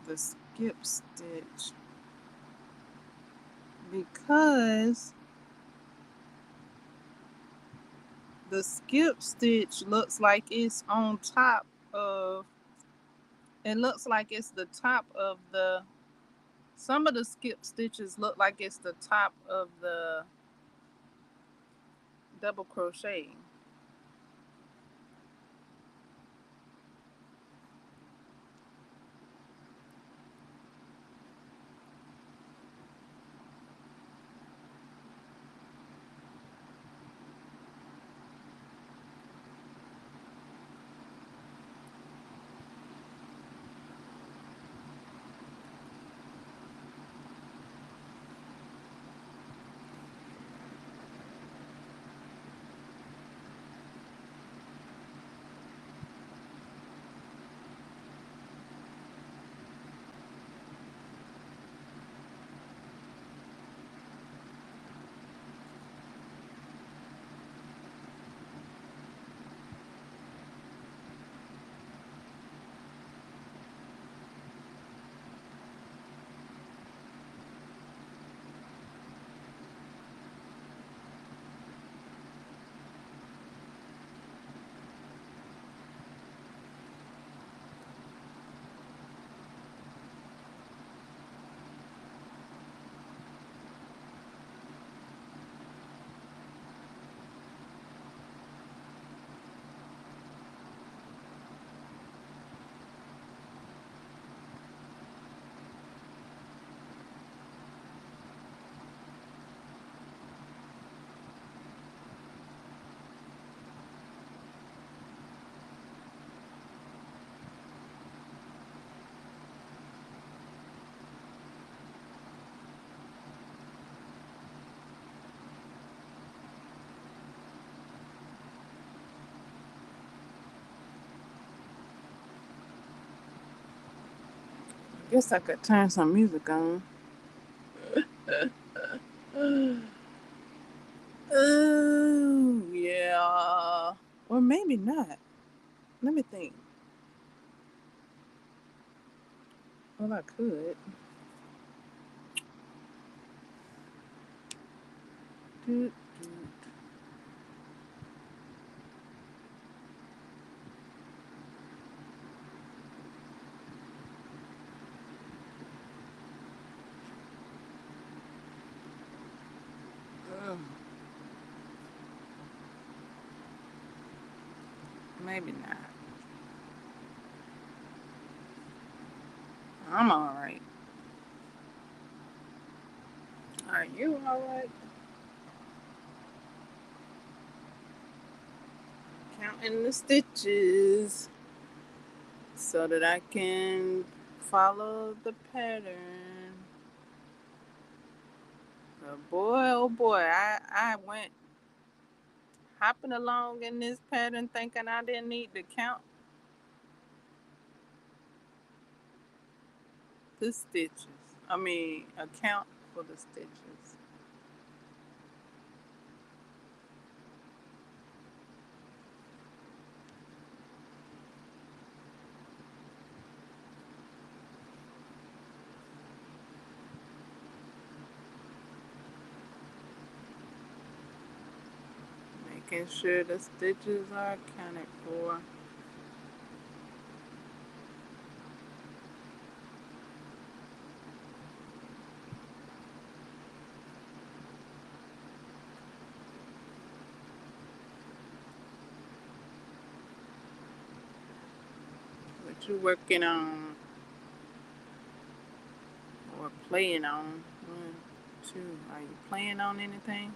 the skip stitch because the skip stitch looks like it's on top of, it looks like it's the top of the, some of the skip stitches look like it's the top of the double crochet. I guess I could turn some music on. Oh, yeah. Or maybe not. Let me think. Well, I could. Doot, doot. Ugh. Maybe not. I'm alright. Are you alright? Counting the stitches so that I can follow the pattern. But boy, oh boy, I went hopping along in this pattern thinking I didn't need to count the stitches. I mean, account for the stitches. Making sure the stitches are accounted for. What you working on or playing on? One, two. Are you playing on anything?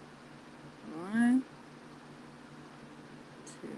One, two.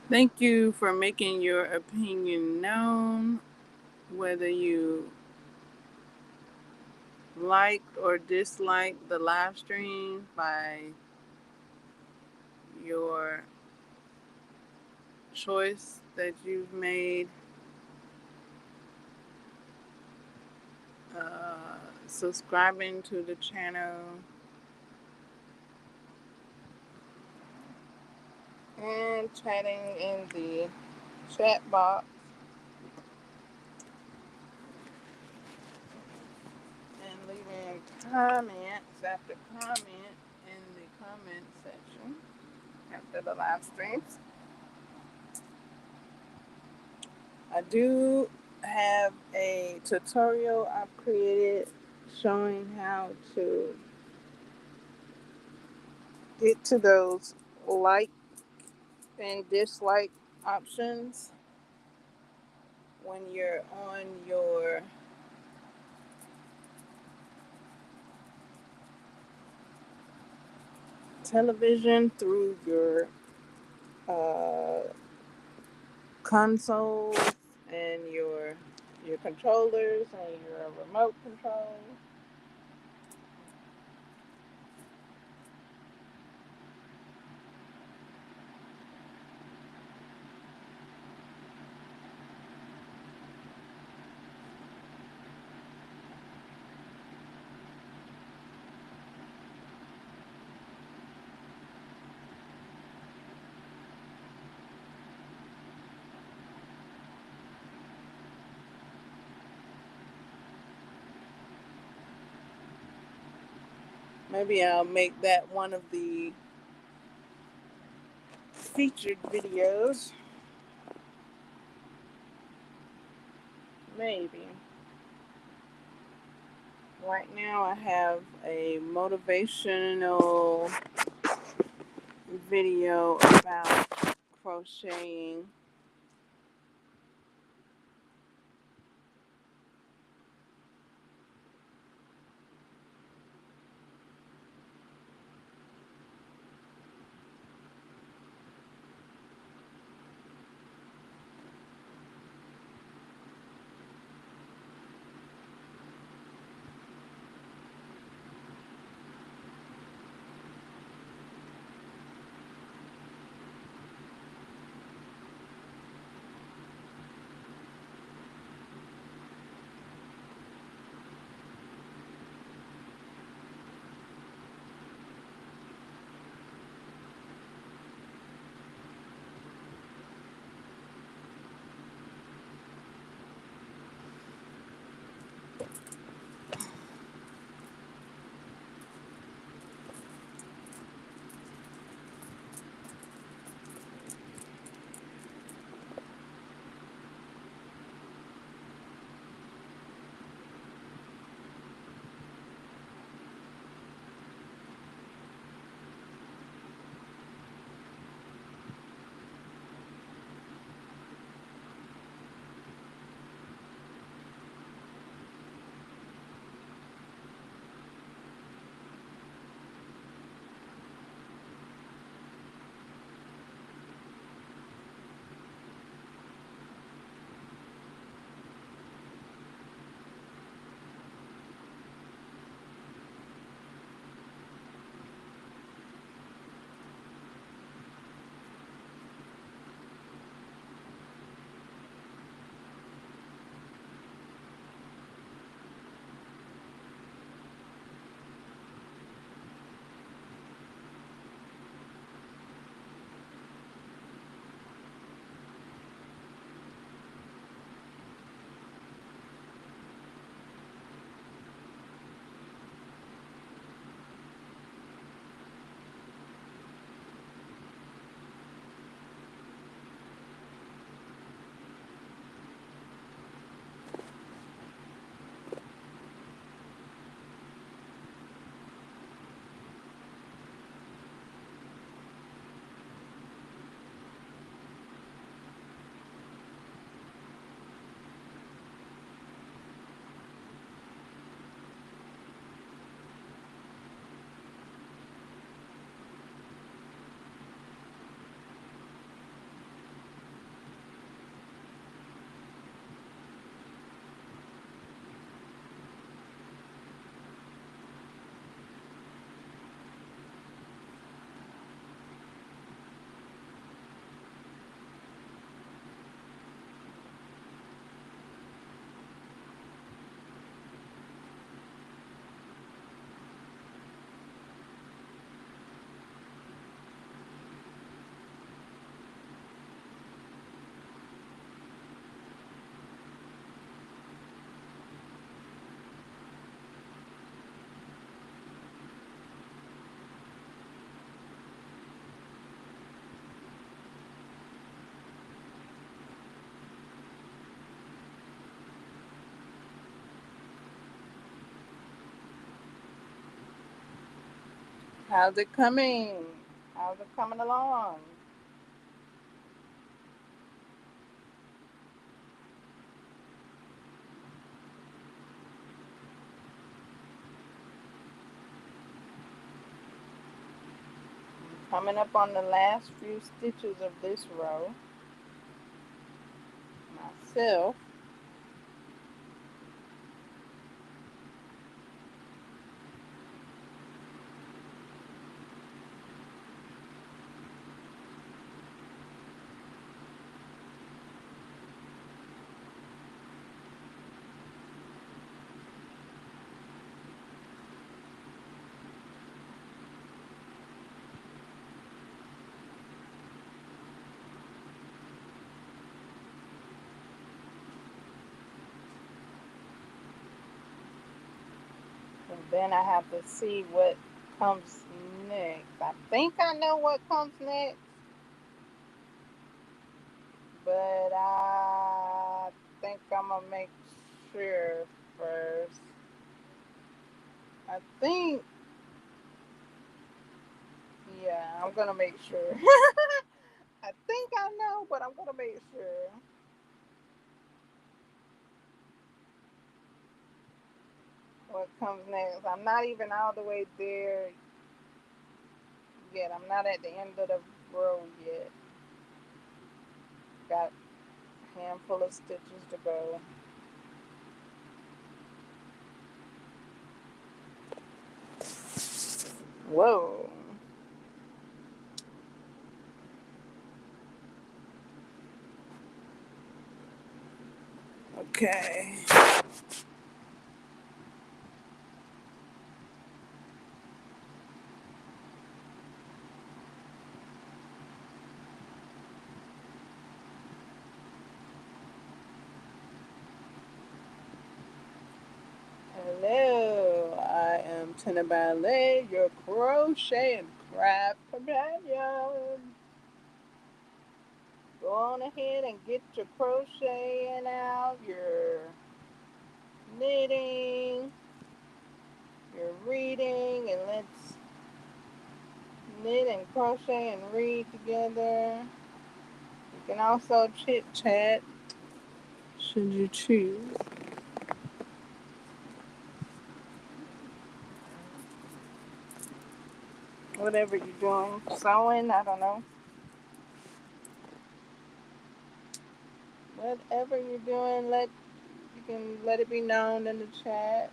Thank you for making your opinion known, whether you liked or disliked the live stream by your choice that you've made, subscribing to the channel, and chatting in the chat box, and leaving comments after comment in the comment section after the live streams. I do have a tutorial I've created showing how to get to those like and dislike options when you're on your television through your uh, consoles and your controllers and your remote control. Maybe I'll make that one of the featured videos. Maybe. Right now, I have a motivational video about crocheting. How's it coming? How's it coming along? Coming up on the last few stitches of this row myself. And then I have to see what comes next. I think I know what comes next, but I think I'm gonna make sure first. I think, yeah, I'm gonna make sure. I think I know, but I'm gonna make sure what comes next. I'm not even all the way there yet. I'm not at the end of the row yet. Got a handful of stitches to go. Whoa. Okay. Hello, I am Tina Ballet, your crochet and craft companion. Go on ahead and get your crocheting out, your knitting, your reading, and let's knit and crochet and read together. You can also chit chat should you choose. Whatever you're doing, sewing, I don't know. Whatever you're doing, you can let it be known in the chat.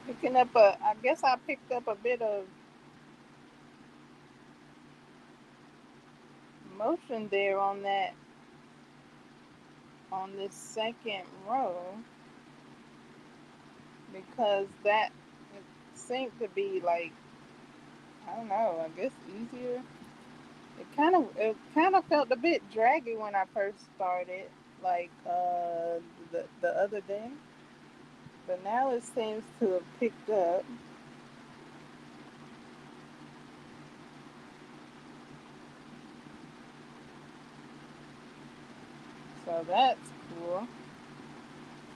Picking up I guess I picked up a bit of motion there on this second row because that it seemed to be like, I don't know, I guess easier. It kind of felt a bit draggy when I first started, like the other day, but now it seems to have picked up. So that's cool.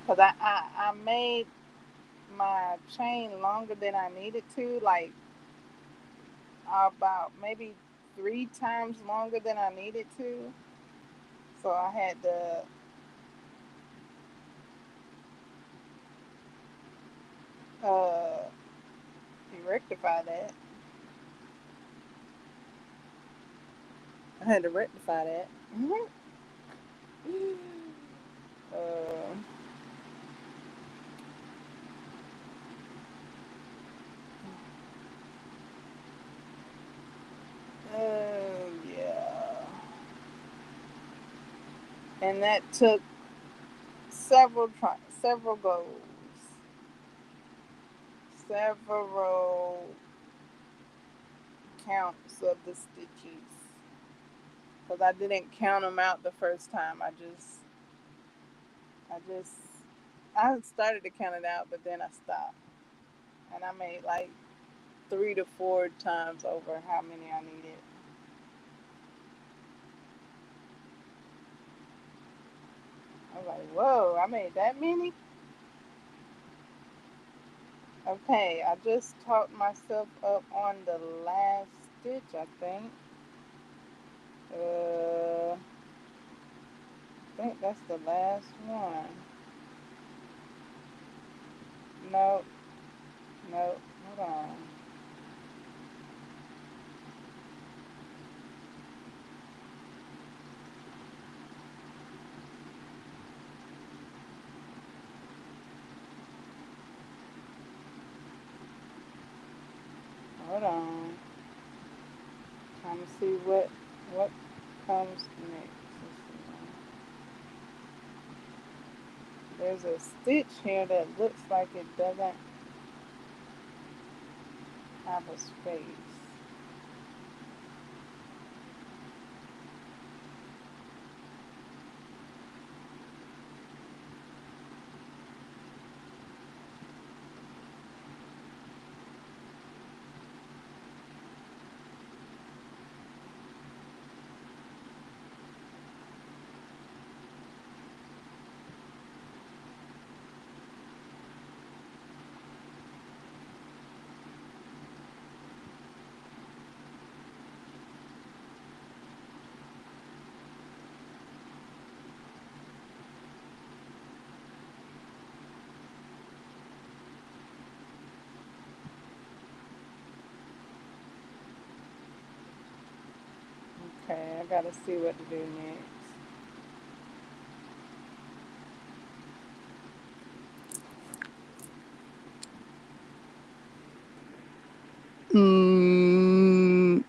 Cause I made my chain longer than I needed to, like about maybe 3 times longer than I needed to. So I had to uh, rectify that. I had to rectify that. Mhm. Uh, yeah, and that took several goals, several counts of the stitches because I didn't count them out the first time. I just, I started to count it out, but then I stopped, and I made like 3 to 4 times over how many I needed. I was like, whoa, I made that many? Okay, I just taught myself up on the last stitch, I think. I think that's the last one. No, no, hold on. Hold on. Trying to see what comes next. There's a stitch here that looks like it doesn't have a space. Okay, I gotta see what to do next. Mm,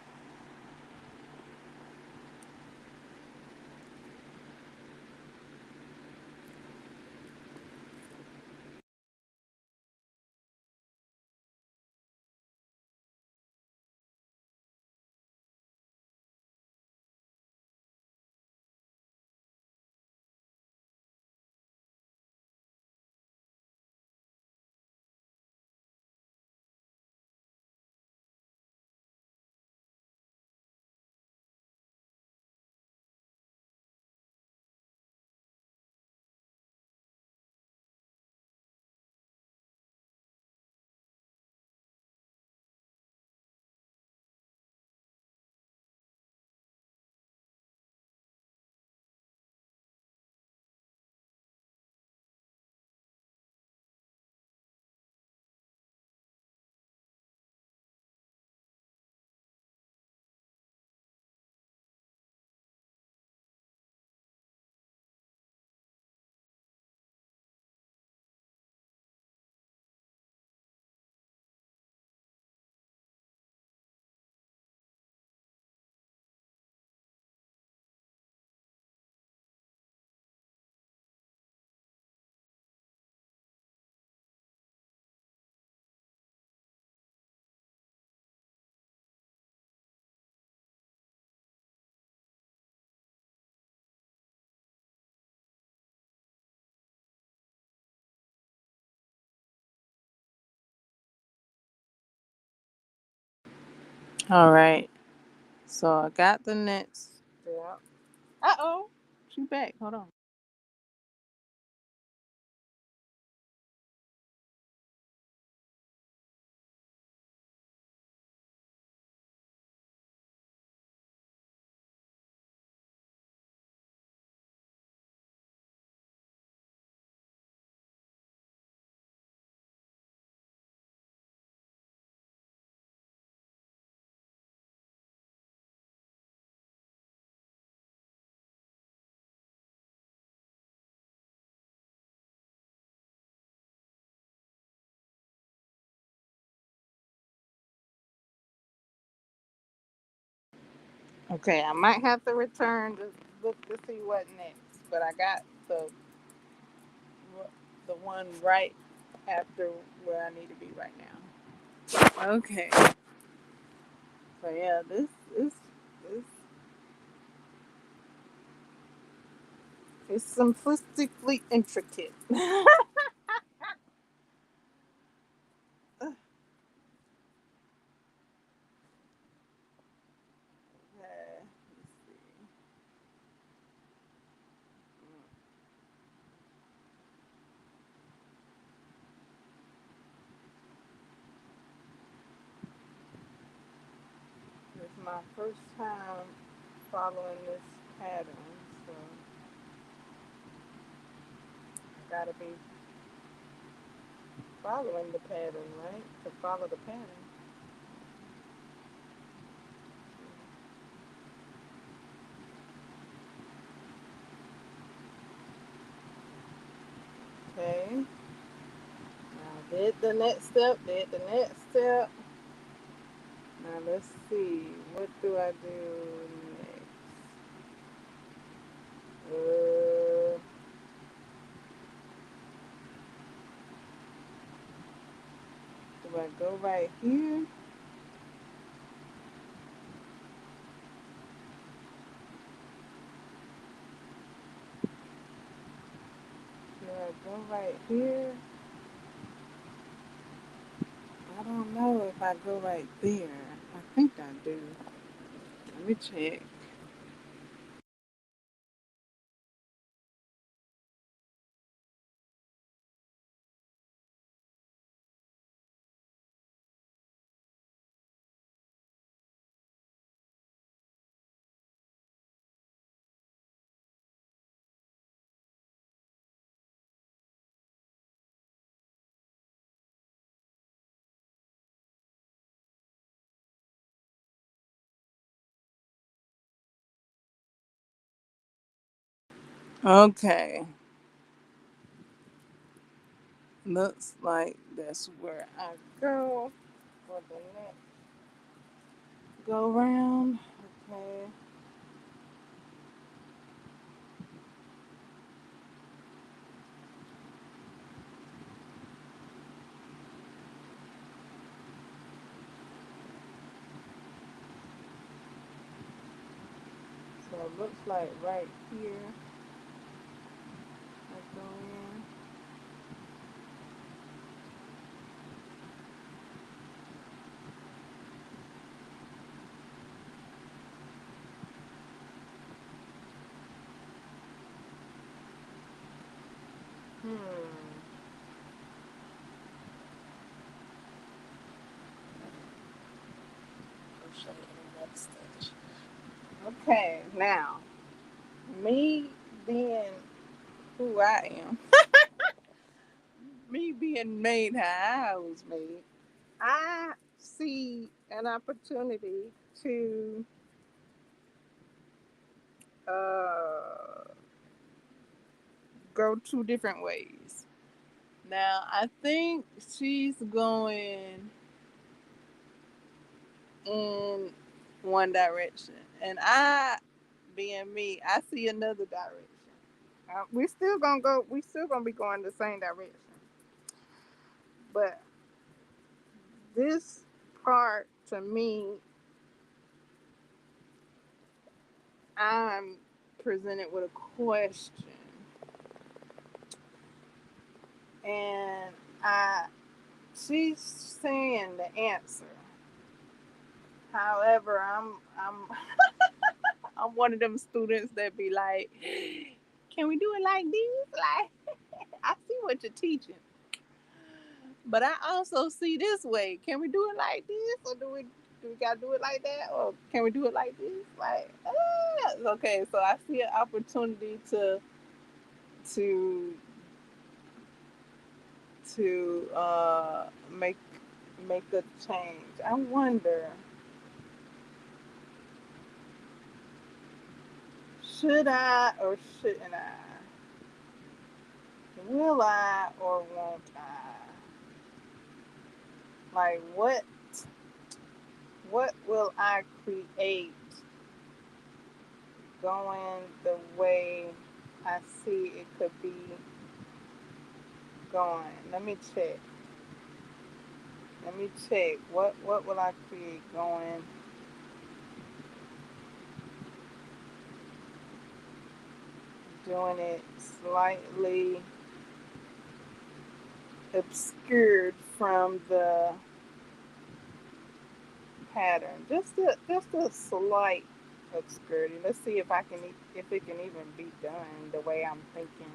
all right. So I got the next step. Uh oh, she back. Hold on. Okay, I might have to return to look to see what next, but I got the the one right after where I need to be right now. Okay. So yeah, this is simplistically intricate. Okay, let's see. It's my first time following this pattern, so I gotta be following the pattern, right? To follow the pattern. Okay. Now did the next step, did the next step. Now let's see. What do I do next? Do I go right here? Do I go right here? I don't know if I go right there. I think I do. Let me check. Okay. Looks like that's where I go for the next go round. Okay. So it looks like right here I go in. Crochet in the next stitch. Okay, now me being who I am, me being made how I was made, I see an opportunity to uh, go two different ways. Now, I think she's going in one direction, and I, being me, I see another direction. We still gonna go. We still gonna be going the same direction, but this part to me, I'm presented with a question, and I she's saying the answer. However, I'm I'm one of them students that be like, "Can we do it like this? Like, I see what you're teaching, but I also see this way. Can we do it like this, or do we gotta do it like that, or can we do it like this? Like, okay. So I see an opportunity to make a change. I wonder, should I or shouldn't I? Will I or won't I? Like, what will I create going the way I see it could be going. Let me check. Let me check. What will I create going? Doing it slightly obscured from the pattern. Just a slight obscurity. Let's see if I can if it can even be done the way I'm thinking.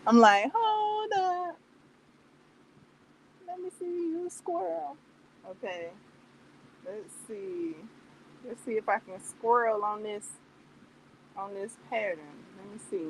I'm like, hold up. Let me see you squirrel. Okay. Let's see. Let's see if I can squirrel on this pattern. Let me see.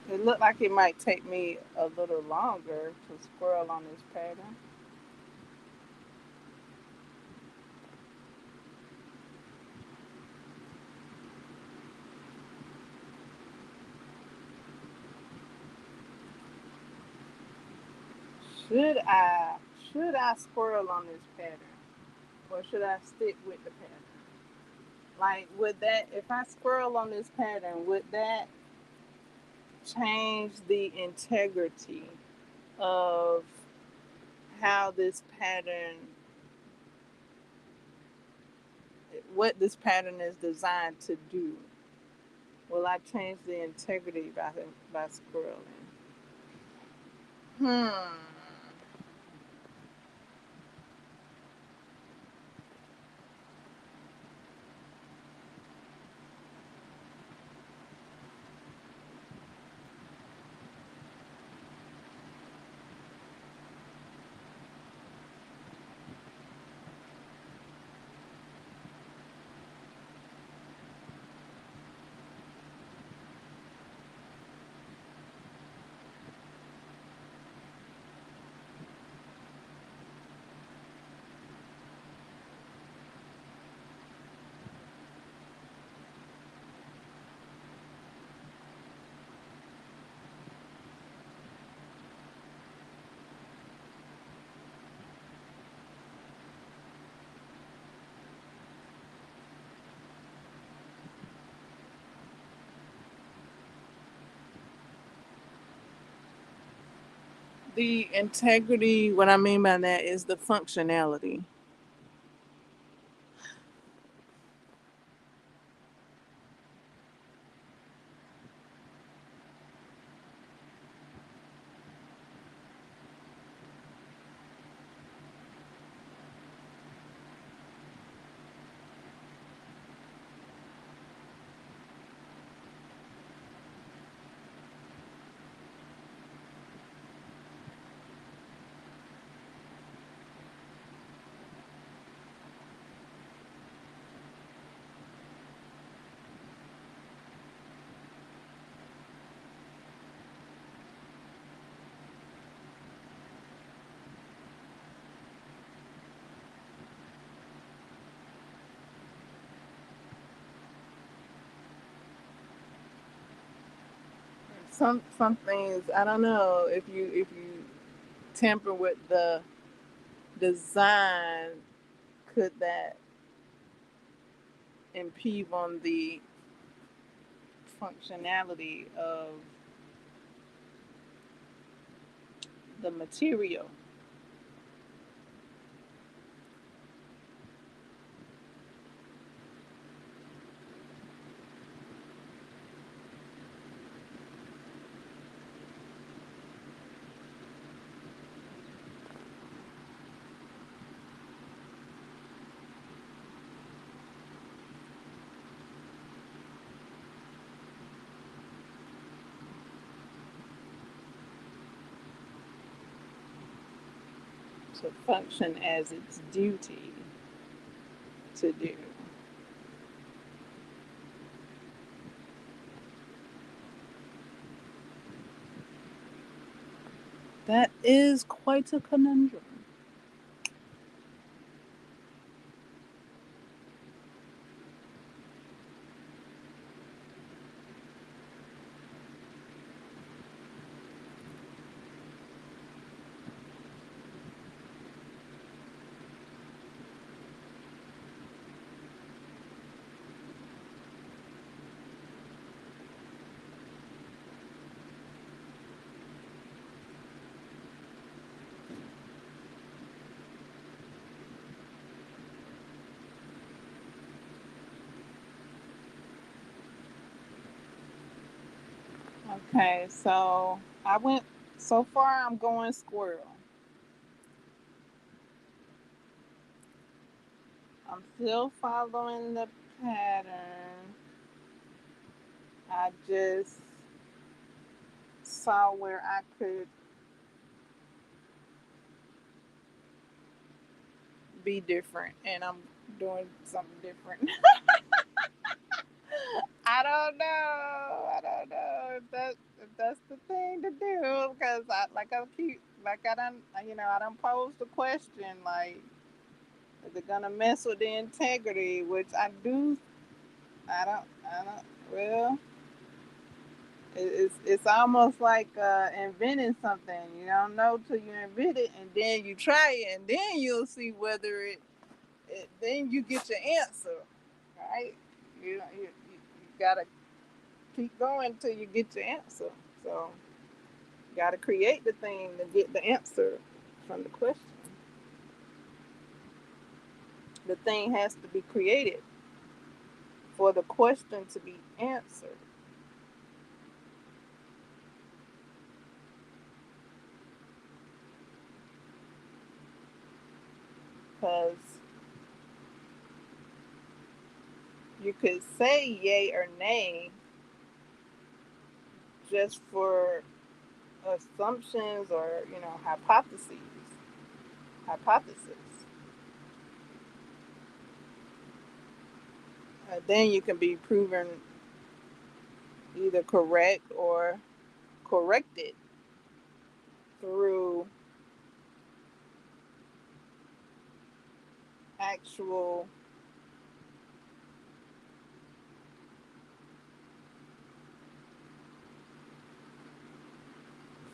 It looked like it might take me a little longer to squirrel on this pattern. Should I should I squirrel on this pattern or should I stick with the pattern? Like would that if I squirrel on this pattern, would that change the integrity of how this pattern what this pattern is designed to do? Will I change the integrity by squirreling? Hmm. The integrity, what I mean by that is the functionality. Some things I don't know if you tamper with the design, could that impede on the functionality of the material? to function as its duty to do. That is quite a conundrum. Okay, so I went so far. I'm going squirrel. I'm still following the pattern. I just saw where I could be different, and I'm doing something different. I don't know. I don't know if that's the thing to do because I keep like I don't I don't pose the question like is it gonna mess with the integrity, which I do. I don't. Well, it's almost like inventing something. You don't know till you invent it, and then you try it, and then you'll see whether then you get your answer, right? You gotta keep going till you get your answer. So you gotta create the thing to get the answer from the question. The thing has to be created for the question to be answered. Because you could say yay or nay just for assumptions or hypothesis. Then you can be proven either correct or corrected through actual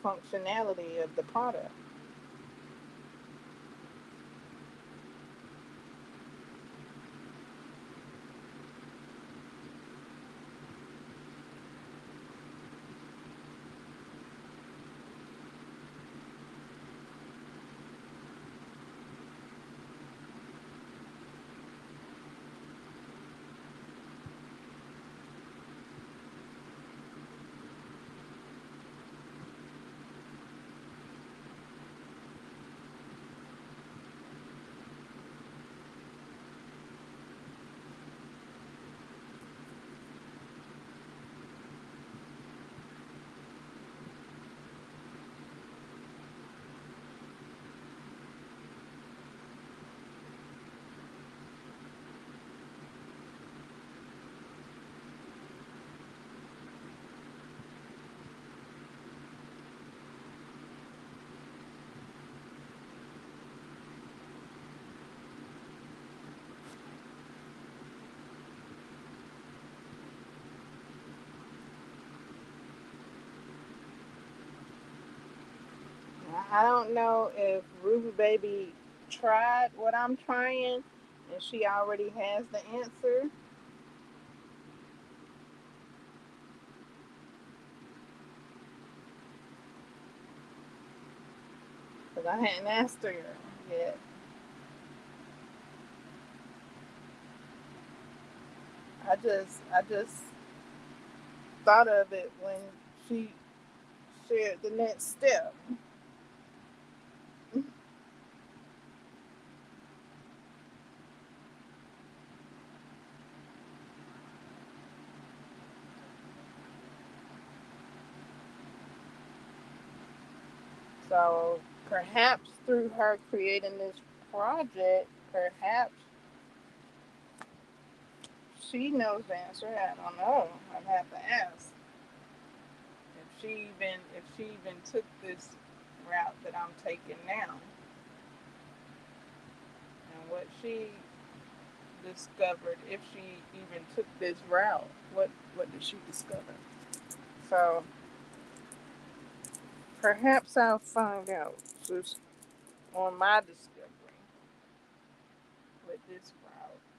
functionality of the product. I don't know if Ruby Baby tried what I'm trying and she already has the answer. Because I hadn't asked her yet. I just thought of it when she shared the next step. So perhaps through her creating this project, perhaps she knows the answer. I don't know. I'd have to ask if she even took this route that I'm taking now, and what she discovered if she even took this route. What did she discover? So perhaps I'll find out just on my discovery with this route.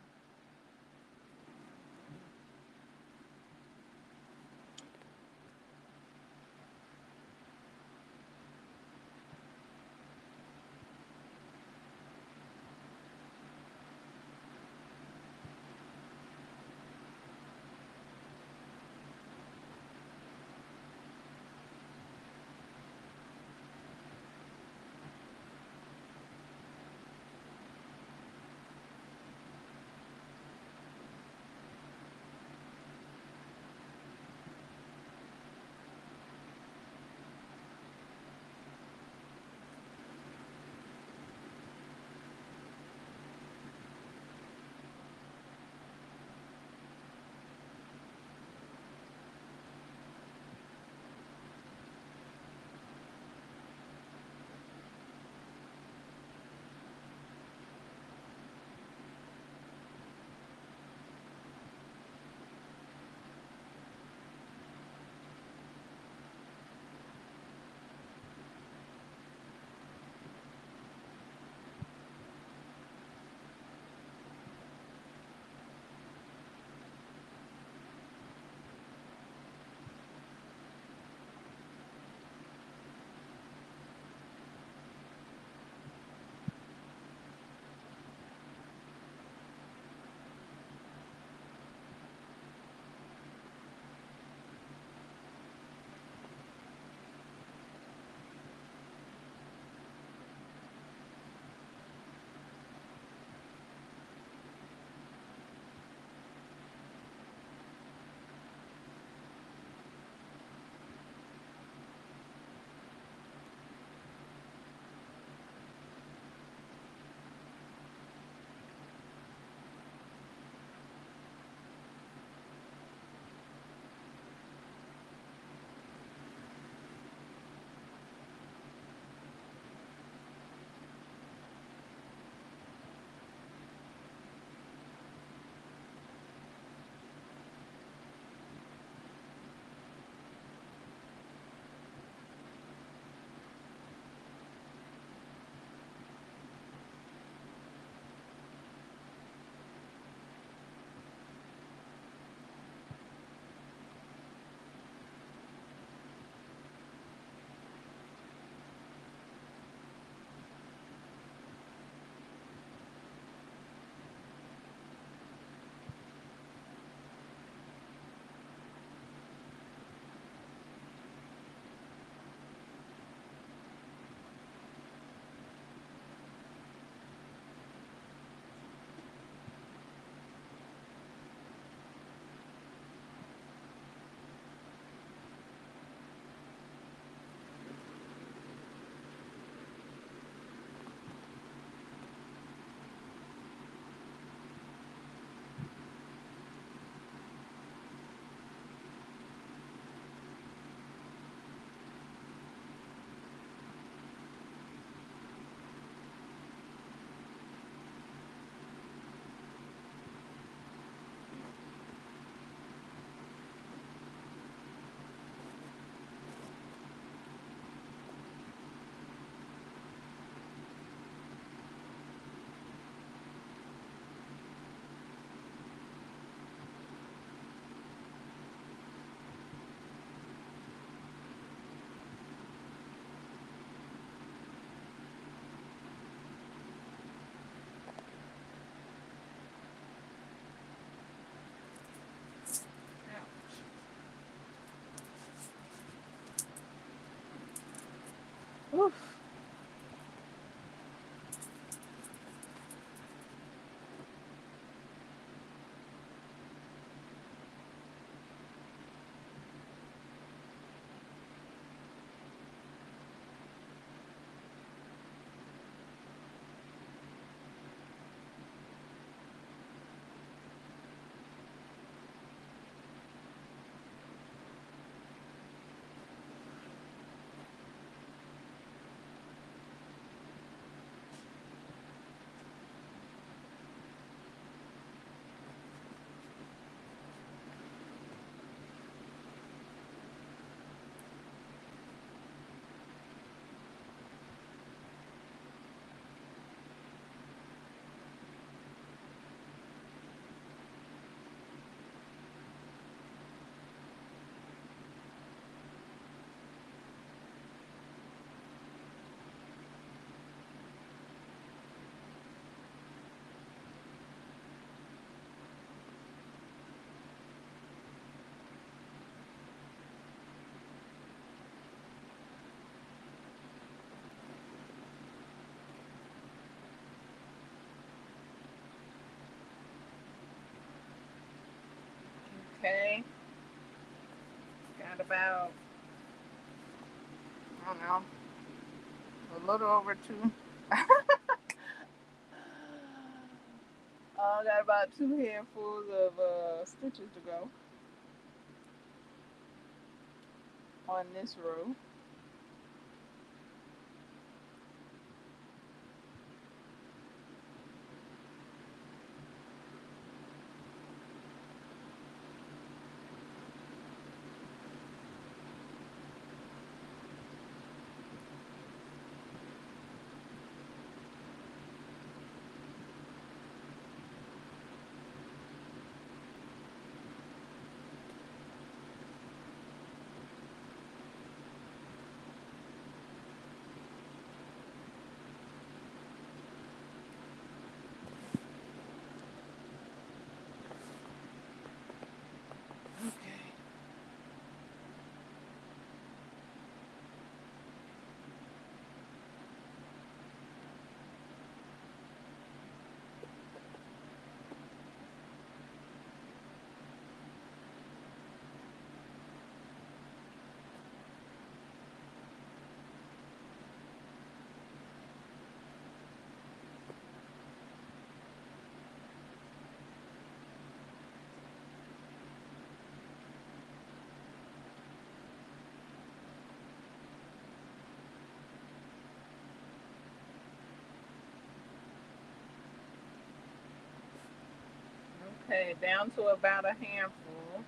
Oof. got about, I don't know, a little over two. Got about two handfuls of stitches to go on this row. Okay. Okay, down to about a handful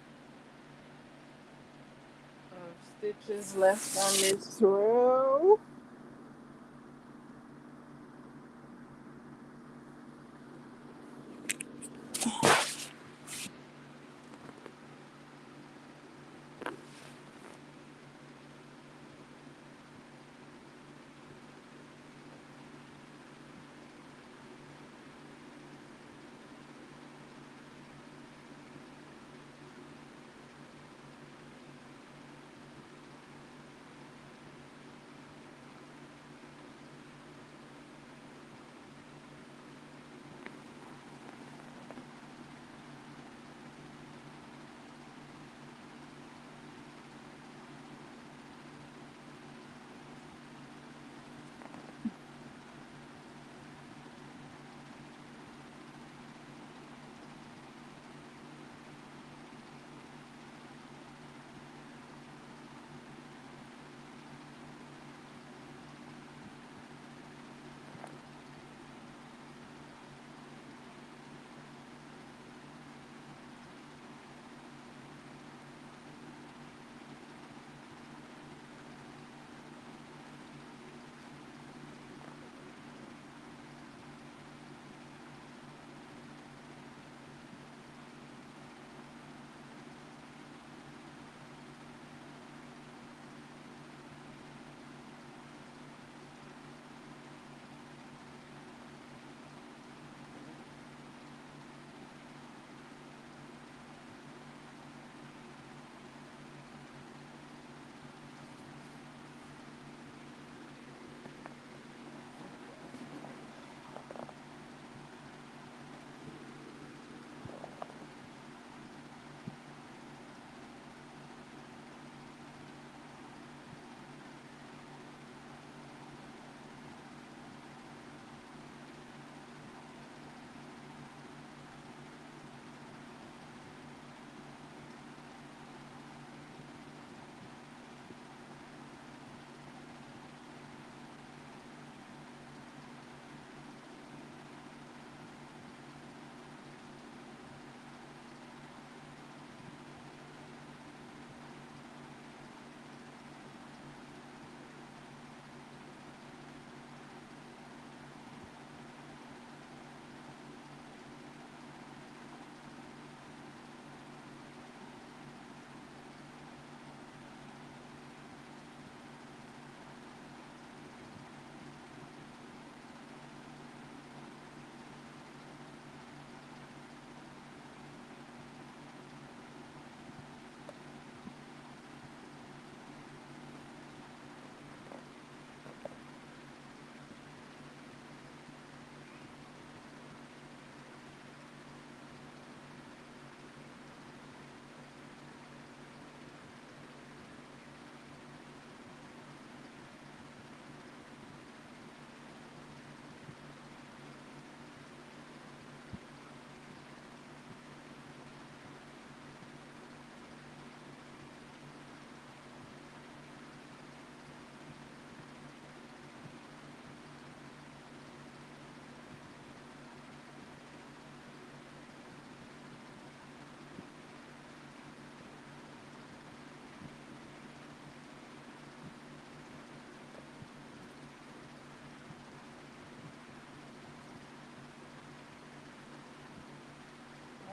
of stitches left on this row.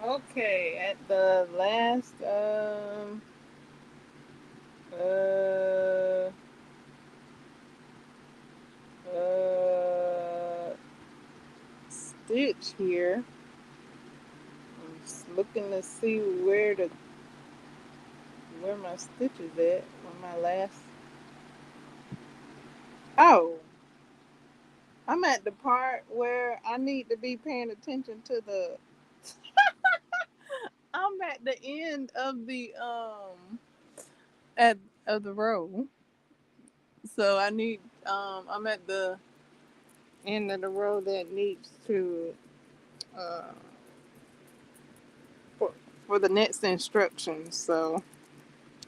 Okay, at the last uh uh stitch here. I'm just looking to see where my stitch is at. On my last. Oh, I'm at the part where I need to be paying attention to the. I'm at the end of the at of the row. So I need I'm at the end of the row that needs to uh for for the next instructions. So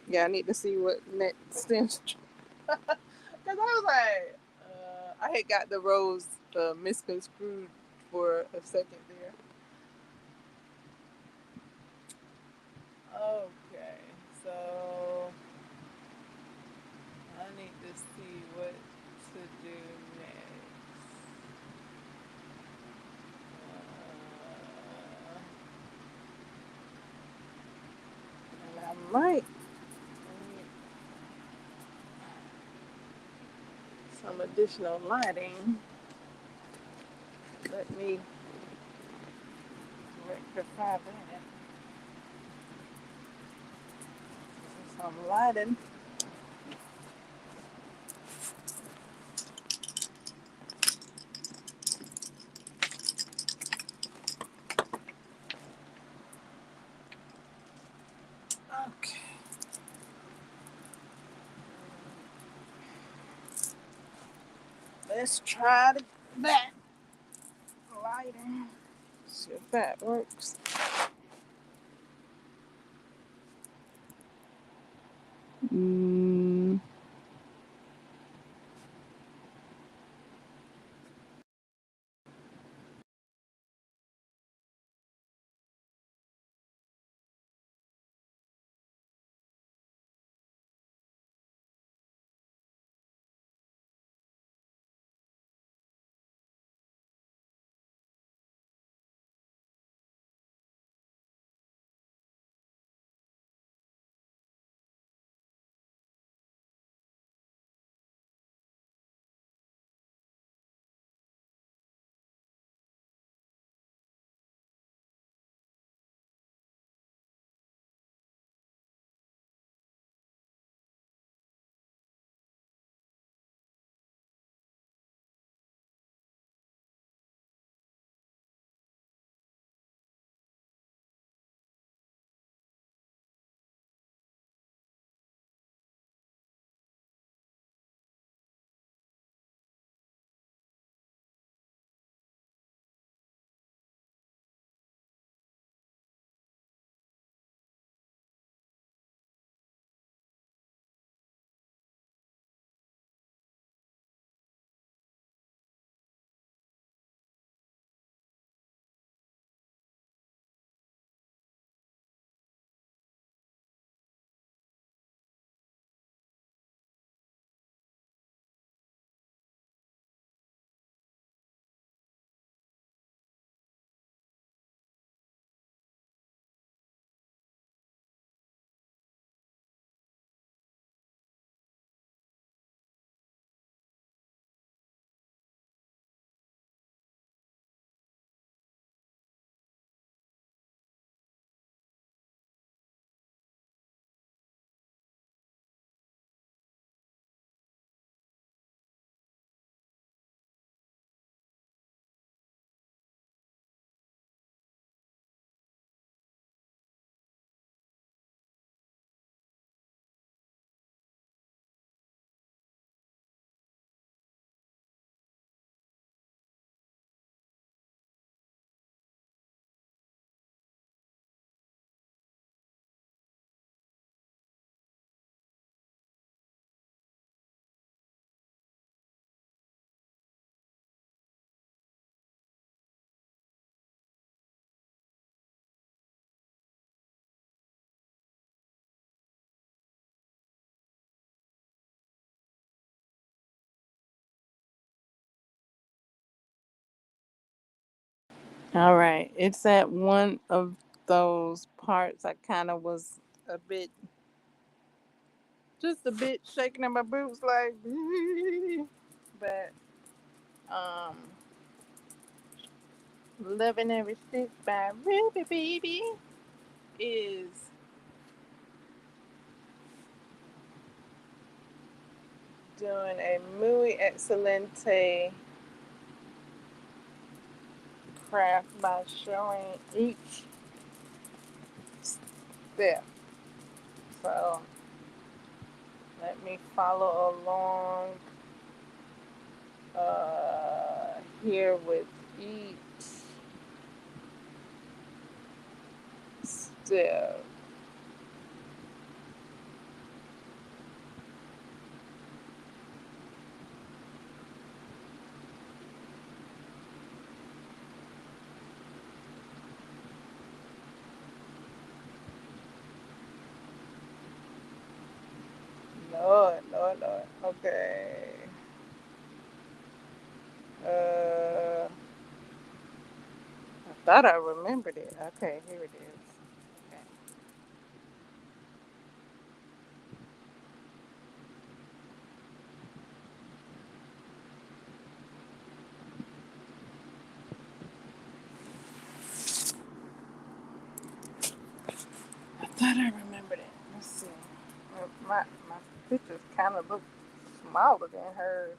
yeah, I need to see what next instructions. Cause I was like, I had got the rows misconstrued for a second there. Okay, so I need to see what to do next. And I might need some additional lighting. Let me rectify that. Some lighting. Okay. Let's try that lighting. See if that works. Mm. All right. It's at one of those parts, I kind of was a bit, just a bit shaking in my boots, like, but um, Loving Every Stitch by Ruby Baby is doing a muy excelente craft by showing each step. So let me follow along here with each step. Lord, Lord, Lord. Okay. I thought I remembered it. Okay, here it is. Okay. I thought I remembered it. Let's see. My pictures kind of look smaller than hers.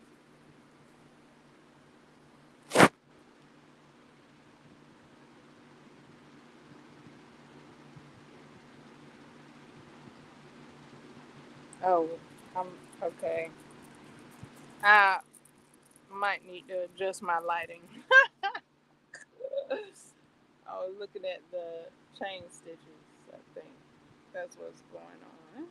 Oh, I'm okay. I might need to adjust my lighting. I was looking at the chain stitches. I think that's what's going on.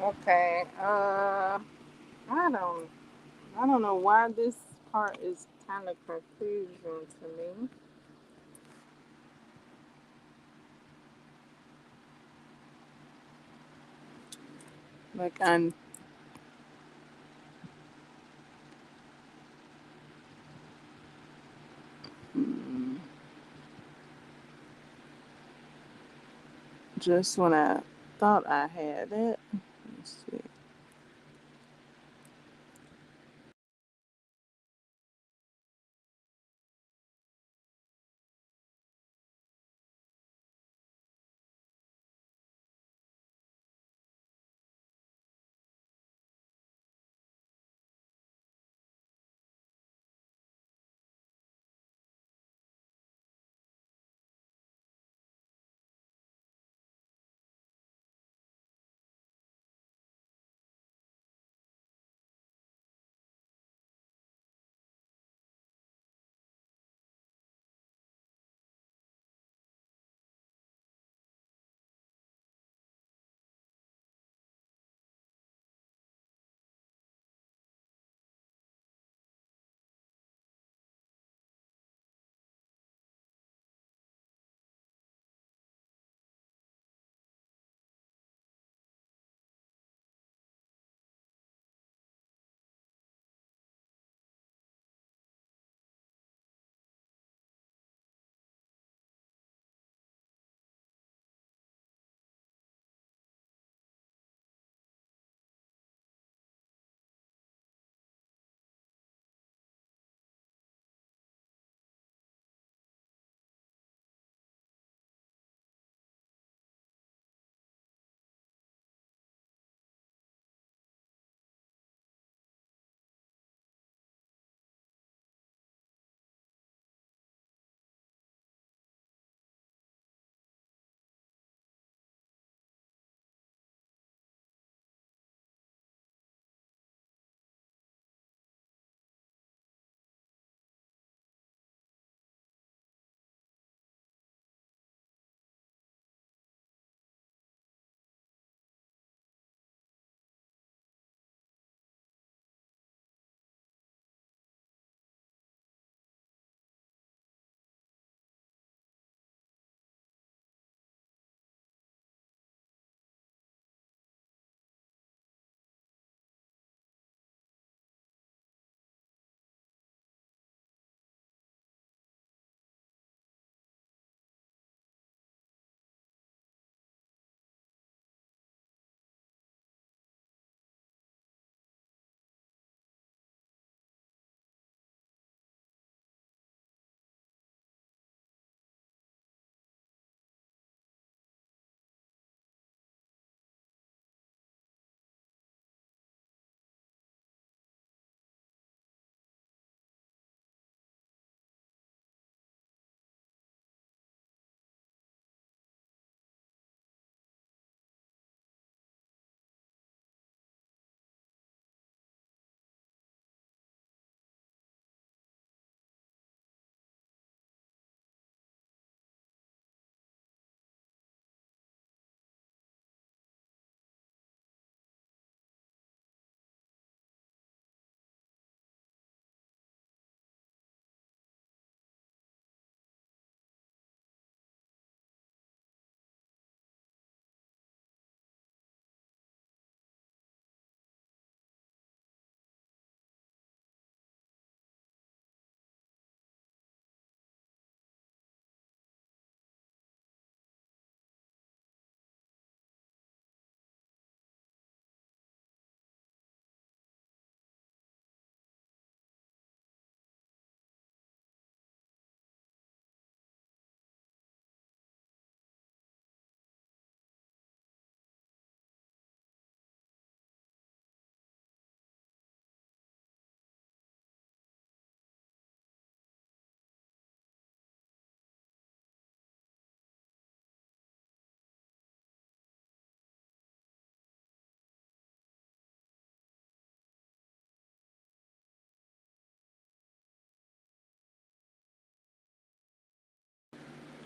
Okay. I don't. I don't know why this part is kind of confusion to me. Like I'm mm, just when I thought I had it. Let's see.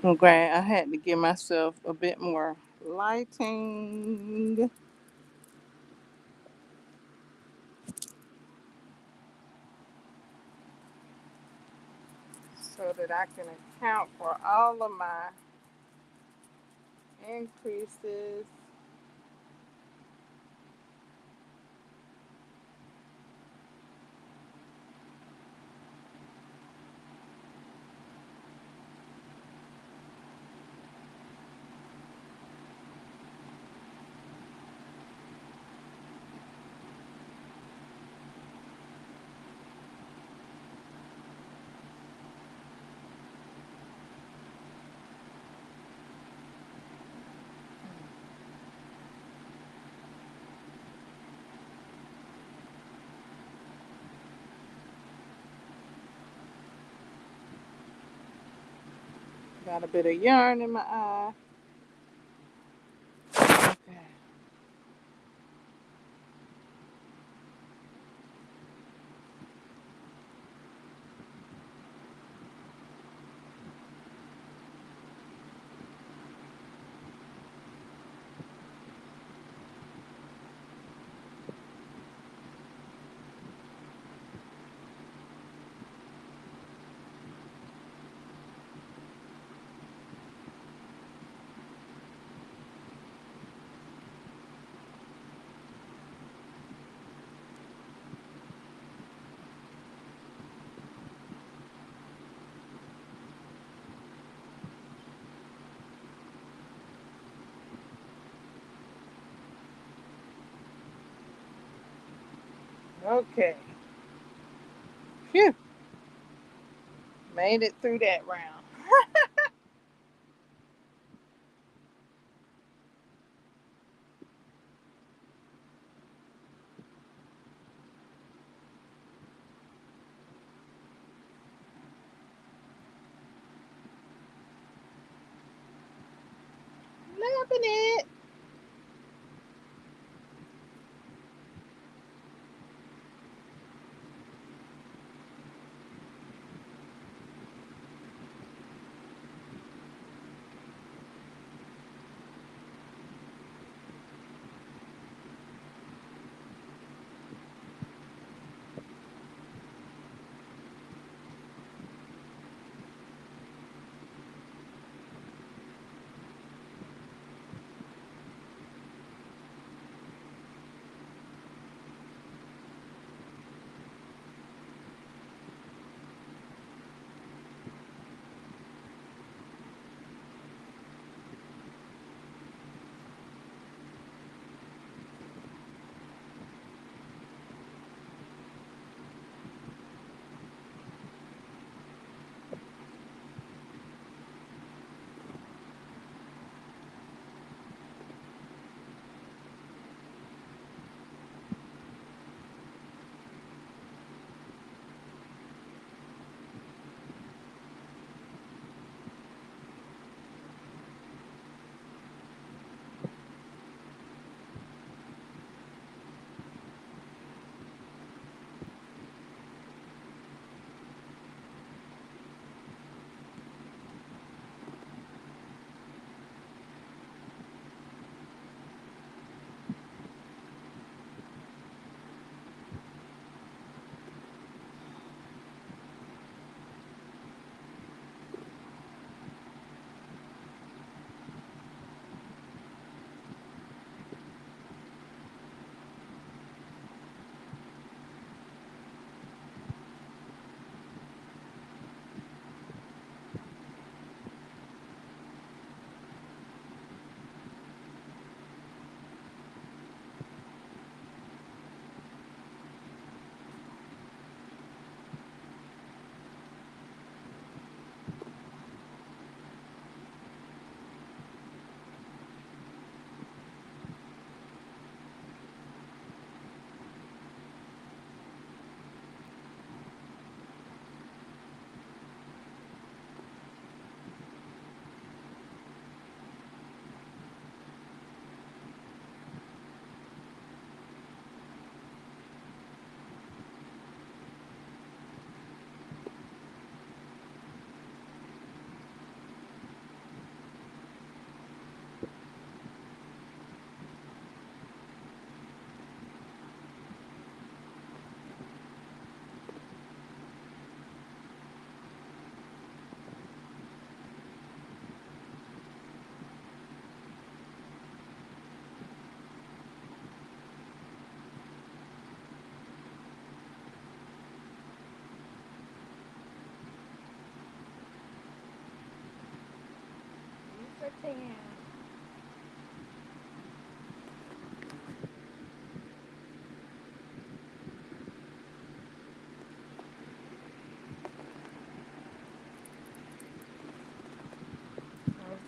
Okay, I had to give myself a bit more lighting. that I can account for all of my increases. Got a bit of yarn in my eye. Okay. Okay. Phew. Made it through that round. Loving it.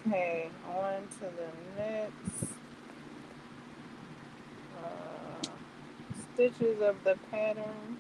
Okay, on to the next stitches of the pattern.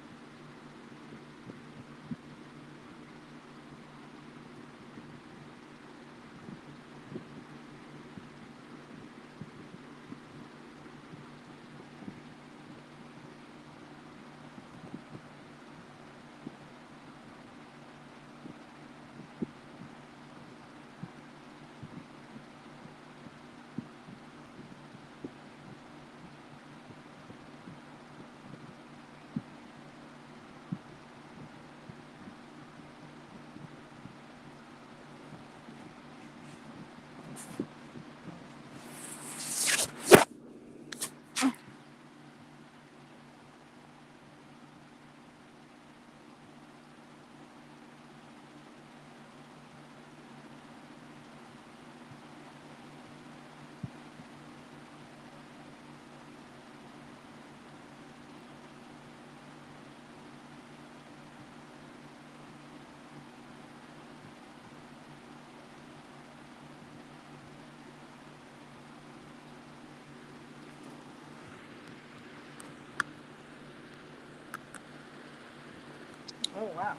Oh wow.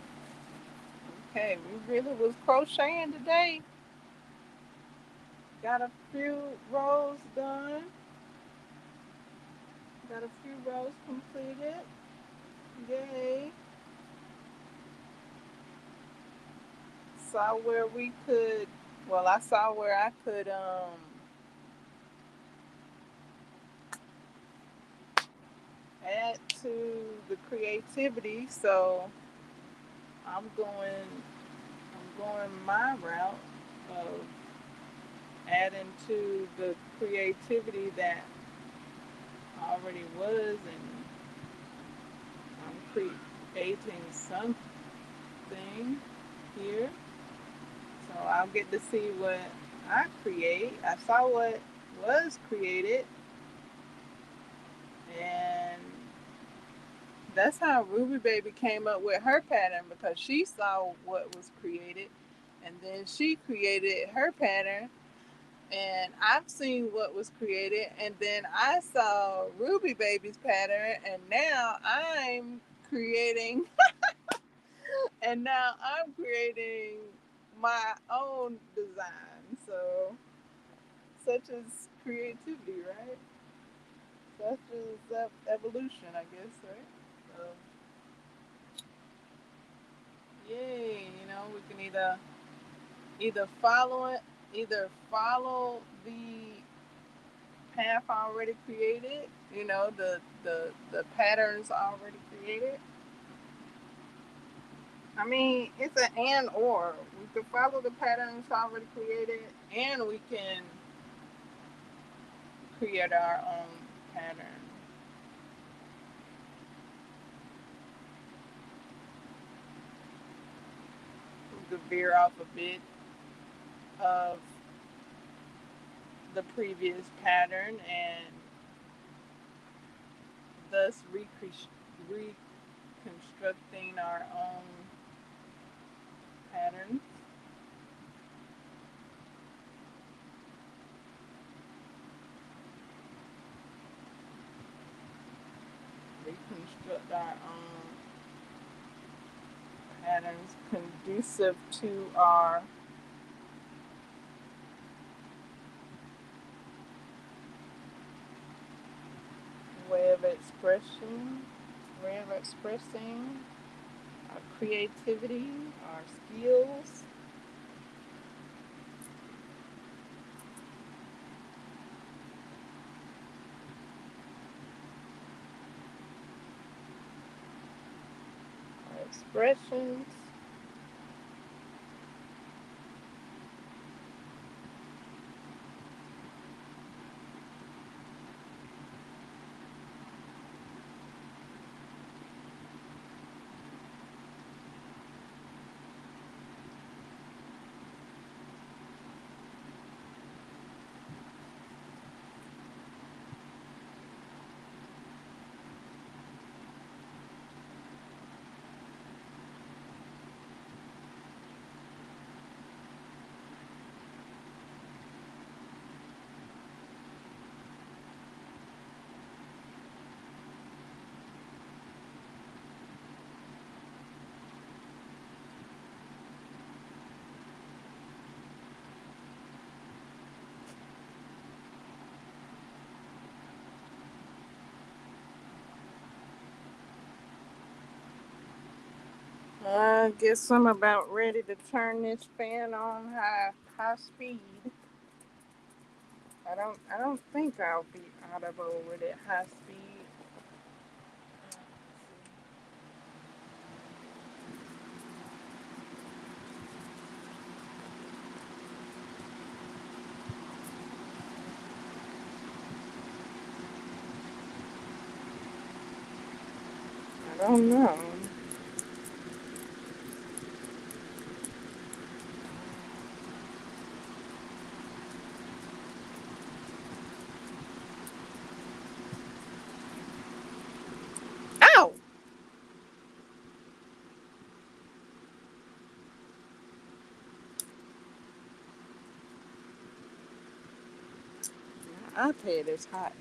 Okay, we really was crocheting today. Got a few rows done. Got a few rows completed. Yay. Saw where we could, well, I saw where I could add to the creativity. So I'm going I'm going my route of adding to the creativity that already was, and I'm creating something here. So I'll get to see what I create. I saw what was created, and that's how Ruby Baby came up with her pattern, because she saw what was created and then she created her pattern. And I've seen what was created, and then I saw Ruby Baby's pattern, and creating now I'm creating my own design. So such as creativity, right? Such as evolution, I guess, right? So yay, we can either follow it, either follow the path already created, the patterns already created. I mean, it's an and or. We can follow the patterns already created, and we can create our own pattern. We could veer off a bit of the previous pattern and thus reconstructing our own patterns. Reconstruct our own patterns conducive to our way of expression, way of expressing our creativity, our skills. Our expressions. I guess I'm about ready to turn this fan on high speed. I don't think I'll be audible with it high speed. I don't know. Ow! My iPad is hot.